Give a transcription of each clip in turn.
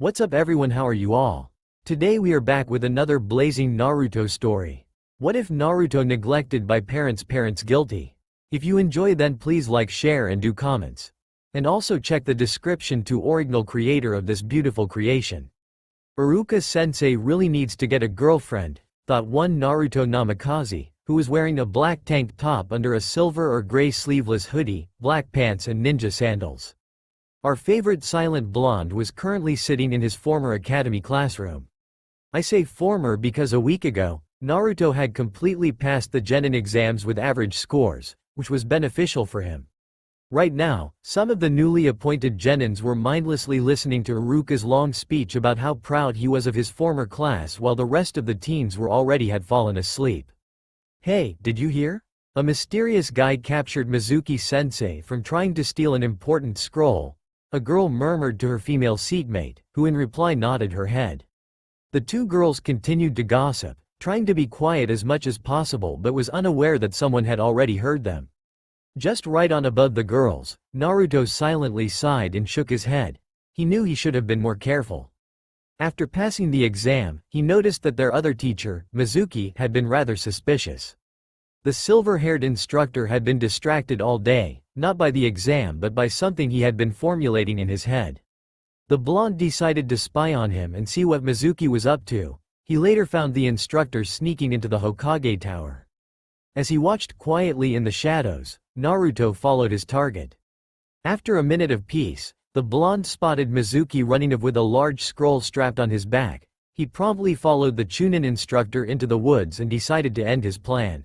What's up everyone, how are you all? Today we are back with another blazing Naruto story. What if Naruto neglected by parents guilty? If you enjoy then please like, share and do comments. And also check the description to original creator of this beautiful creation. Iruka sensei really needs to get a girlfriend, thought one Naruto Namikaze, who was wearing a black tank top under a silver or gray sleeveless hoodie, black pants and ninja sandals. Our favorite silent blonde was currently sitting in his former academy classroom. I say former because a week ago, Naruto had completely passed the genin exams with average scores, which was beneficial for him. Right now, some of the newly appointed genins were mindlessly listening to Iruka's long speech about how proud he was of his former class while the rest of the teens were already had fallen asleep. Hey, did you hear? A mysterious guy captured Mizuki-sensei from trying to steal an important scroll, a girl murmured to her female seatmate, who in reply nodded her head. The two girls continued to gossip, trying to be quiet as much as possible but was unaware that someone had already heard them. Just right on above the girls, Naruto silently sighed and shook his head. He knew he should have been more careful. After passing the exam, he noticed that their other teacher, Mizuki, had been rather suspicious. The silver-haired instructor had been distracted all day, not by the exam but by something he had been formulating in his head. The blonde decided to spy on him and see what Mizuki was up to. He later found the instructor sneaking into the Hokage tower. As he watched quietly in the shadows, Naruto followed his target. After a minute of peace, the blonde spotted Mizuki running with a large scroll strapped on his back. He promptly followed the Chunin instructor into the woods and decided to end his plan.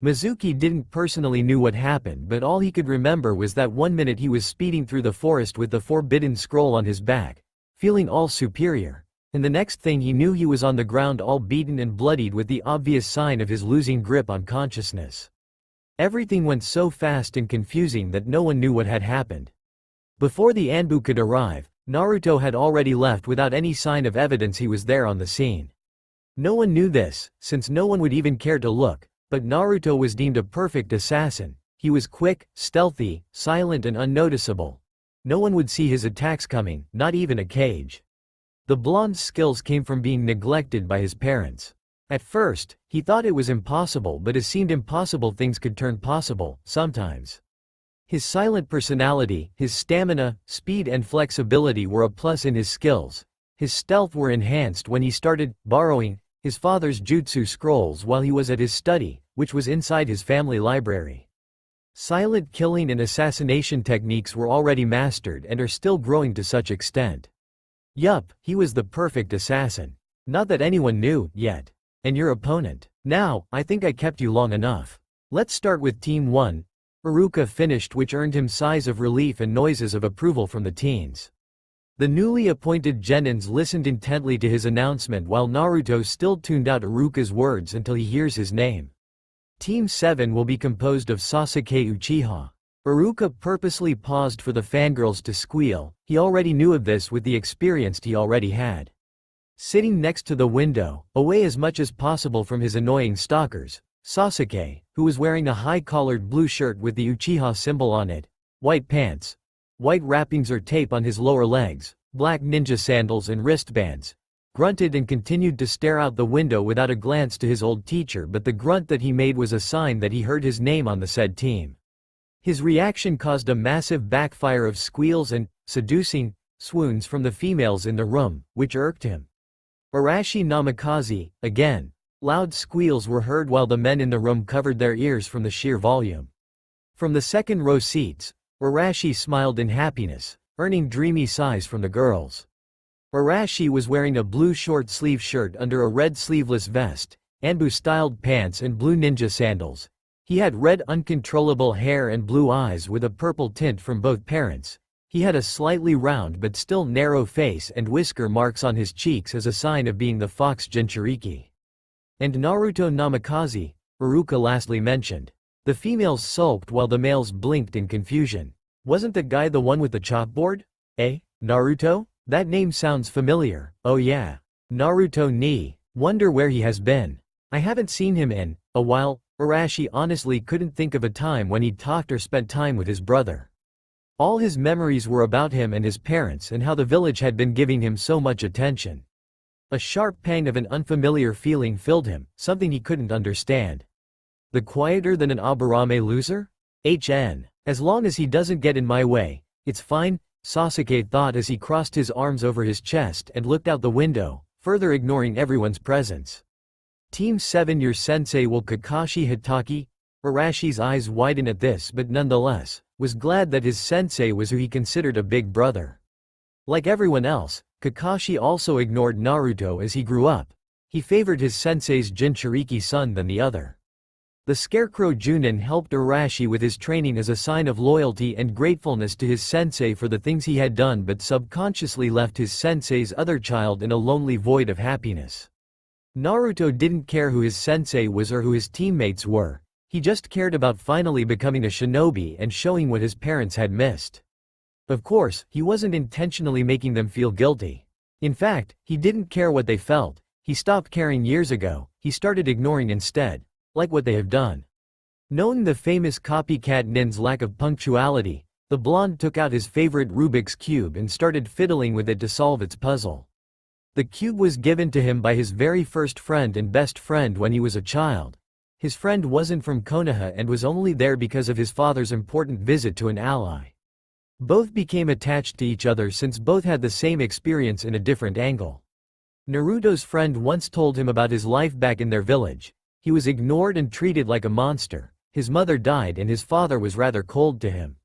Mizuki didn't personally knew what happened, but all he could remember was that one minute he was speeding through the forest with the forbidden scroll on his back, feeling all superior, and the next thing he knew he was on the ground all beaten and bloodied with the obvious sign of his losing grip on consciousness. Everything went so fast and confusing that no one knew what had happened. Before the Anbu could arrive, Naruto had already left without any sign of evidence he was there on the scene. No one knew this, since no one would even care to look. But Naruto was deemed a perfect assassin. He was quick, stealthy, silent and unnoticeable. No one would see his attacks coming, not even a cage. The blonde's skills came from being neglected by his parents. At first, he thought it was impossible, but it seemed impossible things could turn possible, sometimes. His silent personality, his stamina, speed and flexibility were a plus in his skills. His stealth were enhanced when he started borrowing his father's jutsu scrolls while he was at his study, which was inside his family library. Silent killing and assassination techniques were already mastered and are still growing to such extent. Yup, he was the perfect assassin. Not that anyone knew, yet. And your opponent? Now, I think I kept you long enough. Let's start with Team 1. Iruka finished, which earned him sighs of relief and noises of approval from the teens. The newly appointed genins listened intently to his announcement while Naruto still tuned out Iruka's words until he hears his name. Team 7 will be composed of Sasuke Uchiha. Iruka purposely paused for the fangirls to squeal. He already knew of this with the experience he already had. Sitting next to the window, away as much as possible from his annoying stalkers, Sasuke, who was wearing a high-collared blue shirt with the Uchiha symbol on it, white pants, white wrappings or tape on his lower legs, black ninja sandals and wristbands, grunted and continued to stare out the window without a glance to his old teacher, but the grunt that he made was a sign that he heard his name on the said team. His reaction caused a massive backfire of squeals and seducing swoons from the females in the room, which irked him. Arashi Namikaze, again. Loud squeals were heard while the men in the room covered their ears from the sheer volume. From the second row seats, Arashi smiled in happiness, earning dreamy sighs from the girls. Arashi was wearing a blue short-sleeve shirt under a red sleeveless vest, Anbu-styled pants and blue ninja sandals. He had red uncontrollable hair and blue eyes with a purple tint from both parents. He had a slightly round but still narrow face and whisker marks on his cheeks as a sign of being the fox Jinchuriki. And Naruto Namikaze, Iruka lastly mentioned. The females sulked while the males blinked in confusion. Wasn't the guy the one with the chalkboard? Eh? Naruto? That name sounds familiar. Oh yeah. Naruto ni. Wonder where he has been. I haven't seen him in a while. Arashi honestly couldn't think of a time when he talked or spent time with his brother. All his memories were about him and his parents and how the village had been giving him so much attention. A sharp pang of an unfamiliar feeling filled him, something he couldn't understand. The quieter than an Aburame loser? As long as he doesn't get in my way, it's fine, Sasuke thought as he crossed his arms over his chest and looked out the window, further ignoring everyone's presence. Team 7, your sensei will Kakashi Hitaki? Arashi's eyes widened at this but nonetheless, was glad that his sensei was who he considered a big brother. Like everyone else, Kakashi also ignored Naruto as he grew up. He favored his sensei's Jinchuriki son than the other. The Scarecrow Junin helped Arashi with his training as a sign of loyalty and gratefulness to his sensei for the things he had done, but subconsciously left his sensei's other child in a lonely void of happiness. Naruto didn't care who his sensei was or who his teammates were. He just cared about finally becoming a shinobi and showing what his parents had missed. Of course, he wasn't intentionally making them feel guilty. In fact, he didn't care what they felt. He stopped caring years ago. He started ignoring instead, like what they have done. Knowing the famous copycat nin's lack of punctuality, the blonde took out his favorite Rubik's Cube and started fiddling with it to solve its puzzle. The cube was given to him by his very first friend and best friend when he was a child. His friend wasn't from Konoha and was only there because of his father's important visit to an ally. Both became attached to each other since both had the same experience in a different angle. Naruto's friend once told him about his life back in their village. He was ignored and treated like a monster. His mother died and his father was rather cold to him.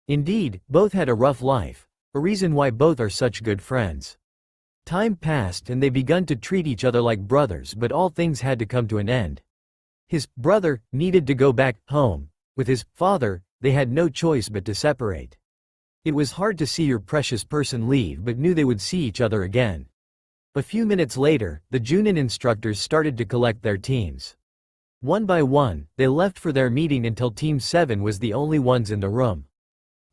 Indeed, both had a rough life, a reason why both are such good friends. Time passed and they begun to treat each other like brothers, but all things had to come to an end. His brother needed to go back home. With his father, they had no choice but to separate. It was hard to see your precious person leave, but knew they would see each other again. A few minutes later, the Junin instructors started to collect their teams. One by one, they left for their meeting until Team 7 was the only ones in the room.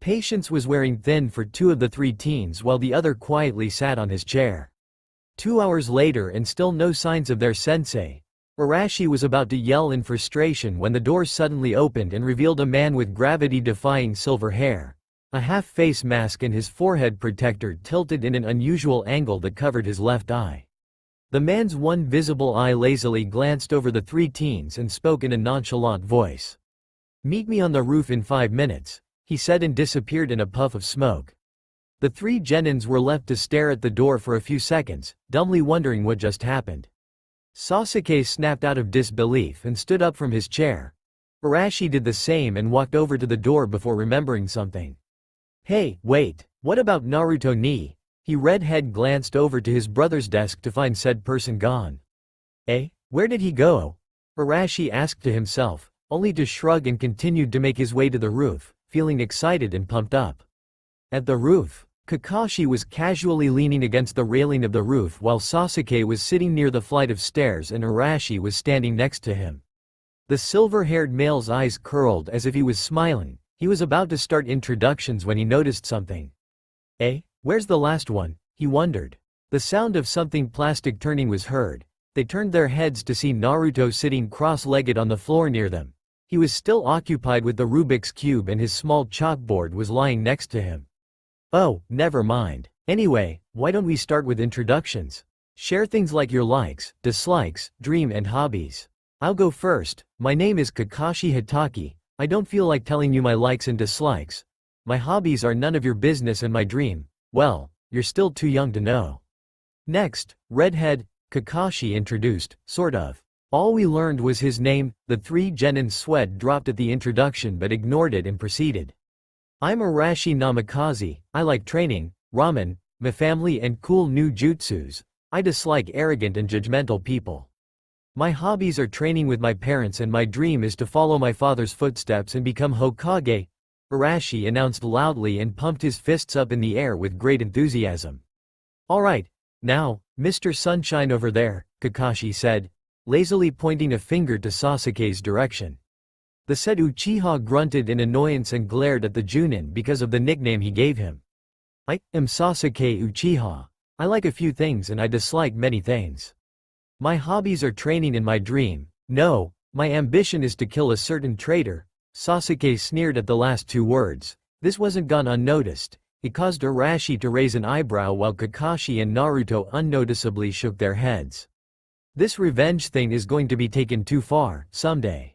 Patience was wearing thin for 2 of the 3 teens while the other quietly sat on his chair. 2 hours later and still no signs of their sensei. Arashi was about to yell in frustration when the door suddenly opened and revealed a man with gravity-defying silver hair. A half-face mask and his forehead protector tilted in an unusual angle that covered his left eye. The man's one visible eye lazily glanced over the 3 teens and spoke in a nonchalant voice. "Meet me on the roof in 5 minutes, he said and disappeared in a puff of smoke. The 3 genins were left to stare at the door for a few seconds, dumbly wondering what just happened. Sasuke snapped out of disbelief and stood up from his chair. Arashi did the same and walked over to the door before remembering something. "Hey, wait, what about Naruto ni?" He redhead glanced over to his brother's desk to find said person gone. Where did he go?" Arashi asked to himself, only to shrug and continued to make his way to the roof, feeling excited and pumped up. At the roof, Kakashi was casually leaning against the railing of the roof while Sasuke was sitting near the flight of stairs and Arashi was standing next to him. The silver-haired male's eyes curled as if he was smiling. He was about to start introductions when he noticed something. Where's the last one?" he wondered. The sound of something plastic turning was heard. They turned their heads to see Naruto sitting cross-legged on the floor near them. He was still occupied with the Rubik's Cube and his small chalkboard was lying next to him. "Oh, never mind. Anyway, why don't we start with introductions? Share things like your likes, dislikes, dream and hobbies. I'll go first. My name is Kakashi Hitaki. I don't feel like telling you my likes and dislikes. My hobbies are none of your business and my dream, well, you're still too young to know." Next, redhead, Kakashi introduced, sort of. All we learned was his name. The 3 genins' sweat dropped at the introduction but ignored it and proceeded. "I'm Arashi Namikaze. I like training, ramen, my family and cool new jutsus. I dislike arrogant and judgmental people. My hobbies are training with my parents and my dream is to follow my father's footsteps and become Hokage," Arashi announced loudly and pumped his fists up in the air with great enthusiasm. "Alright, now, Mr. Sunshine over there," Kakashi said, lazily pointing a finger to Sasuke's direction. The said Uchiha grunted in annoyance and glared at the Junin because of the nickname he gave him. "I am Sasuke Uchiha. I like a few things and I dislike many things. My hobbies are training and my dream. No, my ambition is to kill a certain traitor." Sasuke sneered at the last 2 words. This wasn't gone unnoticed. It caused Arashi to raise an eyebrow while Kakashi and Naruto unnoticeably shook their heads. This revenge thing is going to be taken too far, someday.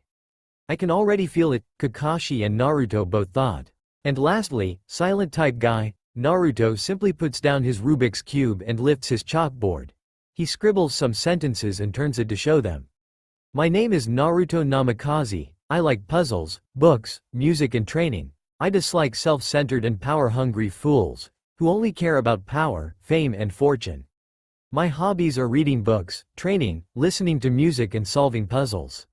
I can already feel it, Kakashi and Naruto both thought. And lastly, silent type guy, Naruto simply puts down his Rubik's Cube and lifts his chalkboard. He scribbles some sentences and turns it to show them. My name is Naruto Namikaze, I like puzzles, books, music and training. I dislike self-centered and power-hungry fools, who only care about power, fame and fortune. My hobbies are reading books, training, listening to music and solving puzzles.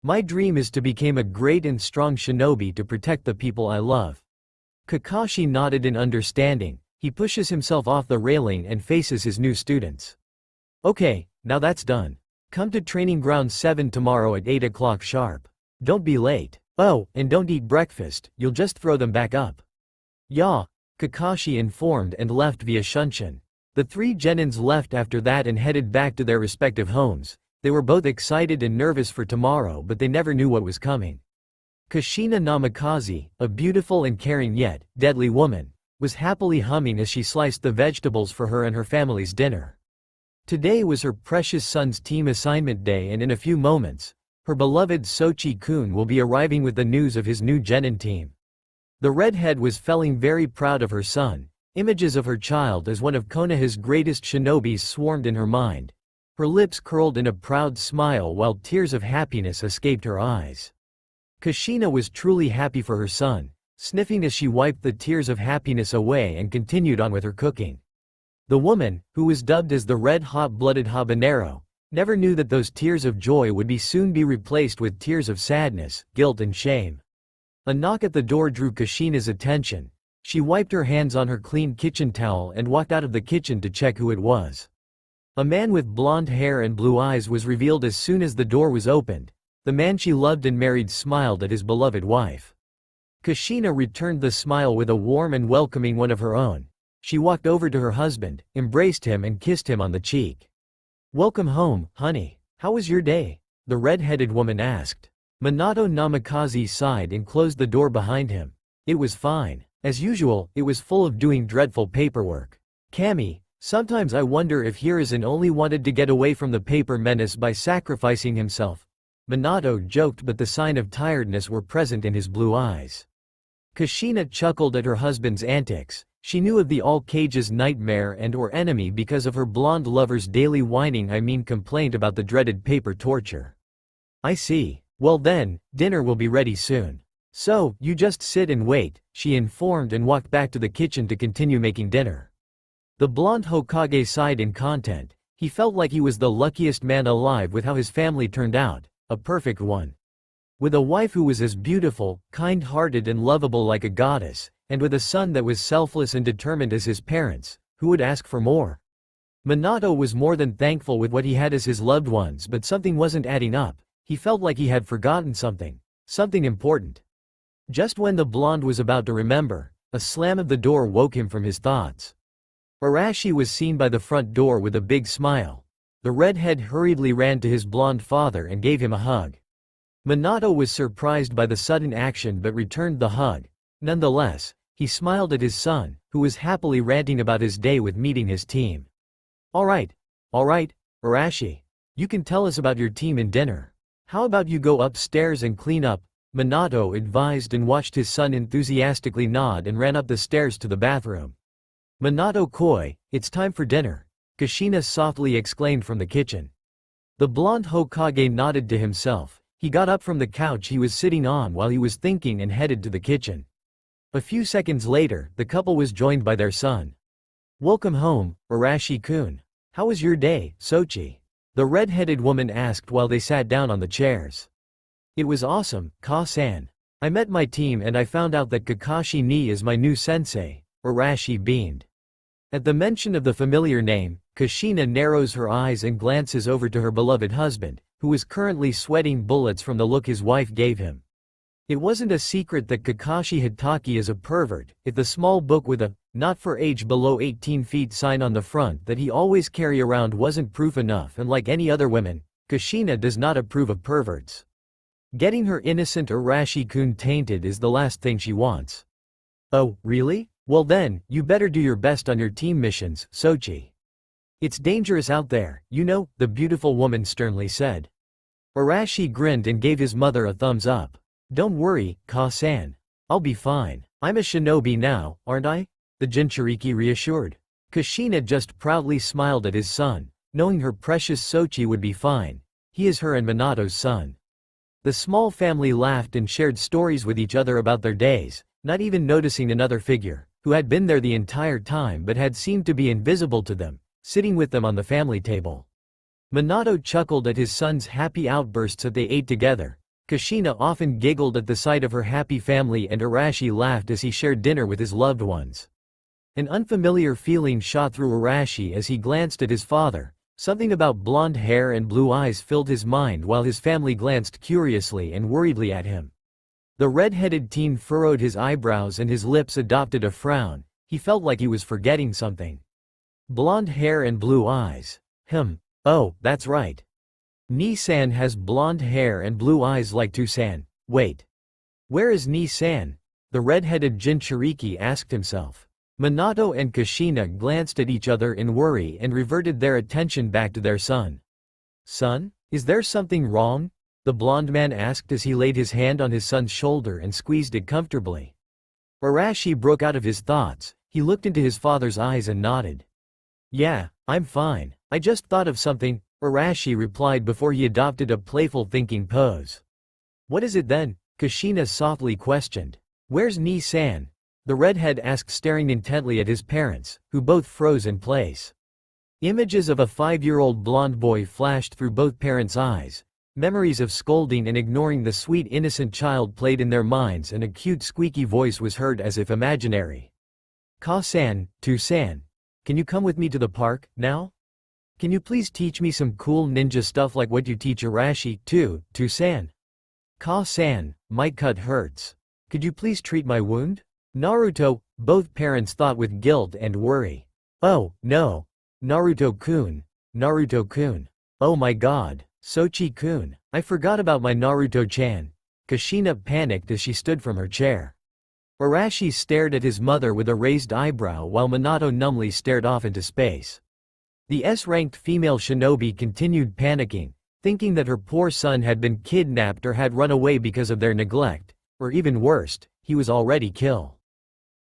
My dream is to become a great and strong shinobi to protect the people I love. Kakashi nodded in understanding. He pushes himself off the railing and faces his new students. Okay, now that's done. Come to Training Ground 7 tomorrow at 8 o'clock sharp. Don't be late. Oh, and don't eat breakfast, you'll just throw them back up. Yeah, Kakashi informed and left via Shunshin. The three genins left after that and headed back to their respective homes. They were both excited and nervous for tomorrow, but they never knew what was coming. Kushina Namikaze, a beautiful and caring yet deadly woman, was happily humming as she sliced the vegetables for her and her family's dinner. Today was her precious son's team assignment day, and in a few moments, her beloved Sochi-kun will be arriving with the news of his new genin team. The redhead was feeling very proud of her son. Images of her child as one of Konoha's greatest shinobis swarmed in her mind. Her lips curled in a proud smile while tears of happiness escaped her eyes. Kushina was truly happy for her son, sniffing as she wiped the tears of happiness away and continued on with her cooking. The woman, who was dubbed as the red hot-blooded habanero, never knew that those tears of joy would soon be replaced with tears of sadness, guilt and shame. A knock at the door drew Kushina's attention. She wiped her hands on her clean kitchen towel and walked out of the kitchen to check who it was. A man with blonde hair and blue eyes was revealed as soon as the door was opened. The man she loved and married smiled at his beloved wife. Kushina returned the smile with a warm and welcoming one of her own. She walked over to her husband, embraced him and kissed him on the cheek. Welcome home, honey. How was your day? The red-headed woman asked. Minato Namikaze sighed and closed the door behind him. It was fine. As usual, it was full of doing dreadful paperwork. Kami, sometimes I wonder if Hiruzen only wanted to get away from the paper menace by sacrificing himself. Minato joked, but the sign of tiredness were present in his blue eyes. Kushina chuckled at her husband's antics. She knew of the all-cages nightmare and/or enemy because of her blonde lover's daily complaint about the dreaded paper torture. I see. Well then, dinner will be ready soon. So, you just sit and wait, she informed and walked back to the kitchen to continue making dinner. The blonde Hokage sighed in content. He felt like he was the luckiest man alive with how his family turned out, a perfect one. With a wife who was as beautiful, kind-hearted and lovable like a goddess, and with a son that was selfless and determined as his parents, who would ask for more? Minato was more than thankful with what he had as his loved ones, but something wasn't adding up. He felt like he had forgotten something important. Just when the blonde was about to remember, a slam of the door woke him from his thoughts. Arashi was seen by the front door with a big smile. The redhead hurriedly ran to his blonde father and gave him a hug. Minato was surprised by the sudden action but returned the hug. Nonetheless, he smiled at his son, who was happily ranting about his day with meeting his team. Alright, Arashi. You can tell us about your team in dinner. How about you go upstairs and clean up? Minato advised and watched his son enthusiastically nod and ran up the stairs to the bathroom. Minato-koi, it's time for dinner, Kushina softly exclaimed from the kitchen. The blonde Hokage nodded to himself. He got up from the couch he was sitting on while he was thinking and headed to the kitchen. A few seconds later, the couple was joined by their son. Welcome home, Arashi-kun. How was your day, Sochi? The red-headed woman asked while they sat down on the chairs. It was awesome, Ka-san. I met my team and I found out that Kakashi Ni is my new sensei, Arashi beamed. At the mention of the familiar name, Kushina narrows her eyes and glances over to her beloved husband, who was currently sweating bullets from the look his wife gave him. It wasn't a secret that Kakashi Hitaki is a pervert. If the small book with a "not for age below 18 feet" sign on the front that he always carry around wasn't proof enough, and like any other women, Kushina does not approve of perverts. Getting her innocent Arashi-kun tainted is the last thing she wants. Oh, really? Well then, you better do your best on your team missions, Sochi. It's dangerous out there, you know, the beautiful woman sternly said. Arashi grinned and gave his mother a thumbs up. Don't worry, Ka-san. I'll be fine. I'm a shinobi now, aren't I? The Jinchuriki reassured. Kushina just proudly smiled at his son, knowing her precious Sochi would be fine. He is her and Minato's son. The small family laughed and shared stories with each other about their days, not even noticing another figure, who had been there the entire time but had seemed to be invisible to them, sitting with them on the family table. Minato chuckled at his son's happy outbursts as they ate together. Kushina often giggled at the sight of her happy family and Arashi laughed as he shared dinner with his loved ones. An unfamiliar feeling shot through Arashi as he glanced at his father. Something about blonde hair and blue eyes filled his mind while his family glanced curiously and worriedly at him. The red-headed teen furrowed his eyebrows and his lips adopted a frown. He felt like he was forgetting something. Blonde hair and blue eyes. Oh, that's right. Nii-san has blonde hair and blue eyes like Two-san. Wait. Where is Nii-san? The red-headed Jinchuriki asked himself. Minato and Kushina glanced at each other in worry and reverted their attention back to their son. Son, is there something wrong? The blonde man asked as he laid his hand on his son's shoulder and squeezed it comfortably. Arashi broke out of his thoughts. He looked into his father's eyes and nodded. Yeah, I'm fine. I just thought of something, Arashi replied before he adopted a playful thinking pose. What is it then? Kushina softly questioned. Where's Nii-san? The redhead asked staring intently at his parents, who both froze in place. Images of a 5-year-old blonde boy flashed through both parents' eyes. Memories of scolding and ignoring the sweet innocent child played in their minds and a cute squeaky voice was heard as if imaginary. Ka-san, Two-san. Can you come with me to the park, now? Can you please teach me some cool ninja stuff like what you teach Arashi, Two-san? Ka-san, my cut hurts. Could you please treat my wound? Naruto, both parents thought with guilt and worry. Oh, no. Naruto-kun. Naruto-kun. Oh my god, Sochi-kun. I forgot about my Naruto-chan. Kushina panicked as she stood from her chair. Arashi stared at his mother with a raised eyebrow while Minato numbly stared off into space. The S-ranked female shinobi continued panicking, thinking that her poor son had been kidnapped or had run away because of their neglect, or even worse, he was already killed.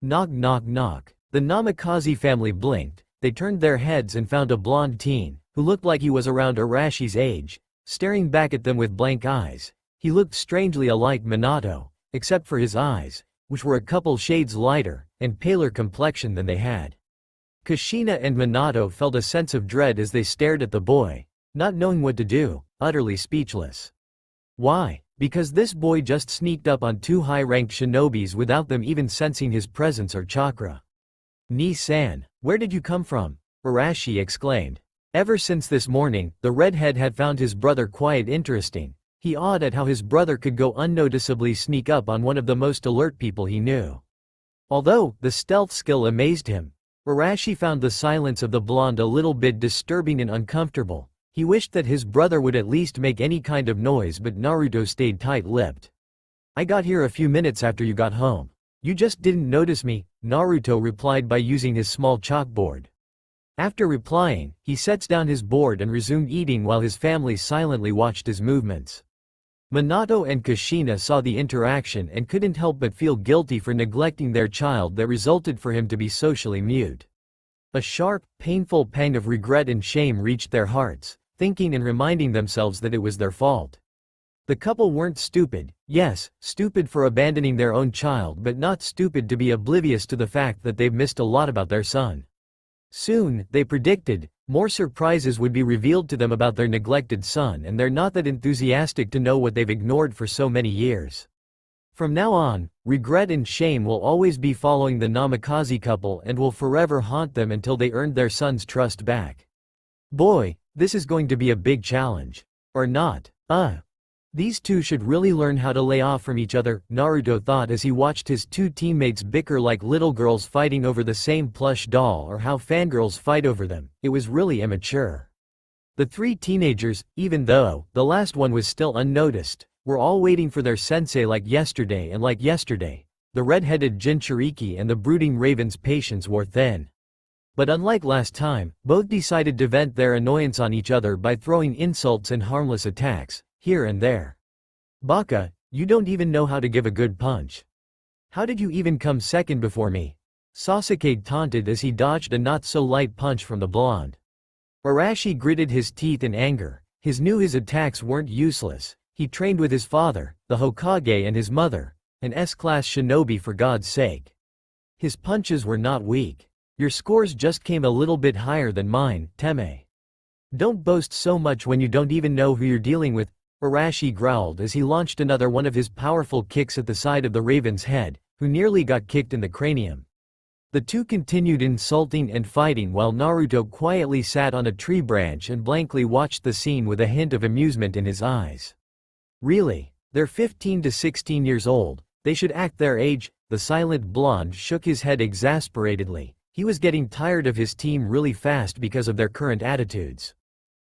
Knock knock knock. The Namikaze family blinked. They turned their heads and found a blonde teen, who looked like he was around Arashi's age, staring back at them with blank eyes. He looked strangely alike Minato, except for his eyes, which were a couple shades lighter and paler complexion than they had. Kushina and Minato felt a sense of dread as they stared at the boy, not knowing what to do, utterly speechless. Why? Because this boy just sneaked up on 2 high-ranked shinobis without them even sensing his presence or chakra. Nii-san, where did you come from? Arashi exclaimed. Ever since this morning, the redhead had found his brother quite interesting. He awed at how his brother could go unnoticeably sneak up on one of the most alert people he knew. Although the stealth skill amazed him, Arashi found the silence of the blonde a little bit disturbing and uncomfortable. He wished that his brother would at least make any kind of noise, but Naruto stayed tight-lipped. I got here a few minutes after you got home. You just didn't notice me, Naruto replied by using his small chalkboard. After replying, he sets down his board and resumed eating while his family silently watched his movements. Minato and Kushina saw the interaction and couldn't help but feel guilty for neglecting their child that resulted for him to be socially mute. A sharp, painful pang of regret and shame reached their hearts, thinking and reminding themselves that it was their fault. The couple weren't stupid, yes, stupid for abandoning their own child, but not stupid to be oblivious to the fact that they've missed a lot about their son. Soon, they predicted, more surprises would be revealed to them about their neglected son, and they're not that enthusiastic to know what they've ignored for so many years. From now on, regret and shame will always be following the Namikaze couple and will forever haunt them until they earned their son's trust back. Boy, this is going to be a big challenge. Or not. These two should really learn how to lay off from each other, Naruto thought as he watched his 2 teammates bicker like little girls fighting over the same plush doll or how fangirls fight over them. It was really immature. The 3 teenagers, even though the last one was still unnoticed, were all waiting for their sensei like yesterday, The red-headed Jinchuriki and the brooding raven's patience wore thin. But unlike last time, both decided to vent their annoyance on each other by throwing insults and harmless attacks, here and there. Baka, you don't even know how to give a good punch. How did you even come second before me? Sasuke taunted as he dodged a not-so-light punch from the blonde. Arashi gritted his teeth in anger. He knew his attacks weren't useless. He trained with his father, the Hokage, and his mother, an S-class shinobi, for God's sake. His punches were not weak. Your scores just came a little bit higher than mine, Teme. Don't boast so much when you don't even know who you're dealing with, Arashi growled as he launched another one of his powerful kicks at the side of the raven's head, who nearly got kicked in the cranium. The two continued insulting and fighting while Naruto quietly sat on a tree branch and blankly watched the scene with a hint of amusement in his eyes. Really? They're 15 to 16 years old, they should act their age. The silent blonde shook his head exasperatedly. He was getting tired of his team really fast because of their current attitudes.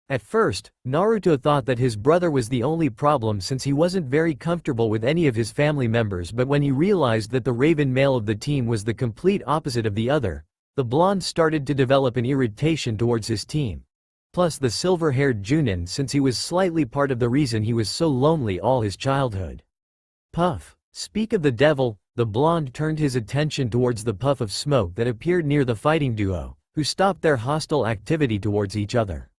At first, Naruto thought that his brother was the only problem since he wasn't very comfortable with any of his family members, but when he realized that the raven male of the team was the complete opposite of the other, the blonde started to develop an irritation towards his team. Plus the silver-haired Junin, since he was slightly part of the reason he was so lonely all his childhood. Puff. Speak of the devil, the blonde turned his attention towards the puff of smoke that appeared near the fighting duo, who stopped their hostile activity towards each other.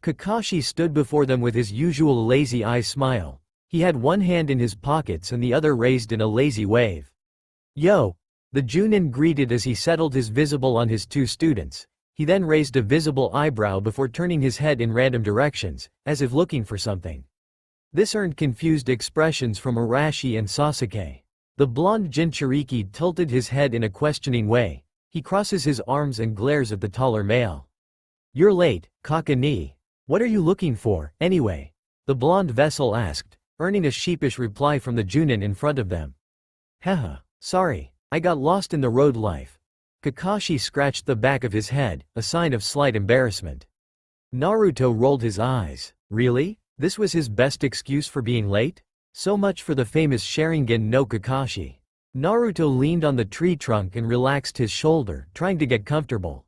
Kakashi stood before them with his usual lazy eye smile. He had one hand in his pockets and the other raised in a lazy wave. Yo! The Junin greeted as he settled his visible on his two students. He then raised a visible eyebrow before turning his head in random directions, as if looking for something. This earned confused expressions from Arashi and Sasuke. The blonde Jinchuriki tilted his head in a questioning way. He crosses his arms and glares at the taller male. You're late, Kakani. What are you looking for, anyway? The blonde vessel asked, earning a sheepish reply from the Junin in front of them. Haha, sorry, I got lost in the road life. Kakashi scratched the back of his head, a sign of slight embarrassment. Naruto rolled his eyes. Really? This was his best excuse for being late? So much for the famous Sharingan no Kakashi. Naruto leaned on the tree trunk and relaxed his shoulder, trying to get comfortable.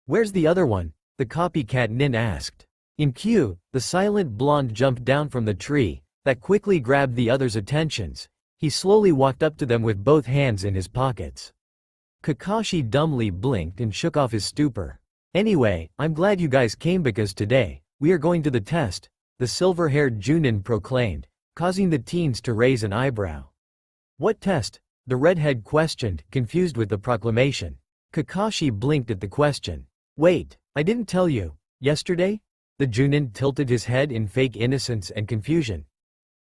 Where's the other one? The copycat nin asked. In queue, the silent blonde jumped down from the tree, that quickly grabbed the other's attentions. He slowly walked up to them with both hands in his pockets. Kakashi dumbly blinked and shook off his stupor. Anyway, I'm glad you guys came because today, we are going to the test, the silver-haired Junin proclaimed, causing the teens to raise an eyebrow. What test? The redhead questioned, confused with the proclamation. Kakashi blinked at the question. Wait, I didn't tell you. Yesterday? The Junin tilted his head in fake innocence and confusion.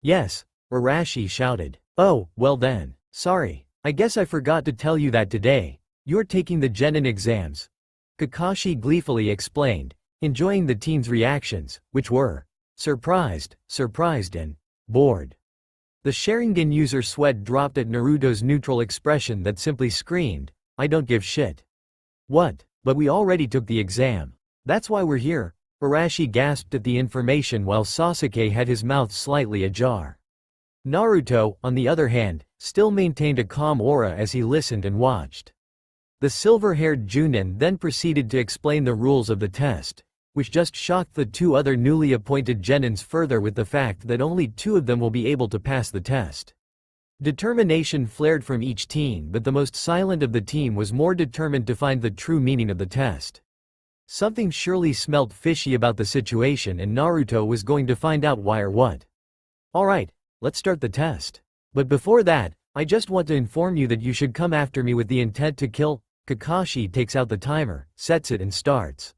Yes, Arashi shouted. Oh, well then, sorry, I guess I forgot to tell you that today, you're taking the genin exams. Kakashi gleefully explained, enjoying the teens' reactions, which were surprised, and bored. The Sharingan user sweat dropped at Naruto's neutral expression that simply screamed, I don't give shit. What? But we already took the exam. That's why we're here. Arashi gasped at the information while Sasuke had his mouth slightly ajar. Naruto, on the other hand, still maintained a calm aura as he listened and watched. The silver-haired Junin then proceeded to explain the rules of the test, which just shocked the two other newly appointed genins further with the fact that only two of them will be able to pass the test. Determination flared from each teen, but the most silent of the team was more determined to find the true meaning of the test. Something surely smelt fishy about the situation, and Naruto was going to find out why or what. Alright, let's start the test. But before that, I just want to inform you that you should come after me with the intent to kill. Kakashi takes out the timer, sets it and starts.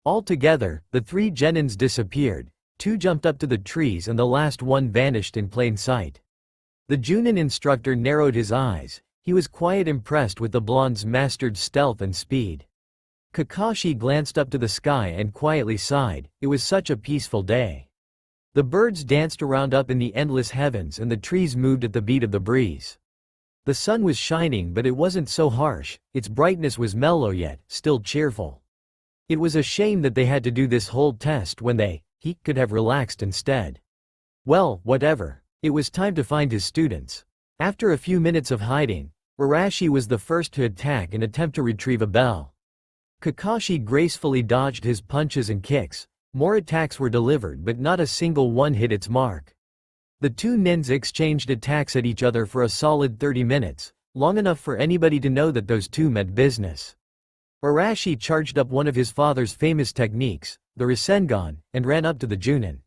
Altogether, the three genins disappeared, two jumped up to the trees and the last one vanished in plain sight. The Junin instructor narrowed his eyes. He was quite impressed with the blonde's mastered stealth and speed. Kakashi glanced up to the sky and quietly sighed. It was such a peaceful day. The birds danced around up in the endless heavens and the trees moved at the beat of the breeze. The sun was shining, but it wasn't so harsh. Its brightness was mellow yet still cheerful. It was a shame that they had to do this whole test when he could have relaxed instead. Well, whatever. It was time to find his students. After a few minutes of hiding, Arashi was the first to attack and attempt to retrieve a bell. Kakashi gracefully dodged his punches and kicks. More attacks were delivered but not a single one hit its mark. The two ninjas exchanged attacks at each other for a solid 30 minutes, long enough for anybody to know that those two meant business. Arashi charged up one of his father's famous techniques, the Rasengan, and ran up to the Junin.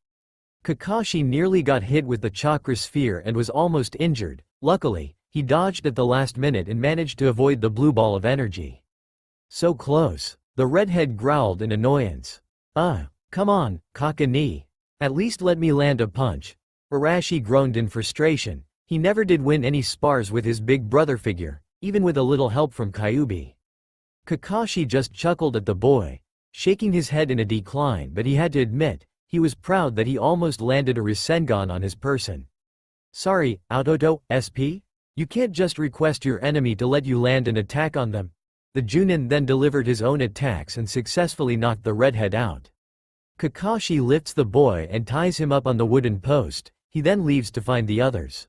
Kakashi nearly got hit with the chakra sphere and was almost injured. Luckily, he dodged at the last minute and managed to avoid the blue ball of energy. So close. The redhead growled in annoyance. Come on, Kakani. At least let me land a punch. Arashi groaned in frustration. He never did win any spars with his big brother figure, even with a little help from Kyuubi. Kakashi just chuckled at the boy, shaking his head in a decline, but he had to admit, he was proud that he almost landed a Rasengan on his person. Sorry, Autoto, SP? You can't just request your enemy to let you land an attack on them. The Junin then delivered his own attacks and successfully knocked the redhead out. Kakashi lifts the boy and ties him up on the wooden post. He then leaves to find the others.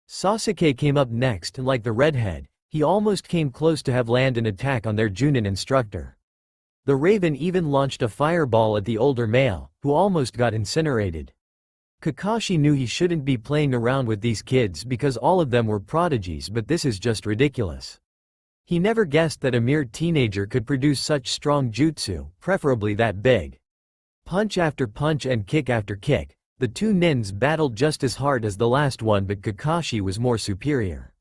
Sasuke came up next and like the redhead, he almost came close to have land an attack on their Junin instructor. The Raven even launched a fireball at the older male, who almost got incinerated. Kakashi knew he shouldn't be playing around with these kids because all of them were prodigies, but this is just ridiculous. He never guessed that a mere teenager could produce such strong jutsu, preferably that big. Punch after punch and kick after kick, the two ninjas battled just as hard as the last one, but Kakashi was more superior.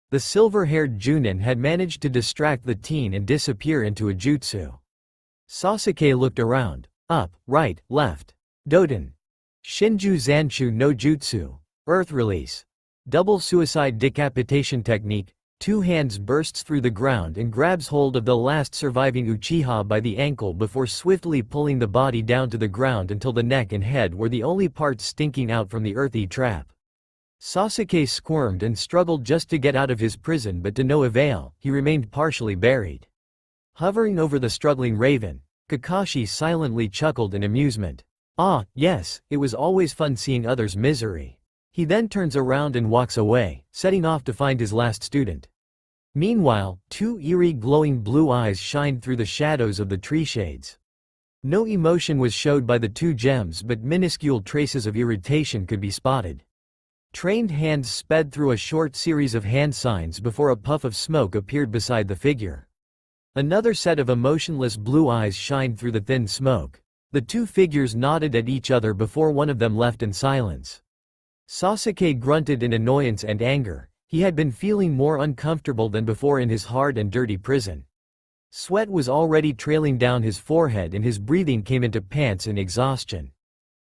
The silver-haired Junin had managed to distract the teen and disappear into a jutsu. Sasuke looked around. Up, right, left. Doden. Shinju Zanshu no Jutsu. Earth release. Double suicide decapitation technique. Two hands bursts through the ground and grabs hold of the last surviving Uchiha by the ankle before swiftly pulling the body down to the ground until the neck and head were the only parts stinking out from the earthy trap. Sasuke squirmed and struggled just to get out of his prison, but to no avail, he remained partially buried. Hovering over the struggling Raven, Kakashi silently chuckled in amusement. Ah, yes, it was always fun seeing others' misery. He then turns around and walks away, setting off to find his last student. Meanwhile, two eerie glowing blue eyes shined through the shadows of the tree shades. No emotion was showed by the two gems, but minuscule traces of irritation could be spotted. Trained hands sped through a short series of hand signs before a puff of smoke appeared beside the figure. Another set of emotionless blue eyes shined through the thin smoke. The two figures nodded at each other before one of them left in silence. Sasuke grunted in annoyance and anger. He had been feeling more uncomfortable than before in his hard and dirty prison. Sweat was already trailing down his forehead and his breathing came into pants in exhaustion.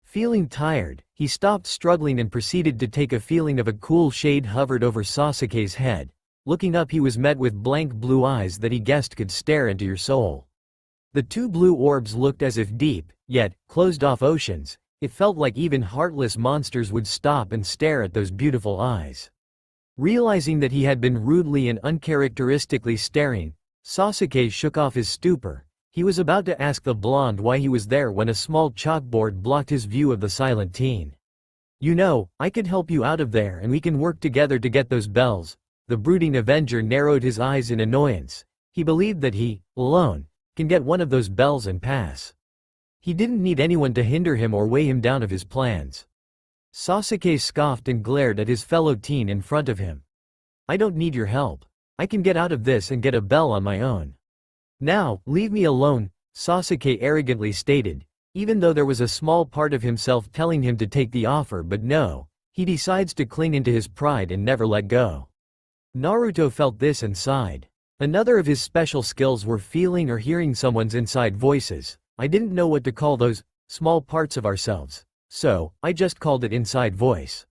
Feeling tired, he stopped struggling and proceeded to take a feeling of a cool shade hovered over Sasuke's head. Looking up, he was met with blank blue eyes that he guessed could stare into your soul. The two blue orbs looked as if deep, yet closed-off oceans. It felt like even heartless monsters would stop and stare at those beautiful eyes. Realizing that he had been rudely and uncharacteristically staring, Sasuke shook off his stupor. He was about to ask the blonde why he was there when a small chalkboard blocked his view of the silent teen. You know, I could help you out of there and we can work together to get those bells. The brooding Avenger narrowed his eyes in annoyance. He believed that he, alone, can get one of those bells and pass. He didn't need anyone to hinder him or weigh him down of his plans. Sasuke scoffed and glared at his fellow teen in front of him. I don't need your help. I can get out of this and get a bell on my own. Now, leave me alone, Sasuke arrogantly stated, even though there was a small part of himself telling him to take the offer, but no, he decides to cling into his pride and never let go. Naruto felt this and sighed. Another of his special skills were feeling or hearing someone's inside voices. I didn't know what to call those small parts of ourselves, so I just called it inside voice.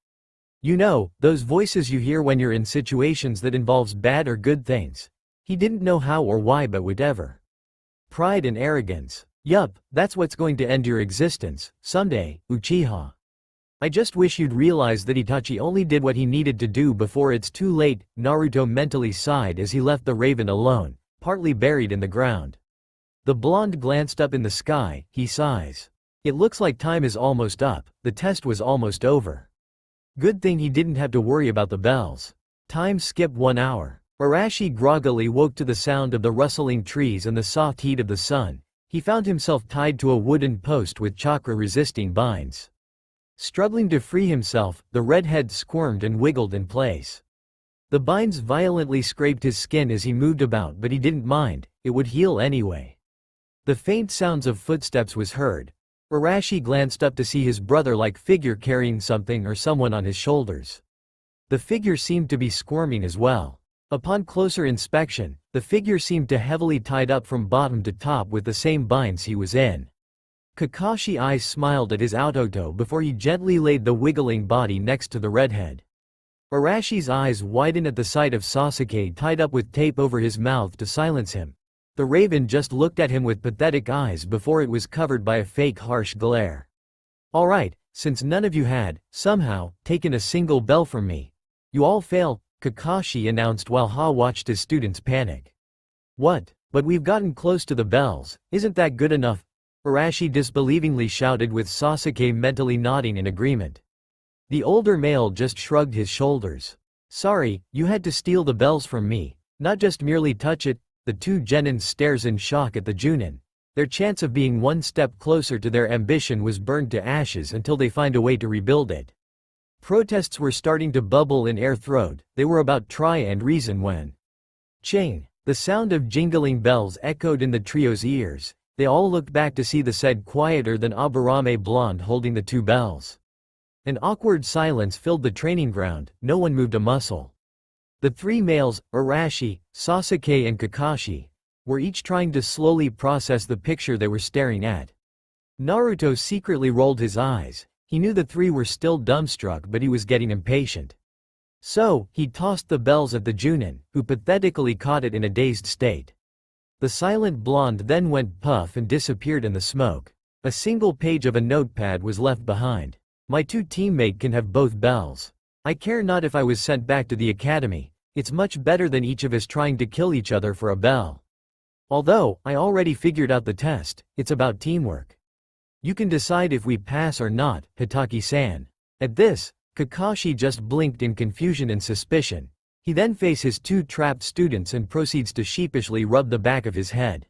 You know, those voices you hear when you're in situations that involves bad or good things. He didn't know how or why, but whatever. Pride and arrogance. Yup, that's what's going to end your existence, someday, Uchiha. I just wish you'd realize that Itachi only did what he needed to do before it's too late. Naruto mentally sighed as he left the Raven alone, partly buried in the ground. The blonde glanced up in the sky. He sighs. It looks like time is almost up. The test was almost over. Good thing he didn't have to worry about the bells. Time skip 1 hour. Arashi groggily woke to the sound of the rustling trees and the soft heat of the sun. He found himself tied to a wooden post with chakra-resisting binds. Struggling to free himself, the redhead squirmed and wiggled in place. The binds violently scraped his skin as he moved about, but he didn't mind, it would heal anyway. The faint sounds of footsteps was heard. Arashi glanced up to see his brother-like figure carrying something or someone on his shoulders. The figure seemed to be squirming as well. Upon closer inspection, the figure seemed to heavily tied up from bottom to top with the same binds he was in. Kakashi's eyes smiled at his Autoto before he gently laid the wiggling body next to the redhead. Arashi's eyes widened at the sight of Sasuke tied up with tape over his mouth to silence him. The raven just looked at him with pathetic eyes before it was covered by a fake harsh glare. "Alright, since none of you had, somehow, taken a single bell from me. You all fail," Kakashi announced while Ha watched his students panic. "What? But we've gotten close to the bells, isn't that good enough?" Arashi disbelievingly shouted with Sasuke mentally nodding in agreement. The older male just shrugged his shoulders. "Sorry, you had to steal the bells from me, not just merely touch it." The two Genin stares in shock at the Junin. Their chance of being one step closer to their ambition was burned to ashes until they find a way to rebuild it. Protests were starting to bubble in air throat. They were about try and reason when Ching! The sound of jingling bells echoed in the trio's ears. They all looked back to see the said quieter than Aburame blonde holding the two bells. An awkward silence filled the training ground, no one moved a muscle. The three males, Arashi, Sasuke and Kakashi, were each trying to slowly process the picture they were staring at. Naruto secretly rolled his eyes. He knew the three were still dumbstruck, but he was getting impatient. So, he tossed the bells at the Junin, who pathetically caught it in a dazed state. The silent blonde then went puff and disappeared in the smoke. A single page of a notepad was left behind. "My two teammates can have both bells. I care not if I was sent back to the academy, it's much better than each of us trying to kill each other for a bell. Although, I already figured out the test, it's about teamwork. You can decide if we pass or not, Hitaki-san." At this, Kakashi just blinked in confusion and suspicion. He then faces his two trapped students and proceeds to sheepishly rub the back of his head.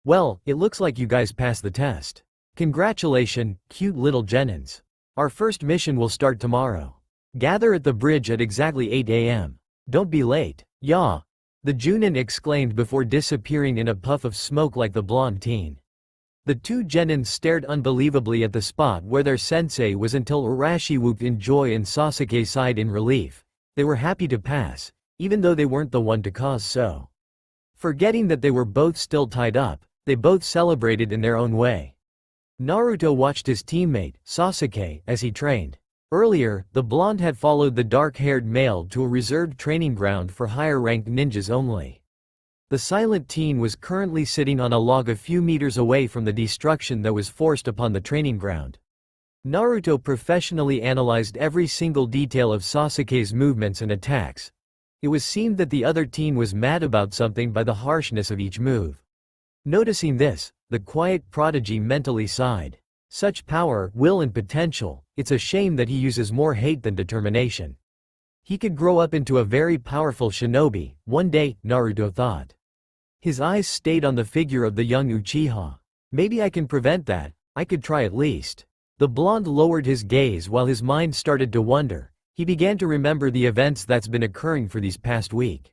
"Well, it looks like you guys passed the test. Congratulations, cute little Genins. Our first mission will start tomorrow. Gather at the bridge at exactly 8 a.m. Don't be late." "Yeah," the Junin exclaimed before disappearing in a puff of smoke like the blonde teen. The two Genins stared unbelievably at the spot where their sensei was until Arashi whooped in joy and Sasuke sighed in relief. They were happy to pass, even though they weren't the one to cause so. Forgetting that they were both still tied up, they both celebrated in their own way. Naruto watched his teammate, Sasuke, as he trained. Earlier, the blonde had followed the dark-haired male to a reserved training ground for higher-ranked ninjas only. The silent teen was currently sitting on a log a few meters away from the destruction that was forced upon the training ground. Naruto professionally analyzed every single detail of Sasuke's movements and attacks. It was seemed that the other teen was mad about something by the harshness of each move. Noticing this, the quiet prodigy mentally sighed. Such power, will and potential, it's a shame that he uses more hate than determination. He could grow up into a very powerful shinobi, one day, Naruto thought. His eyes stayed on the figure of the young Uchiha. Maybe I can prevent that, I could try at least. The blonde lowered his gaze while his mind started to wonder. He began to remember the events that's been occurring for these past week.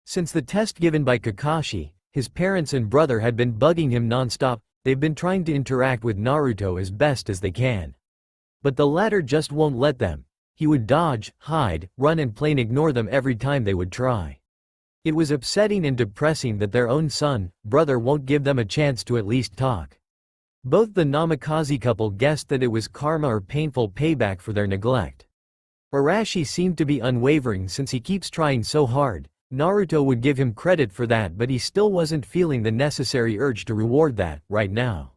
Since the test given by Kakashi, his parents and brother had been bugging him non-stop. They've been trying to interact with Naruto as best as they can. But the latter just won't let them. He would dodge, hide, run and plain ignore them every time they would try. It was upsetting and depressing that their own son, brother won't give them a chance to at least talk. Both the Namikaze couple guessed that it was karma or painful payback for their neglect. Arashi seemed to be unwavering since he keeps trying so hard. Naruto would give him credit for that, but he still wasn't feeling the necessary urge to reward that, right now.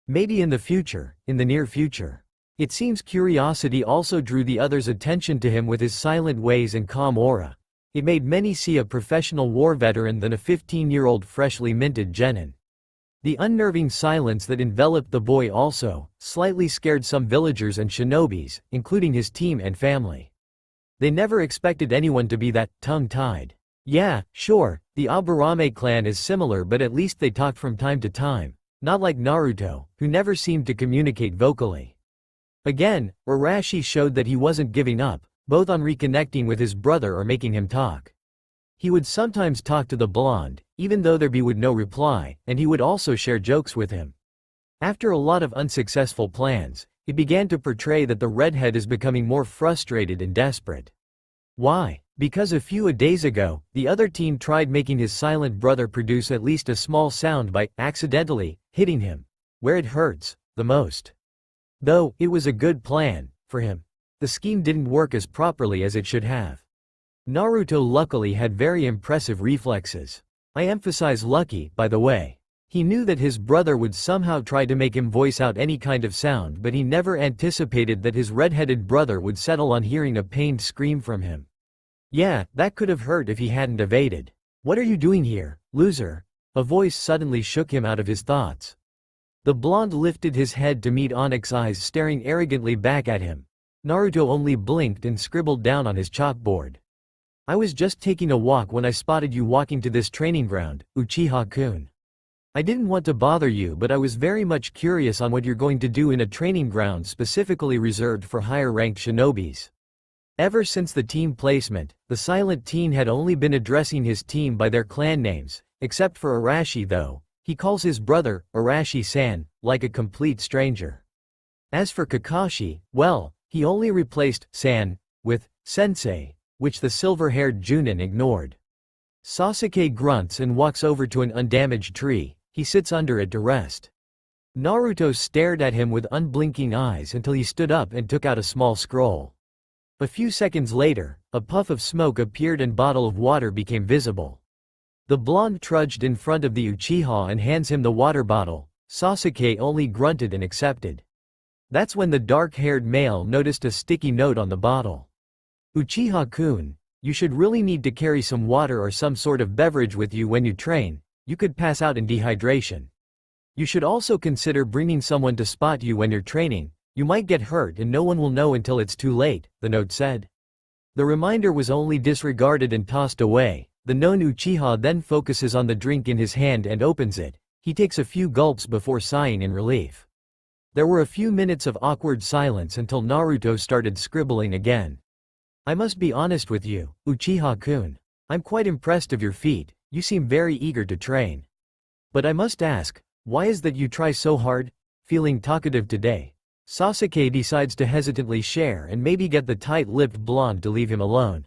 Maybe in the future, in the near future. It seems curiosity also drew the others' attention to him with his silent ways and calm aura. It made many see a professional war veteran than a 15-year-old freshly minted genin. The unnerving silence that enveloped the boy also, slightly scared some villagers and shinobis, including his team and family. They never expected anyone to be that tongue-tied. Yeah, sure, the Aburame clan is similar, but at least they talked from time to time, not like Naruto, who never seemed to communicate vocally. Again, Arashi showed that he wasn't giving up, both on reconnecting with his brother or making him talk. He would sometimes talk to the blonde, even though there would no reply, and he would also share jokes with him. After a lot of unsuccessful plans, it began to portray that the redhead is becoming more frustrated and desperate. Why? Because a few days ago, the other teen tried making his silent brother produce at least a small sound by accidentally hitting him where it hurts the most. Though it was a good plan for him, the scheme didn't work as properly as it should have. Naruto luckily had very impressive reflexes. I emphasize lucky, by the way. He knew that his brother would somehow try to make him voice out any kind of sound, but he never anticipated that his red-headed brother would settle on hearing a pained scream from him. Yeah, that could have hurt if he hadn't evaded. "What are you doing here, loser?" A voice suddenly shook him out of his thoughts. The blonde lifted his head to meet Onyx's eyes staring arrogantly back at him. Naruto only blinked and scribbled down on his chalkboard. "I was just taking a walk when I spotted you walking to this training ground, Uchiha-kun. I didn't want to bother you, but I was very much curious on what you're going to do in a training ground specifically reserved for higher-ranked shinobis." Ever since the team placement, the silent teen had only been addressing his team by their clan names, except for Arashi though. He calls his brother, Arashi-san, like a complete stranger. As for Kakashi, well, he only replaced san with sensei, which the silver-haired Junin ignored. Sasuke grunts and walks over to an undamaged tree. He sits under it to rest. Naruto stared at him with unblinking eyes until he stood up and took out a small scroll. A few seconds later, a puff of smoke appeared and a bottle of water became visible. The blonde trudged in front of the Uchiha and hands him the water bottle. Sasuke only grunted and accepted. That's when the dark-haired male noticed a sticky note on the bottle. "Uchiha-kun, you should really need to carry some water or some sort of beverage with you when you train. You could pass out in dehydration. You should also consider bringing someone to spot you when you're training. You might get hurt and no one will know until it's too late," the note said. The reminder was only disregarded and tossed away. The known Uchiha then focuses on the drink in his hand and opens it. He takes a few gulps before sighing in relief. There were a few minutes of awkward silence until Naruto started scribbling again. "I must be honest with you, Uchiha-kun. I'm quite impressed of your feat. You seem very eager to train. But I must ask, why is that you try so hard? Feeling talkative today?" Sasuke decides to hesitantly share and maybe get the tight-lipped blonde to leave him alone.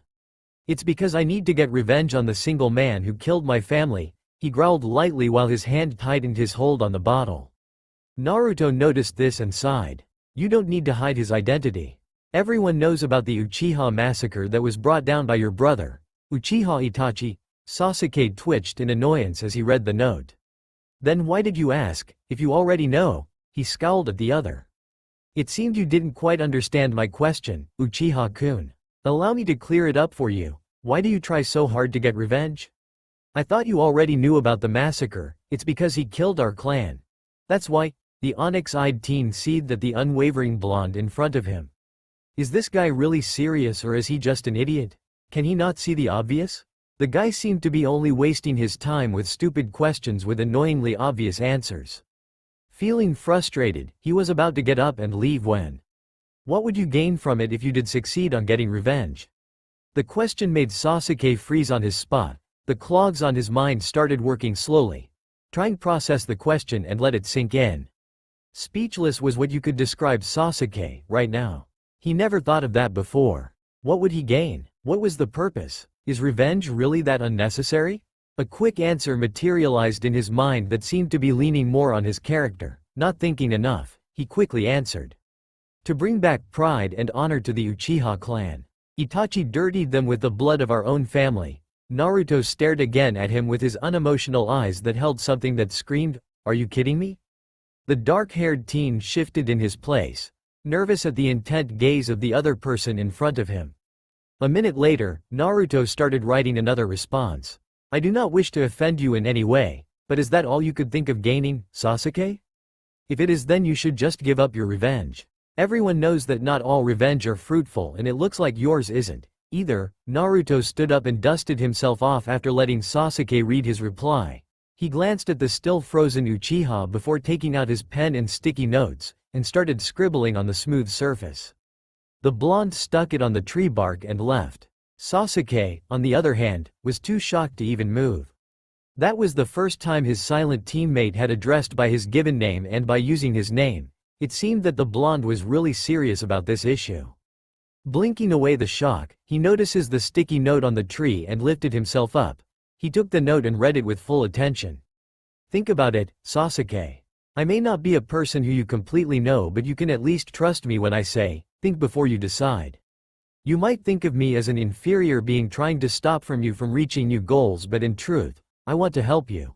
"It's because I need to get revenge on the single man who killed my family," he growled lightly while his hand tightened his hold on the bottle. Naruto noticed this and sighed. "You don't need to hide his identity. Everyone knows about the Uchiha massacre that was brought down by your brother, Uchiha Itachi." Sasuke twitched in annoyance as he read the note. "Then why did you ask, if you already know?" He scowled at the other. "It seemed you didn't quite understand my question, Uchiha-kun. Allow me to clear it up for you. Why do you try so hard to get revenge? I thought you already knew about the massacre. It's because he killed our clan. That's why." The onyx-eyed teen seethed at the unwavering blonde in front of him. Is this guy really serious or is he just an idiot? Can he not see the obvious? The guy seemed to be only wasting his time with stupid questions with annoyingly obvious answers. Feeling frustrated, he was about to get up and leave when. "What would you gain from it if you did succeed on getting revenge?" The question made Sasuke freeze on his spot. The clogs on his mind started working slowly. Trying to process the question and let it sink in. Speechless was what you could describe Sasuke right now. He never thought of that before. What would he gain? What was the purpose? Is revenge really that unnecessary? A quick answer materialized in his mind that seemed to be leaning more on his character. Not thinking enough, he quickly answered. "To bring back pride and honor to the Uchiha clan. Itachi dirtied them with the blood of our own family." Naruto stared again at him with his unemotional eyes that held something that screamed, "Are you kidding me?" The dark-haired teen shifted in his place, nervous at the intent gaze of the other person in front of him. A minute later, Naruto started writing another response. "I do not wish to offend you in any way, but is that all you could think of gaining, Sasuke? If it is, then you should just give up your revenge. Everyone knows that not all revenge are fruitful and it looks like yours isn't. Either, Naruto stood up and dusted himself off after letting Sasuke read his reply. He glanced at the still frozen Uchiha before taking out his pen and sticky notes, and started scribbling on the smooth surface. The blonde stuck it on the tree bark and left. Sasuke, on the other hand, was too shocked to even move. That was the first time his silent teammate had addressed by his given name, and by using his name, it seemed that the blonde was really serious about this issue. Blinking away the shock, he notices the sticky note on the tree and lifted himself up. He took the note and read it with full attention. "Think about it, Sasuke. I may not be a person who you completely know, but you can at least trust me when I say, think before you decide. You might think of me as an inferior being trying to stop you from reaching your goals, but in truth, I want to help you.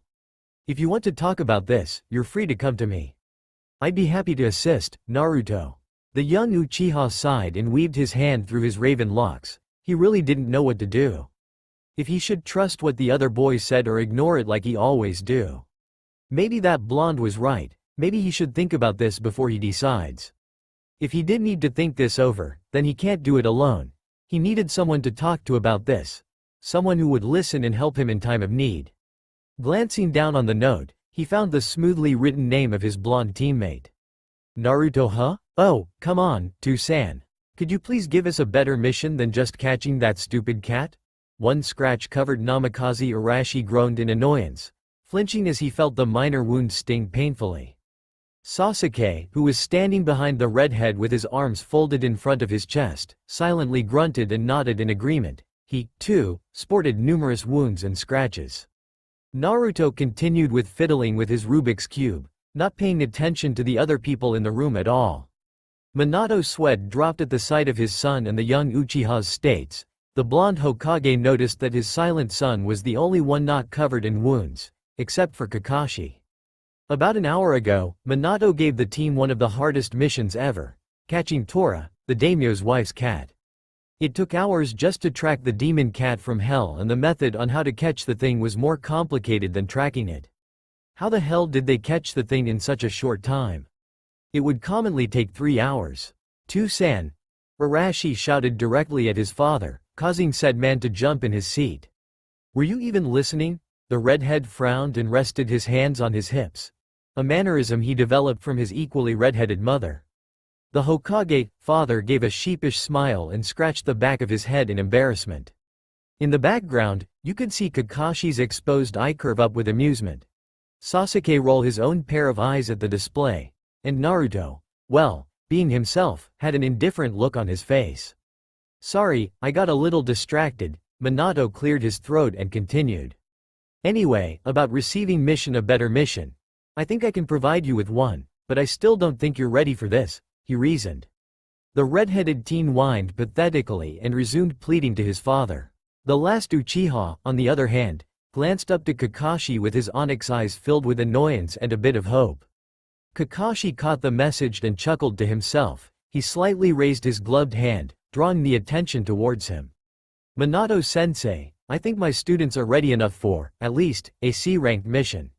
If you want to talk about this, you're free to come to me. I'd be happy to assist, Naruto." The young Uchiha sighed and weaved his hand through his raven locks. He really didn't know what to do. If he should trust what the other boys said or ignore it like he always do. Maybe that blonde was right. Maybe he should think about this before he decides. If he did need to think this over, then he can't do it alone. He needed someone to talk to about this. Someone who would listen and help him in time of need. Glancing down on the note, he found the smoothly written name of his blonde teammate. Naruto, huh? Oh, come on, To-san. Could you please give us a better mission than just catching that stupid cat? One scratch-covered Namikaze Arashi groaned in annoyance, flinching as he felt the minor wound sting painfully. Sasuke, who was standing behind the redhead with his arms folded in front of his chest, silently grunted and nodded in agreement. He, too, sported numerous wounds and scratches. Naruto continued with fiddling with his Rubik's Cube, not paying attention to the other people in the room at all. Minato's sweat dropped at the sight of his son and the young Uchiha's states. The blonde Hokage noticed that his silent son was the only one not covered in wounds, except for Kakashi. About an hour ago, Minato gave the team one of the hardest missions ever, catching Tora, the daimyo's wife's cat. It took hours just to track the demon cat from hell, and the method on how to catch the thing was more complicated than tracking it. How the hell did they catch the thing in such a short time? It would commonly take 3 hours. To-san! Arashi shouted directly at his father, causing said man to jump in his seat. Were you even listening? The redhead frowned and rested his hands on his hips. A mannerism he developed from his equally redheaded mother. The Hokage, father, gave a sheepish smile and scratched the back of his head in embarrassment. In the background, you could see Kakashi's exposed eye curve up with amusement. Sasuke roll his own pair of eyes at the display. And Naruto, well, being himself, had an indifferent look on his face. Sorry, I got a little distracted. Minato cleared his throat and continued. Anyway, about receiving a better mission. I think I can provide you with one, but I still don't think you're ready for this, he reasoned. The red-headed teen whined pathetically and resumed pleading to his father. The last Uchiha, on the other hand, glanced up to Kakashi with his onyx eyes filled with annoyance and a bit of hope. Kakashi caught the message and chuckled to himself. He slightly raised his gloved hand, drawing the attention towards him. Minato-sensei, I think my students are ready enough for, at least, a C-ranked mission.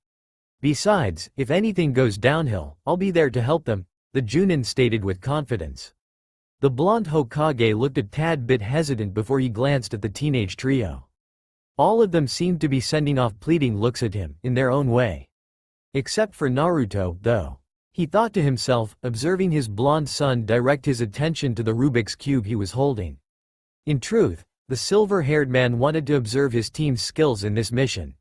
Besides, if anything goes downhill, I'll be there to help them, the Junin stated with confidence. The blonde Hokage looked a tad bit hesitant before he glanced at the teenage trio. All of them seemed to be sending off pleading looks at him, in their own way. Except for Naruto, though. He thought to himself, observing his blonde son direct his attention to the Rubik's Cube he was holding. In truth, the silver-haired man wanted to observe his team's skills in this mission.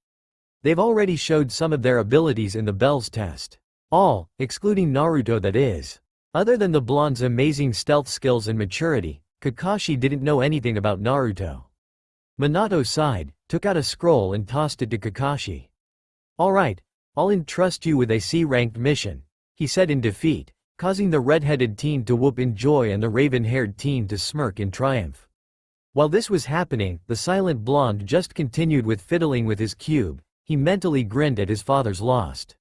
They've already showed some of their abilities in the Bell's test. All, excluding Naruto, that is. Other than the blonde's amazing stealth skills and maturity, Kakashi didn't know anything about Naruto. Minato sighed, took out a scroll and tossed it to Kakashi. Alright, I'll entrust you with a C-ranked mission, he said in defeat, causing the red-headed teen to whoop in joy and the raven-haired teen to smirk in triumph. While this was happening, the silent blonde just continued with fiddling with his cube. He mentally grinned at his father's lost.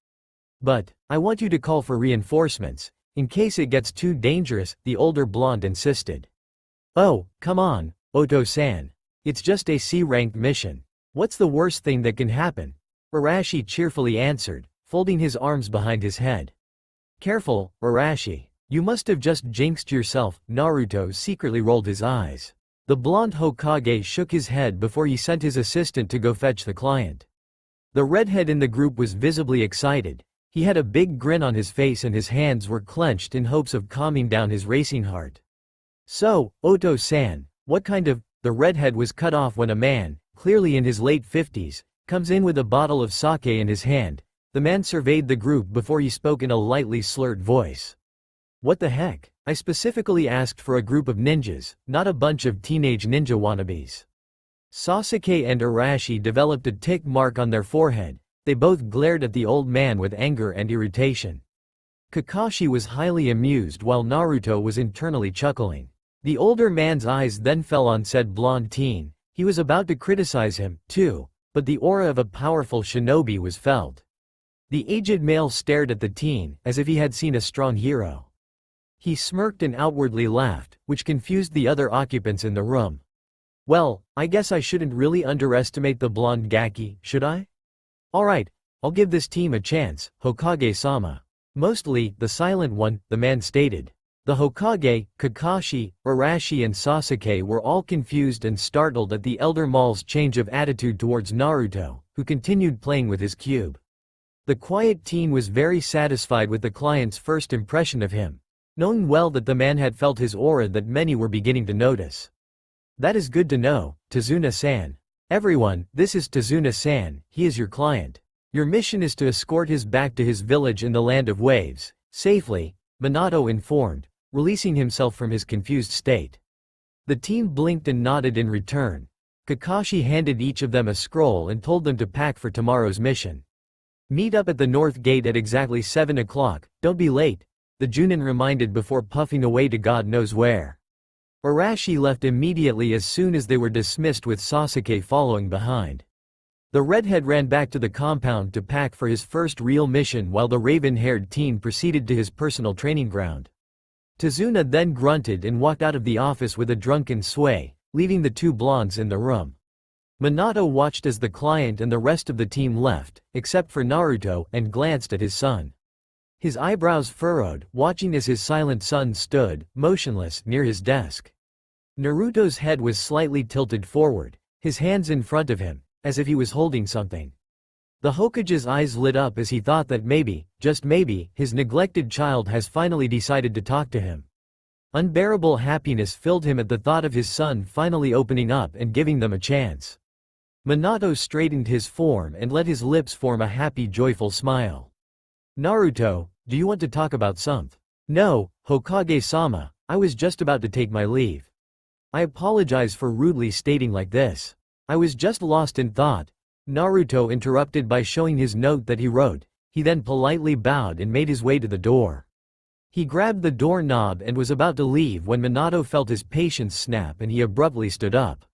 But, I want you to call for reinforcements, in case it gets too dangerous, the older blonde insisted. Oh, come on, Oto-san. It's just a C-ranked mission. What's the worst thing that can happen? Arashi cheerfully answered, folding his arms behind his head. Careful, Arashi. You must have just jinxed yourself. Naruto secretly rolled his eyes. The blonde Hokage shook his head before he sent his assistant to go fetch the client. The redhead in the group was visibly excited. He had a big grin on his face and his hands were clenched in hopes of calming down his racing heart. "So, Oto-san, what kind of—" The redhead was cut off when a man, clearly in his late 50s, comes in with a bottle of sake in his hand. The man surveyed the group before he spoke in a lightly slurred voice. "What the heck? I specifically asked for a group of ninjas, not a bunch of teenage ninja wannabes." Sasuke and Arashi developed a tick mark on their forehead. They both glared at the old man with anger and irritation. Kakashi was highly amused while Naruto was internally chuckling. The older man's eyes then fell on said blonde teen. He was about to criticize him, too, but the aura of a powerful shinobi was felt. The aged male stared at the teen, as if he had seen a strong hero. He smirked and outwardly laughed, which confused the other occupants in the room. "Well, I guess I shouldn't really underestimate the blonde Gaki, should I? Alright, I'll give this team a chance, Hokage-sama." "Mostly, the silent one," the man stated. The Hokage, Kakashi, Arashi and Sasuke were all confused and startled at the elder Mal's change of attitude towards Naruto, who continued playing with his cube. The quiet teen was very satisfied with the client's first impression of him, knowing well that the man had felt his aura that many were beginning to notice. "That is good to know, Tazuna-san. Everyone, this is Tazuna-san, he is your client. Your mission is to escort his back to his village in the Land of Waves, safely," Minato informed, releasing himself from his confused state. The team blinked and nodded in return. Kakashi handed each of them a scroll and told them to pack for tomorrow's mission. "Meet up at the north gate at exactly 7 o'clock, don't be late," the Junin reminded before puffing away to God knows where. Arashi left immediately as soon as they were dismissed with Sasuke following behind. The redhead ran back to the compound to pack for his first real mission while the raven-haired teen proceeded to his personal training ground. Tazuna then grunted and walked out of the office with a drunken sway, leaving the two blondes in the room. Minato watched as the client and the rest of the team left, except for Naruto, and glanced at his son. His eyebrows furrowed, watching as his silent son stood, motionless, near his desk. Naruto's head was slightly tilted forward, his hands in front of him, as if he was holding something. The Hokage's eyes lit up as he thought that maybe, just maybe, his neglected child has finally decided to talk to him. Unbearable happiness filled him at the thought of his son finally opening up and giving them a chance. Minato straightened his form and let his lips form a happy, joyful smile. "Naruto, do you want to talk about something?" "No, Hokage-sama, I was just about to take my leave. I apologize for rudely stating like this. I was just lost in thought." Naruto interrupted by showing his note that he wrote. He then politely bowed and made his way to the door. He grabbed the doorknob and was about to leave when Minato felt his patience snap and he abruptly stood up.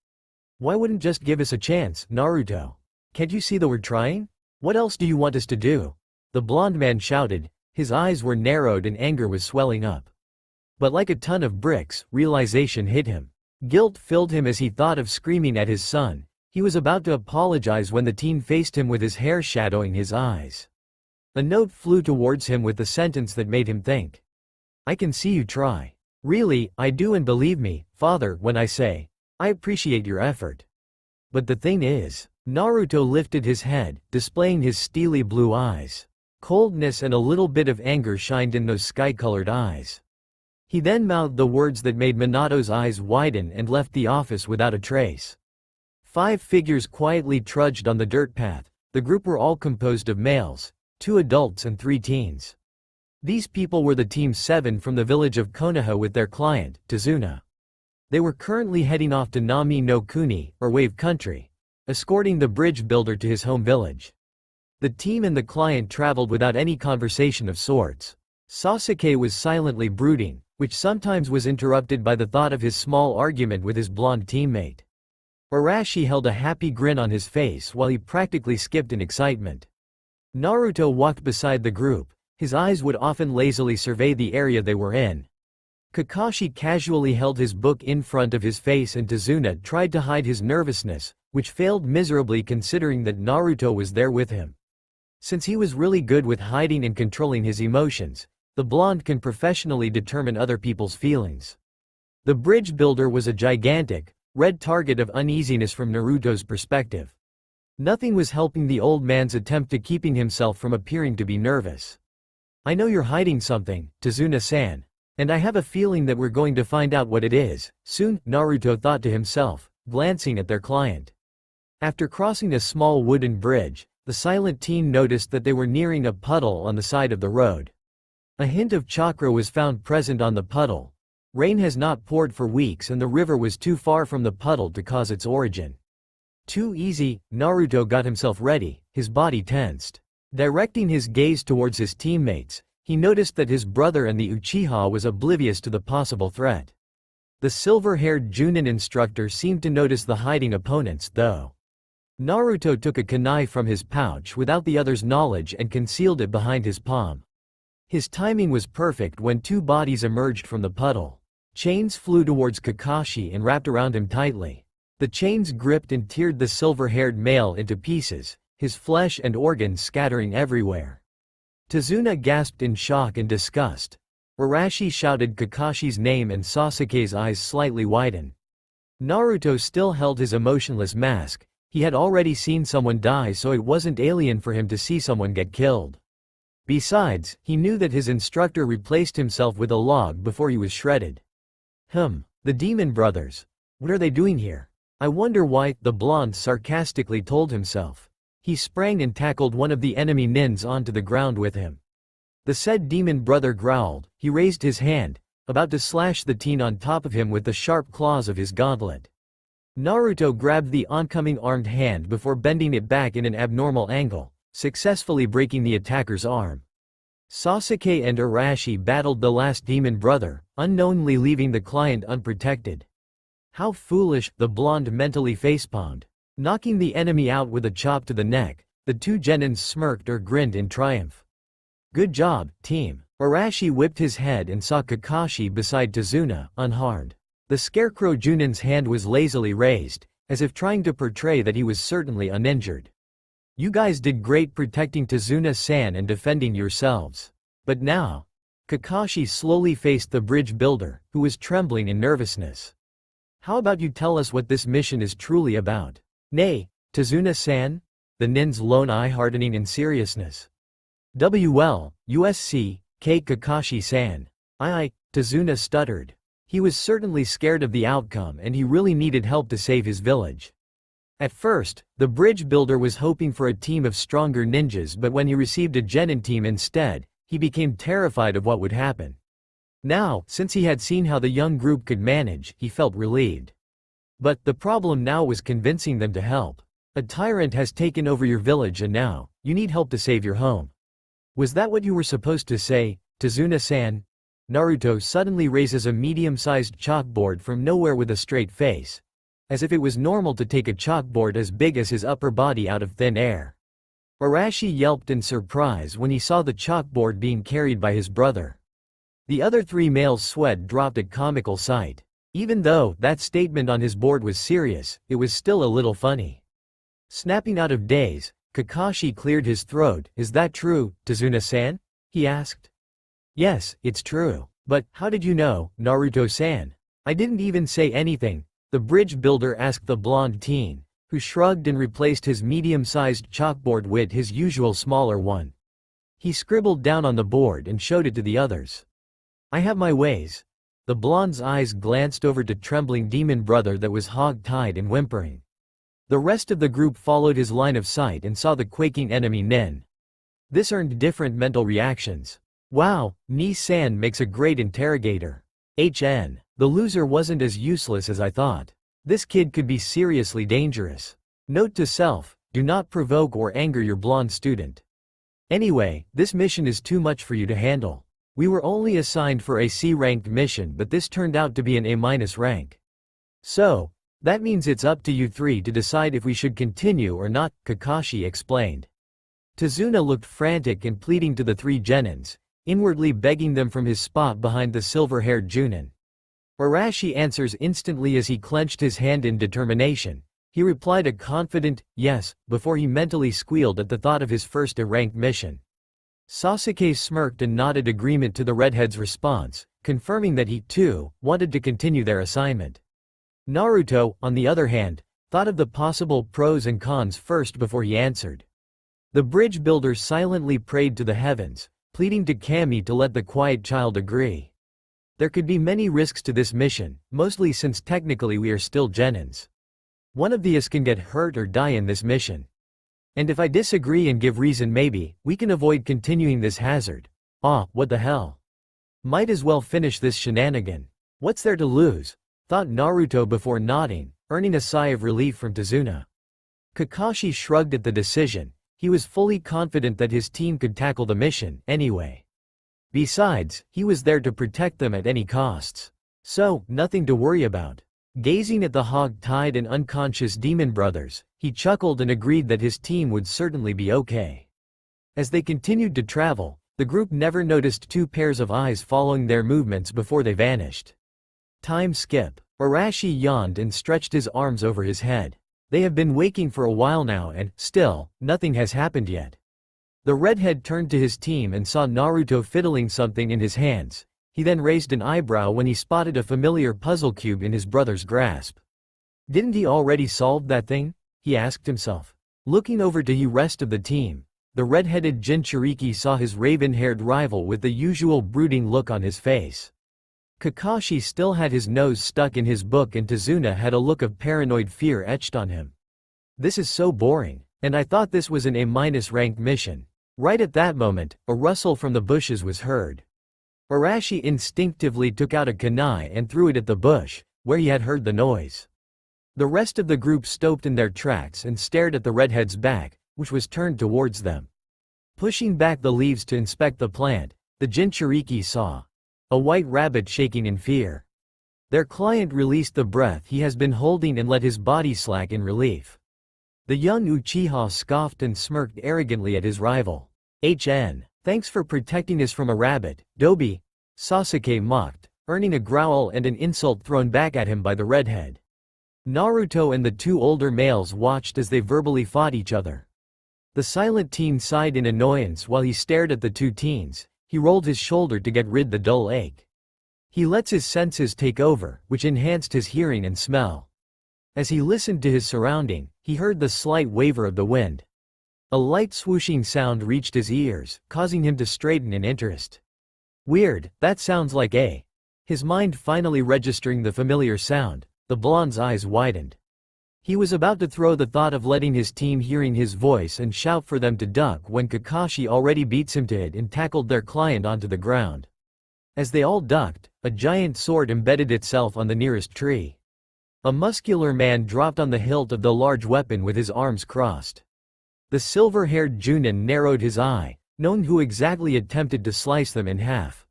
"Why wouldn't just give us a chance, Naruto? Can't you see that we're trying? What else do you want us to do?" The blonde man shouted. His eyes were narrowed and anger was swelling up. But like a ton of bricks, realization hit him. Guilt filled him as he thought of screaming at his son. He was about to apologize when the teen faced him with his hair shadowing his eyes. A note flew towards him with the sentence that made him think. "I can see you try. Really, I do, and believe me, father, when I say, I appreciate your effort. But the thing is," Naruto lifted his head, displaying his steely blue eyes. Coldness and a little bit of anger shined in those sky-colored eyes. He then mouthed the words that made Minato's eyes widen and left the office without a trace. 5 figures quietly trudged on the dirt path. The group were all composed of males, 2 adults and 3 teens. These people were the Team 7 from the village of Konoha with their client, Tazuna. They were currently heading off to Nami no Kuni, or Wave Country, escorting the bridge builder to his home village. The team and the client traveled without any conversation of sorts. Sasuke was silently brooding, which sometimes was interrupted by the thought of his small argument with his blonde teammate. Arashi held a happy grin on his face while he practically skipped in excitement. Naruto walked beside the group. His eyes would often lazily survey the area they were in. Kakashi casually held his book in front of his face and Tazuna tried to hide his nervousness, which failed miserably considering that Naruto was there with him. Since he was really good with hiding and controlling his emotions, the blonde can professionally determine other people's feelings. The bridge builder was a gigantic, red target of uneasiness from Naruto's perspective. Nothing was helping the old man's attempt to keeping himself from appearing to be nervous. I know you're hiding something, Tazuna-san. And I have a feeling that we're going to find out what it is, soon, Naruto thought to himself, glancing at their client. After crossing a small wooden bridge, the silent teen noticed that they were nearing a puddle on the side of the road. A hint of chakra was found present on the puddle. Rain has not poured for weeks and the river was too far from the puddle to cause its origin. Too easy, Naruto got himself ready, his body tensed. Directing his gaze towards his teammates, he noticed that his brother and the Uchiha was oblivious to the possible threat. The silver-haired Junin instructor seemed to notice the hiding opponents, though. Naruto took a kunai from his pouch without the other's knowledge and concealed it behind his palm. His timing was perfect when two bodies emerged from the puddle. Chains flew towards Kakashi and wrapped around him tightly. The chains gripped and teared the silver-haired male into pieces, his flesh and organs scattering everywhere. Tazuna gasped in shock and disgust. Arashi shouted Kakashi's name and Sasuke's eyes slightly widened. Naruto still held his emotionless mask. He had already seen someone die, so it wasn't alien for him to see someone get killed. Besides, he knew that his instructor replaced himself with a log before he was shredded. The demon brothers. What are they doing here? I wonder why, the blonde sarcastically told himself. He sprang and tackled one of the enemy nins onto the ground with him. The said demon brother growled. He raised his hand, about to slash the teen on top of him with the sharp claws of his gauntlet. Naruto grabbed the oncoming armed hand before bending it back in an abnormal angle, successfully breaking the attacker's arm. Sasuke and Arashi battled the last demon brother, unknowingly leaving the client unprotected. How foolish, the blonde mentally facepalmed. Knocking the enemy out with a chop to the neck, the two genins smirked or grinned in triumph. Good job, team. Arashi whipped his head and saw Kakashi beside Tazuna, unharmed. The scarecrow Junin's hand was lazily raised, as if trying to portray that he was certainly uninjured. You guys did great protecting Tazuna-san and defending yourselves. But now, Kakashi slowly faced the bridge builder, who was trembling in nervousness. How about you tell us what this mission is truly about? Nay, Tazuna-san? The nin's lone eye hardening in seriousness. WL, USC, K. Kakashi-san. Tazuna stuttered. He was certainly scared of the outcome and he really needed help to save his village. At first, the bridge builder was hoping for a team of stronger ninjas, but when he received a genin team instead, he became terrified of what would happen. Now, since he had seen how the young group could manage, he felt relieved. But the problem now was convincing them to help. A tyrant has taken over your village and now, you need help to save your home. Was that what you were supposed to say, Tazuna-san? Naruto suddenly raises a medium-sized chalkboard from nowhere with a straight face. As if it was normal to take a chalkboard as big as his upper body out of thin air. Arashi yelped in surprise when he saw the chalkboard being carried by his brother. The other three males' sweat dropped at comical sight. Even though that statement on his board was serious, it was still a little funny. Snapping out of daze, Kakashi cleared his throat. Is that true, Tazuna-san? He asked. Yes, it's true. But, how did you know, Naruto-san? I didn't even say anything, the bridge builder asked the blonde teen, who shrugged and replaced his medium-sized chalkboard with his usual smaller one. He scribbled down on the board and showed it to the others. I have my ways. The blonde's eyes glanced over to trembling demon brother that was hog-tied and whimpering. The rest of the group followed his line of sight and saw the quaking enemy nin. This earned different mental reactions. Wow, Ni-san makes a great interrogator. HN. The loser wasn't as useless as I thought. This kid could be seriously dangerous. Note to self, do not provoke or anger your blonde student. Anyway, this mission is too much for you to handle. We were only assigned for a C-ranked mission, but this turned out to be an A- rank. So, that means it's up to you three to decide if we should continue or not, Kakashi explained. Tazuna looked frantic and pleading to the three genins, inwardly begging them from his spot behind the silver-haired Junin. Arashi answers instantly as he clenched his hand in determination. He replied a confident, yes, before he mentally squealed at the thought of his first A-ranked mission. Sasuke smirked and nodded agreement to the redhead's response, confirming that he, too, wanted to continue their assignment. Naruto, on the other hand, thought of the possible pros and cons first before he answered. The bridge builder silently prayed to the heavens, pleading to Kami to let the quiet child agree. There could be many risks to this mission, mostly since technically we are still genins. One of us can get hurt or die in this mission. And if I disagree and give reason, maybe we can avoid continuing this hazard. What the hell? Might as well finish this shenanigan. What's there to lose? Thought Naruto before nodding, earning a sigh of relief from Tazuna. Kakashi shrugged at the decision. He was fully confident that his team could tackle the mission, anyway. Besides, he was there to protect them at any costs. So, nothing to worry about. Gazing at the hog-tied and unconscious demon brothers, he chuckled and agreed that his team would certainly be okay. As they continued to travel, the group never noticed two pairs of eyes following their movements before they vanished. Time skip. Arashi yawned and stretched his arms over his head. They have been waking for a while now and, still, nothing has happened yet. The redhead turned to his team and saw Naruto fiddling something in his hands. He then raised an eyebrow when he spotted a familiar puzzle cube in his brother's grasp. Didn't he already solve that thing? He asked himself. Looking over to the rest of the team, the red-headed Jinchuriki saw his raven-haired rival with the usual brooding look on his face. Kakashi still had his nose stuck in his book and Tazuna had a look of paranoid fear etched on him. This is so boring, and I thought this was an A- ranked mission. Right at that moment, a rustle from the bushes was heard. Arashi instinctively took out a kunai and threw it at the bush, where he had heard the noise. The rest of the group stopped in their tracks and stared at the redhead's back, which was turned towards them. Pushing back the leaves to inspect the plant, the Jinchuriki saw a white rabbit shaking in fear. Their client released the breath he has been holding and let his body slack in relief. The young Uchiha scoffed and smirked arrogantly at his rival. Thanks for protecting us from a rabbit, Dobi, Sasuke mocked, earning a growl and an insult thrown back at him by the redhead. Naruto and the two older males watched as they verbally fought each other. The silent teen sighed in annoyance while he stared at the two teens. He rolled his shoulder to get rid the dull ache. He lets his senses take over, which enhanced his hearing and smell. As he listened to his surrounding, he heard the slight waver of the wind. A light swooshing sound reached his ears, causing him to straighten in interest. Weird, that sounds like A. His mind finally registering the familiar sound, the blonde's eyes widened. He was about to throw the thought of letting his team hearing his voice and shout for them to duck when Kakashi already beats him to it and tackled their client onto the ground. As they all ducked, a giant sword embedded itself on the nearest tree. A muscular man dropped on the hilt of the large weapon with his arms crossed. The silver-haired Junin narrowed his eye, knowing who exactly attempted to slice them in half.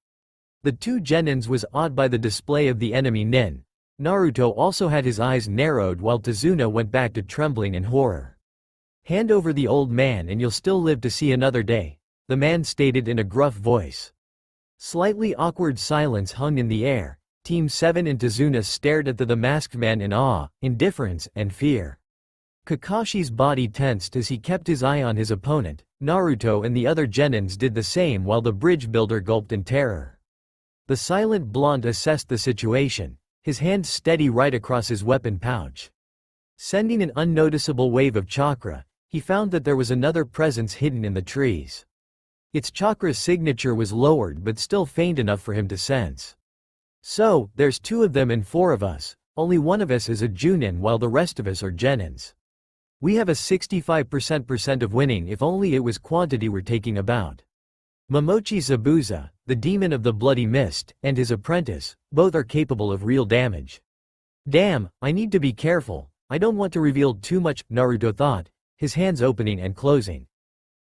The two genins was awed by the display of the enemy nin. Naruto also had his eyes narrowed while Tazuna went back to trembling in horror. Hand over the old man and you'll still live to see another day, the man stated in a gruff voice. Slightly awkward silence hung in the air. Team 7 and Tazuna stared at the masked man in awe, indifference, and fear. Kakashi's body tensed as he kept his eye on his opponent. Naruto and the other genins did the same while the bridge builder gulped in terror. The silent blonde assessed the situation, his hand steady right across his weapon pouch. Sending an unnoticeable wave of chakra, he found that there was another presence hidden in the trees. Its chakra signature was lowered but still faint enough for him to sense. So, there's two of them and four of us, only one of us is a Junin while the rest of us are genins. We have a 65% of winning if only it was quantity we're taking about. Momochi Zabuza, the demon of the bloody mist, and his apprentice, both are capable of real damage. Damn, I need to be careful, I don't want to reveal too much, Naruto thought, his hands opening and closing.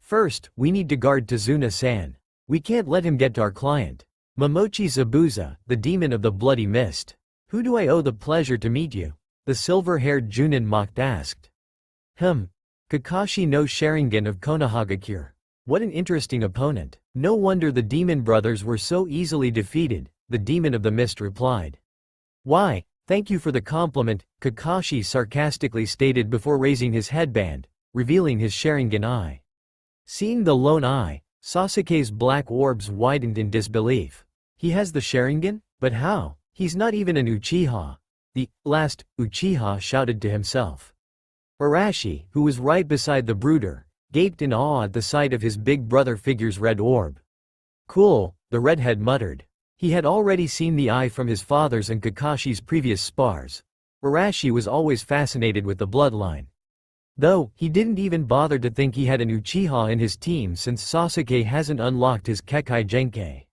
First, we need to guard Tazuna-san. We can't let him get to our client. Momochi Zabuza, the demon of the bloody mist. Who do I owe the pleasure to meet you? The silver-haired Junin mocked asked. Kakashi no Sharingan of Konohagakure. What an interesting opponent. No wonder the demon brothers were so easily defeated, the demon of the mist replied. Why, thank you for the compliment, Kakashi sarcastically stated before raising his headband, revealing his Sharingan eye. Seeing the lone eye, Sasuke's black orbs widened in disbelief. He has the Sharingan? But how? He's not even an Uchiha. The last Uchiha shouted to himself. Arashi, who was right beside the brooder, gaped in awe at the sight of his big brother figure's red orb. Cool, the redhead muttered. He had already seen the eye from his father's and Kakashi's previous spars. Arashi was always fascinated with the bloodline. Though, he didn't even bother to think he had an Uchiha in his team since Sasuke hasn't unlocked his Kekkei Genkai.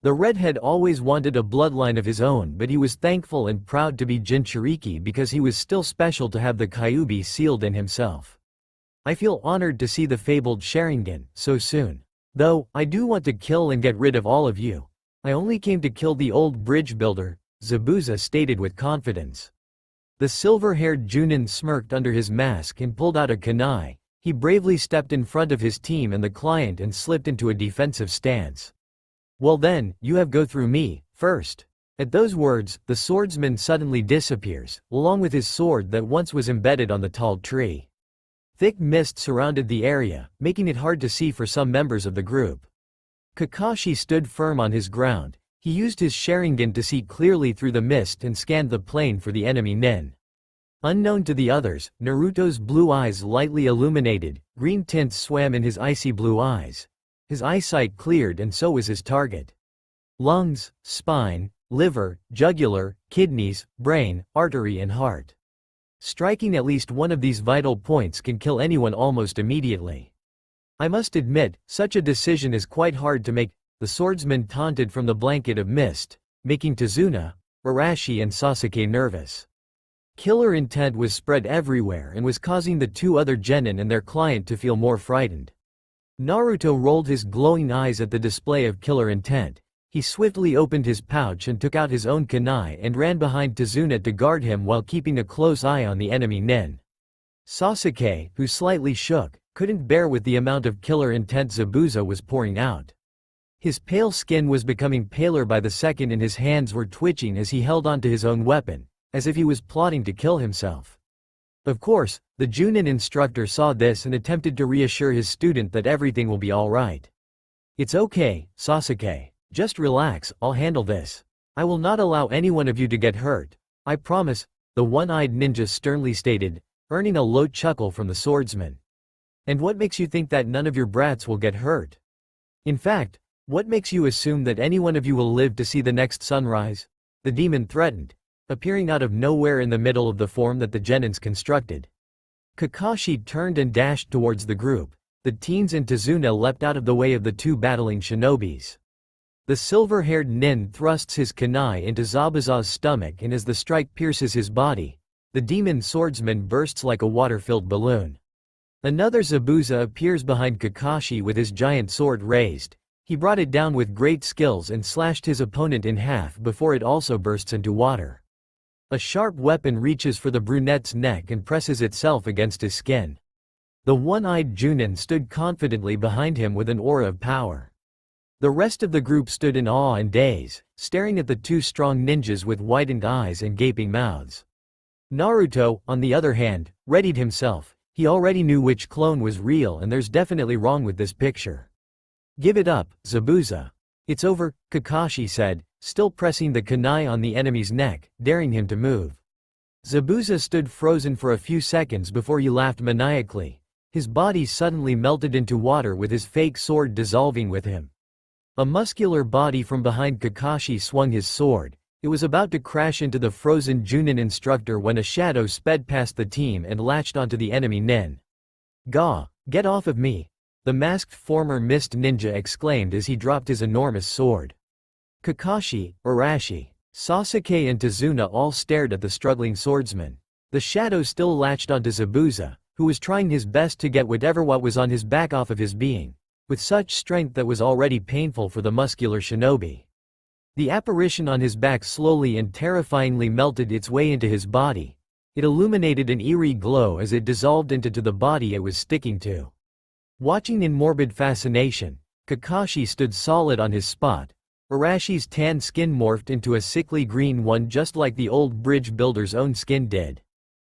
The redhead always wanted a bloodline of his own, but he was thankful and proud to be Jinchuriki because he was still special to have the Kyuubi sealed in himself. I feel honored to see the fabled Sharingan so soon. Though, I do want to kill and get rid of all of you. I only came to kill the old bridge builder, Zabuza stated with confidence. The silver-haired Junin smirked under his mask and pulled out a kunai. He bravely stepped in front of his team and the client and slipped into a defensive stance. Well then, you have go through me, first. At those words, the swordsman suddenly disappears, along with his sword that once was embedded on the tall tree. Thick mist surrounded the area, making it hard to see for some members of the group. Kakashi stood firm on his ground. He used his Sharingan to see clearly through the mist and scanned the plain for the enemy nin. Unknown to the others, Naruto's blue eyes lightly illuminated, green tints swam in his icy blue eyes. His eyesight cleared and so was his target. Lungs, spine, liver, jugular, kidneys, brain, artery and heart. Striking at least one of these vital points can kill anyone almost immediately. I must admit, such a decision is quite hard to make, the swordsman taunted from the blanket of mist, making Tazuna, Arashi and Sasuke nervous. Killer intent was spread everywhere and was causing the two other genin and their client to feel more frightened. Naruto rolled his glowing eyes at the display of killer intent. He swiftly opened his pouch and took out his own kunai and ran behind Tazuna to guard him while keeping a close eye on the enemy nin. Sasuke, who slightly shook, couldn't bear with the amount of killer intent Zabuza was pouring out. His pale skin was becoming paler by the second and his hands were twitching as he held onto his own weapon, as if he was plotting to kill himself. Of course, the Junin instructor saw this and attempted to reassure his student that everything will be alright. It's okay, Sasuke. Just relax, I'll handle this. I will not allow any one of you to get hurt. I promise, the one-eyed ninja sternly stated, earning a low chuckle from the swordsman. And what makes you think that none of your brats will get hurt? In fact, what makes you assume that any one of you will live to see the next sunrise? The demon threatened, appearing out of nowhere in the middle of the form that the genins constructed. Kakashi turned and dashed towards the group. The teens and Tazuna leapt out of the way of the two battling shinobis. The silver-haired nin thrusts his kunai into Zabuza's stomach and as the strike pierces his body, the demon swordsman bursts like a water-filled balloon. Another Zabuza appears behind Kakashi with his giant sword raised. He brought it down with great skills and slashed his opponent in half before it also bursts into water. A sharp weapon reaches for the brunette's neck and presses itself against his skin. The one-eyed Junin stood confidently behind him with an aura of power. The rest of the group stood in awe and daze, staring at the two strong ninjas with widened eyes and gaping mouths. Naruto, on the other hand, readied himself. He already knew which clone was real and there's definitely wrong with this picture. Give it up, Zabuza. It's over, Kakashi said, still pressing the kunai on the enemy's neck, daring him to move. Zabuza stood frozen for a few seconds before he laughed maniacally. His body suddenly melted into water with his fake sword dissolving with him. A muscular body from behind Kakashi swung his sword. It was about to crash into the frozen Junin instructor when a shadow sped past the team and latched onto the enemy nin. Gah, get off of me! The masked former mist ninja exclaimed as he dropped his enormous sword. Kakashi, Arashi, Sasuke and Tazuna all stared at the struggling swordsman. The shadow still latched onto Zabuza, who was trying his best to get whatever what was on his back off of his being, with such strength that was already painful for the muscular shinobi. The apparition on his back slowly and terrifyingly melted its way into his body. It illuminated an eerie glow as it dissolved into the body it was sticking to. Watching in morbid fascination, Kakashi stood solid on his spot. Arashi's tan skin morphed into a sickly green one just like the old bridge builder's own skin did.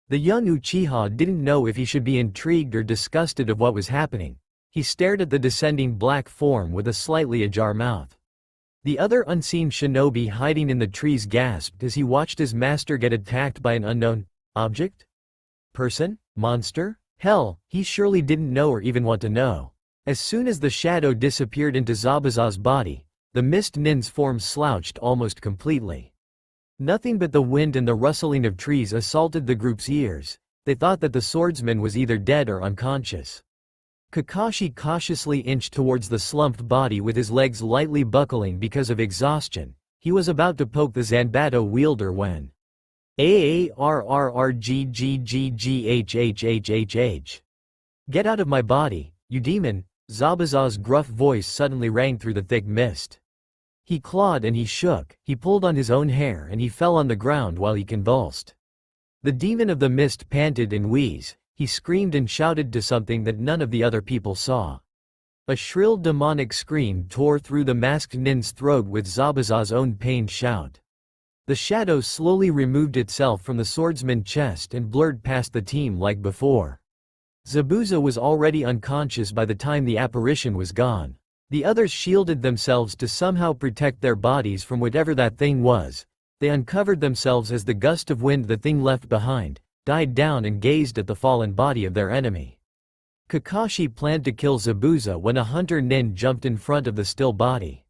The young Uchiha didn't know if he should be intrigued or disgusted of what was happening. He stared at the descending black form with a slightly ajar mouth. The other unseen shinobi hiding in the trees gasped as he watched his master get attacked by an unknown object? Person? Monster? Hell, he surely didn't know or even want to know. As soon as the shadow disappeared into Zabuza's body, the mist nin's form slouched almost completely. Nothing but the wind and the rustling of trees assaulted the group's ears. They thought that the swordsman was either dead or unconscious. Kakashi cautiously inched towards the slumped body with his legs lightly buckling because of exhaustion. He was about to poke the Zanbato wielder when AARRRGGGGHHHHH. Get out of my body, you demon! Zabuza's gruff voice suddenly rang through the thick mist. He clawed and he shook, he pulled on his own hair and he fell on the ground while he convulsed. The demon of the mist panted and wheezed. He screamed and shouted to something that none of the other people saw. A shrill demonic scream tore through the masked nin's throat with Zabuza's own pained shout. The shadow slowly removed itself from the swordsman's chest and blurred past the team like before. Zabuza was already unconscious by the time the apparition was gone. The others shielded themselves to somehow protect their bodies from whatever that thing was. They uncovered themselves as the gust of wind the thing left behind died down and gazed at the fallen body of their enemy. Kakashi planned to kill Zabuza when a hunter nin jumped in front of the still body.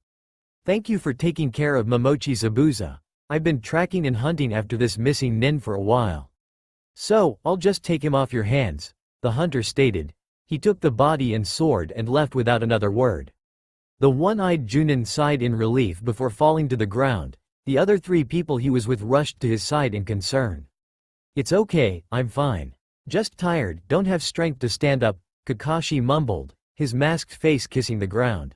Thank you for taking care of Momochi Zabuza. I've been tracking and hunting after this missing nin for a while. So, I'll just take him off your hands, the hunter stated. He took the body and sword and left without another word. The one-eyed Junin sighed in relief before falling to the ground. The other three people he was with rushed to his side in concern. It's okay, I'm fine. Just tired, don't have strength to stand up, Kakashi mumbled, his masked face kissing the ground.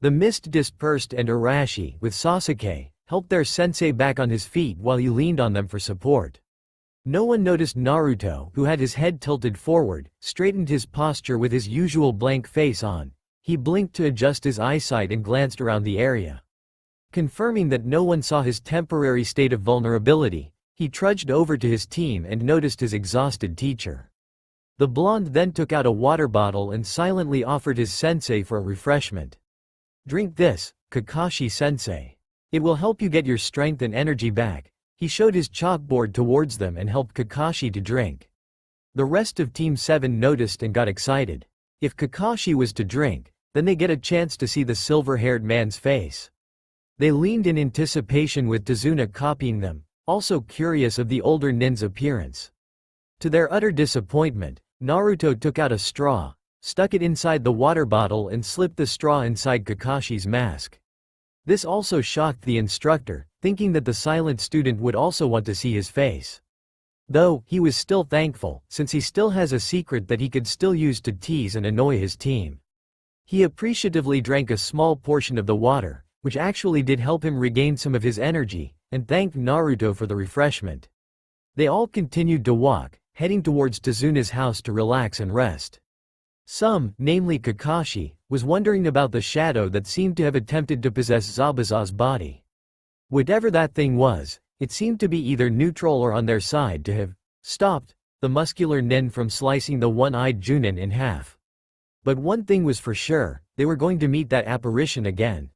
The mist dispersed and Arashi, with Sasuke, helped their sensei back on his feet while he leaned on them for support. No one noticed Naruto, who had his head tilted forward, straightened his posture with his usual blank face on. He blinked to adjust his eyesight and glanced around the area. Confirming that no one saw his temporary state of vulnerability, he trudged over to his team and noticed his exhausted teacher. The blonde then took out a water bottle and silently offered his sensei for a refreshment. Drink this, Kakashi-sensei. It will help you get your strength and energy back. He showed his chalkboard towards them and helped Kakashi to drink. The rest of Team 7 noticed and got excited. If Kakashi was to drink, then they get a chance to see the silver-haired man's face. They leaned in anticipation with Tazuna copying them, also curious of the older nin's appearance. To their utter disappointment, Naruto took out a straw, stuck it inside the water bottle and slipped the straw inside Kakashi's mask. This also shocked the instructor, thinking that the silent student would also want to see his face. Though, he was still thankful, since he still has a secret that he could still use to tease and annoy his team. He appreciatively drank a small portion of the water, which actually did help him regain some of his energy, and thanked Naruto for the refreshment. They all continued to walk, heading towards Tazuna's house to relax and rest. Some, namely Kakashi, was wondering about the shadow that seemed to have attempted to possess Zabuza's body. Whatever that thing was, it seemed to be either neutral or on their side to have stopped the muscular nin from slicing the one-eyed Junin in half. But one thing was for sure, they were going to meet that apparition again.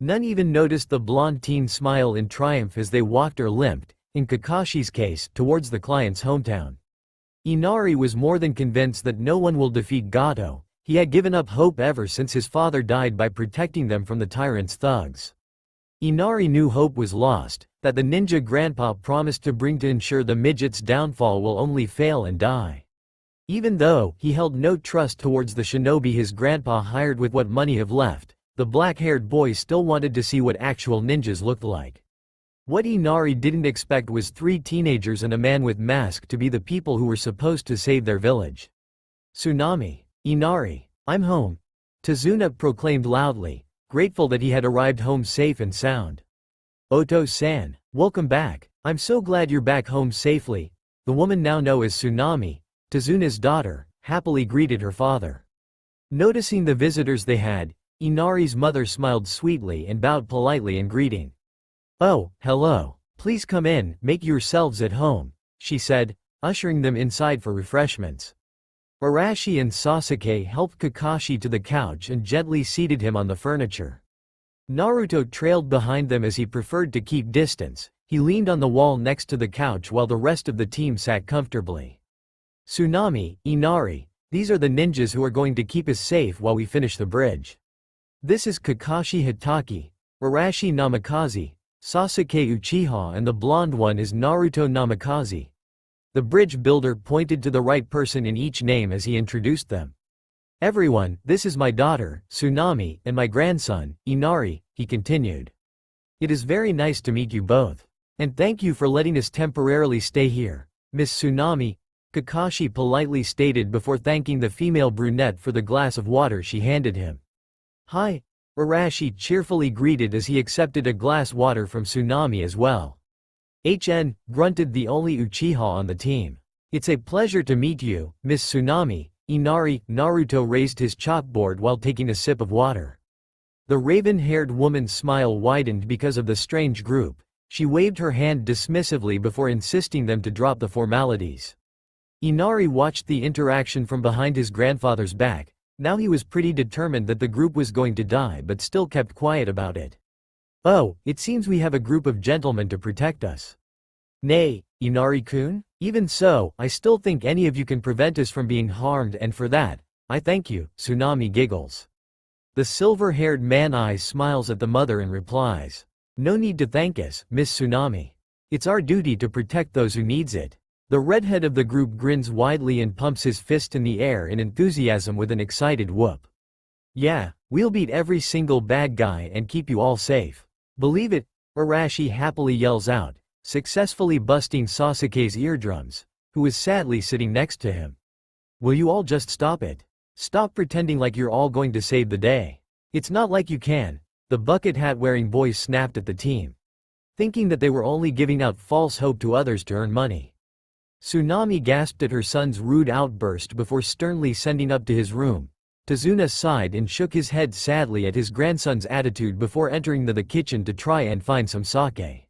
None even noticed the blonde teen smile in triumph as they walked or limped, in Kakashi's case, towards the client's hometown. Inari was more than convinced that no one will defeat Gato. He had given up hope ever since his father died by protecting them from the tyrant's thugs. Inari knew hope was lost, that the ninja grandpa promised to bring to ensure the midget's downfall will only fail and die. Even though he held no trust towards the shinobi his grandpa hired with what money have left, the black-haired boy still wanted to see what actual ninjas looked like. What Inari didn't expect was 3 teenagers and a man with mask to be the people who were supposed to save their village. Tsunami. Inari, I'm home. Tazuna proclaimed loudly, grateful that he had arrived home safe and sound. Oto-san, welcome back. I'm so glad you're back home safely. The woman now known as Tsunami, Tazuna's daughter, happily greeted her father. Noticing the visitors they had, Inari's mother smiled sweetly and bowed politely in greeting. Oh, hello. Please come in, make yourselves at home, she said, ushering them inside for refreshments. Arashi and Sasuke helped Kakashi to the couch and gently seated him on the furniture. Naruto trailed behind them as he preferred to keep distance. He leaned on the wall next to the couch while the rest of the team sat comfortably. Tsunami, Inari, these are the ninjas who are going to keep us safe while we finish the bridge. This is Kakashi Hitaki, Arashi Namikaze, Sasuke Uchiha, and the blonde one is Naruto Namikaze. The bridge builder pointed to the right person in each name as he introduced them. Everyone, this is my daughter, Tsunami, and my grandson, Inari, he continued. It is very nice to meet you both. And thank you for letting us temporarily stay here, Miss Tsunami, Kakashi politely stated before thanking the female brunette for the glass of water she handed him. Hi, Arashi cheerfully greeted as he accepted a glass water from Tsunami as well. HN, grunted the only Uchiha on the team. It's a pleasure to meet you, Miss Tsunami, Inari. Naruto raised his chalkboard while taking a sip of water. The raven-haired woman's smile widened because of the strange group. She waved her hand dismissively before insisting them to drop the formalities. Inari watched the interaction from behind his grandfather's back. Now he was pretty determined that the group was going to die but still kept quiet about it. Oh, it seems we have a group of gentlemen to protect us. Nay, Inari-kun? Even so, I still think any of you can prevent us from being harmed, and for that, I thank you, Tsunami giggles. The silver-haired man smiles at the mother and replies. No need to thank us, Miss Tsunami. It's our duty to protect those who needs it. The redhead of the group grins widely and pumps his fist in the air in enthusiasm with an excited whoop. Yeah, we'll beat every single bad guy and keep you all safe. Believe it, Arashi happily yells out, successfully busting Sasuke's eardrums, who is sadly sitting next to him. Will you all just stop it? Stop pretending like you're all going to save the day. It's not like you can, the bucket hat-wearing boys snapped at the team, thinking that they were only giving out false hope to others to earn money. Tsunami gasped at her son's rude outburst before sternly sending up to his room. Tazuna sighed and shook his head sadly at his grandson's attitude before entering the kitchen to try and find some sake.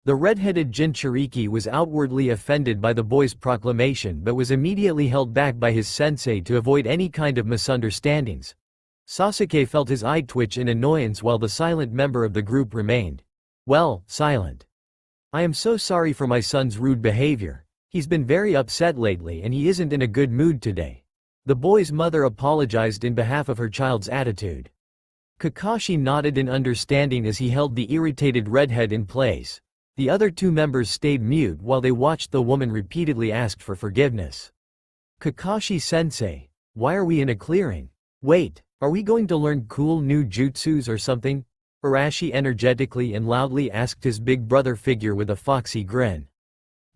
The red-headed Jinchuriki was outwardly offended by the boy's proclamation but was immediately held back by his sensei to avoid any kind of misunderstandings. Sasuke felt his eye twitch in annoyance while the silent member of the group remained, well, silent. I am so sorry for my son's rude behavior. He's been very upset lately and he isn't in a good mood today. The boy's mother apologized in behalf of her child's attitude. Kakashi nodded in understanding as he held the irritated redhead in place. The other two members stayed mute while they watched the woman repeatedly ask for forgiveness. Kakashi-sensei, why are we in a clearing? Wait, are we going to learn cool new jutsus or something? Arashi energetically and loudly asked his big brother figure with a foxy grin.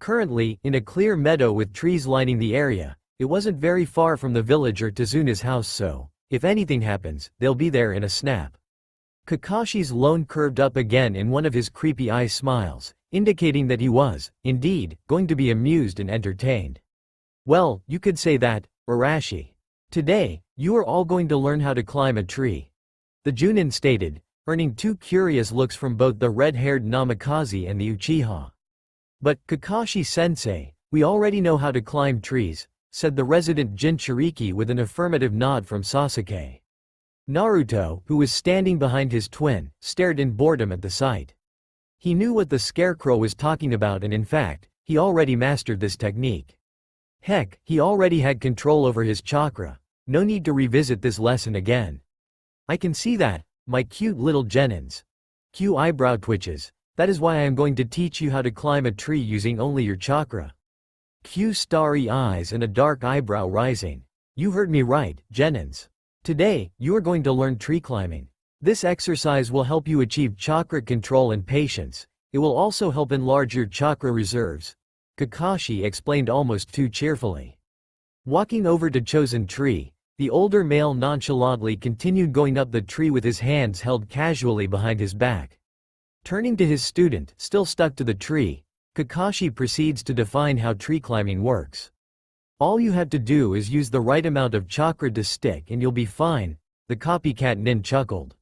Currently, in a clear meadow with trees lining the area, it wasn't very far from the villager Tazuna's house, so, if anything happens, they'll be there in a snap. Kakashi's loan curved up again in one of his creepy eye smiles, indicating that he was, indeed, going to be amused and entertained. Well, you could say that, Arashi. Today, you are all going to learn how to climb a tree. The Junin stated, earning two curious looks from both the red-haired Namikaze and the Uchiha. But, Kakashi-sensei, we already know how to climb trees, said the resident Jinchuriki with an affirmative nod from Sasuke. Naruto, who was standing behind his twin, stared in boredom at the sight. He knew what the scarecrow was talking about and in fact, he already mastered this technique. Heck, he already had control over his chakra. No need to revisit this lesson again. I can see that, my cute little Genins. Cue eyebrow twitches. That is why I am going to teach you how to climb a tree using only your chakra. Cue starry eyes and a dark eyebrow rising. You heard me right, Genins. Today, you are going to learn tree climbing. This exercise will help you achieve chakra control and patience. It will also help enlarge your chakra reserves. Kakashi explained almost too cheerfully. Walking over to chosen tree, the older male nonchalantly continued going up the tree with his hands held casually behind his back. Turning to his student, still stuck to the tree, Kakashi proceeds to define how tree climbing works. All you have to do is use the right amount of chakra to stick and you'll be fine, the copycat nin chuckled.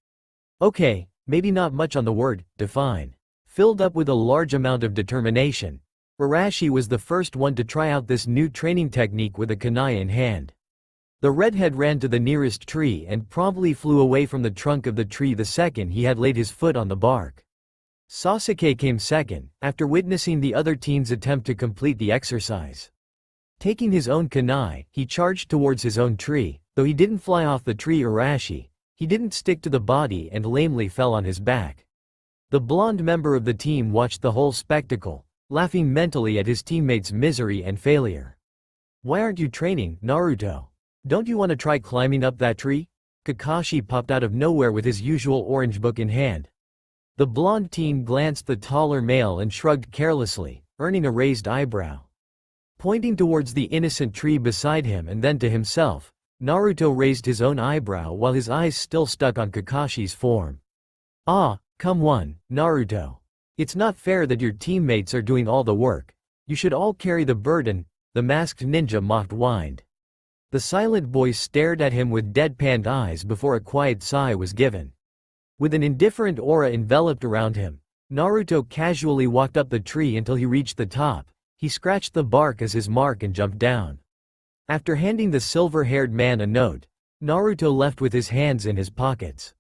Okay, maybe not much on the word, define. Filled up with a large amount of determination, Arashi was the first one to try out this new training technique with a kunai in hand. The redhead ran to the nearest tree and promptly flew away from the trunk of the tree the second he had laid his foot on the bark. Sasuke came second, after witnessing the other teens attempt to complete the exercise. Taking his own kunai, he charged towards his own tree. Though he didn't fly off the tree Arashi, he didn't stick to the body and lamely fell on his back. The blonde member of the team watched the whole spectacle, laughing mentally at his teammates' misery and failure. "Why aren't you training, Naruto? Don't you want to try climbing up that tree?" Kakashi popped out of nowhere with his usual orange book in hand. The blonde teen glanced the taller male and shrugged carelessly, earning a raised eyebrow. Pointing towards the innocent tree beside him and then to himself, Naruto raised his own eyebrow while his eyes still stuck on Kakashi's form. "Ah, come on, Naruto. It's not fair that your teammates are doing all the work. You should all carry the burden," the masked ninja mocked whined. The silent boy stared at him with deadpan eyes before a quiet sigh was given. With an indifferent aura enveloped around him, Naruto casually walked up the tree until he reached the top. He scratched the bark as his mark and jumped down. After handing the silver-haired man a note, Naruto left with his hands in his pockets.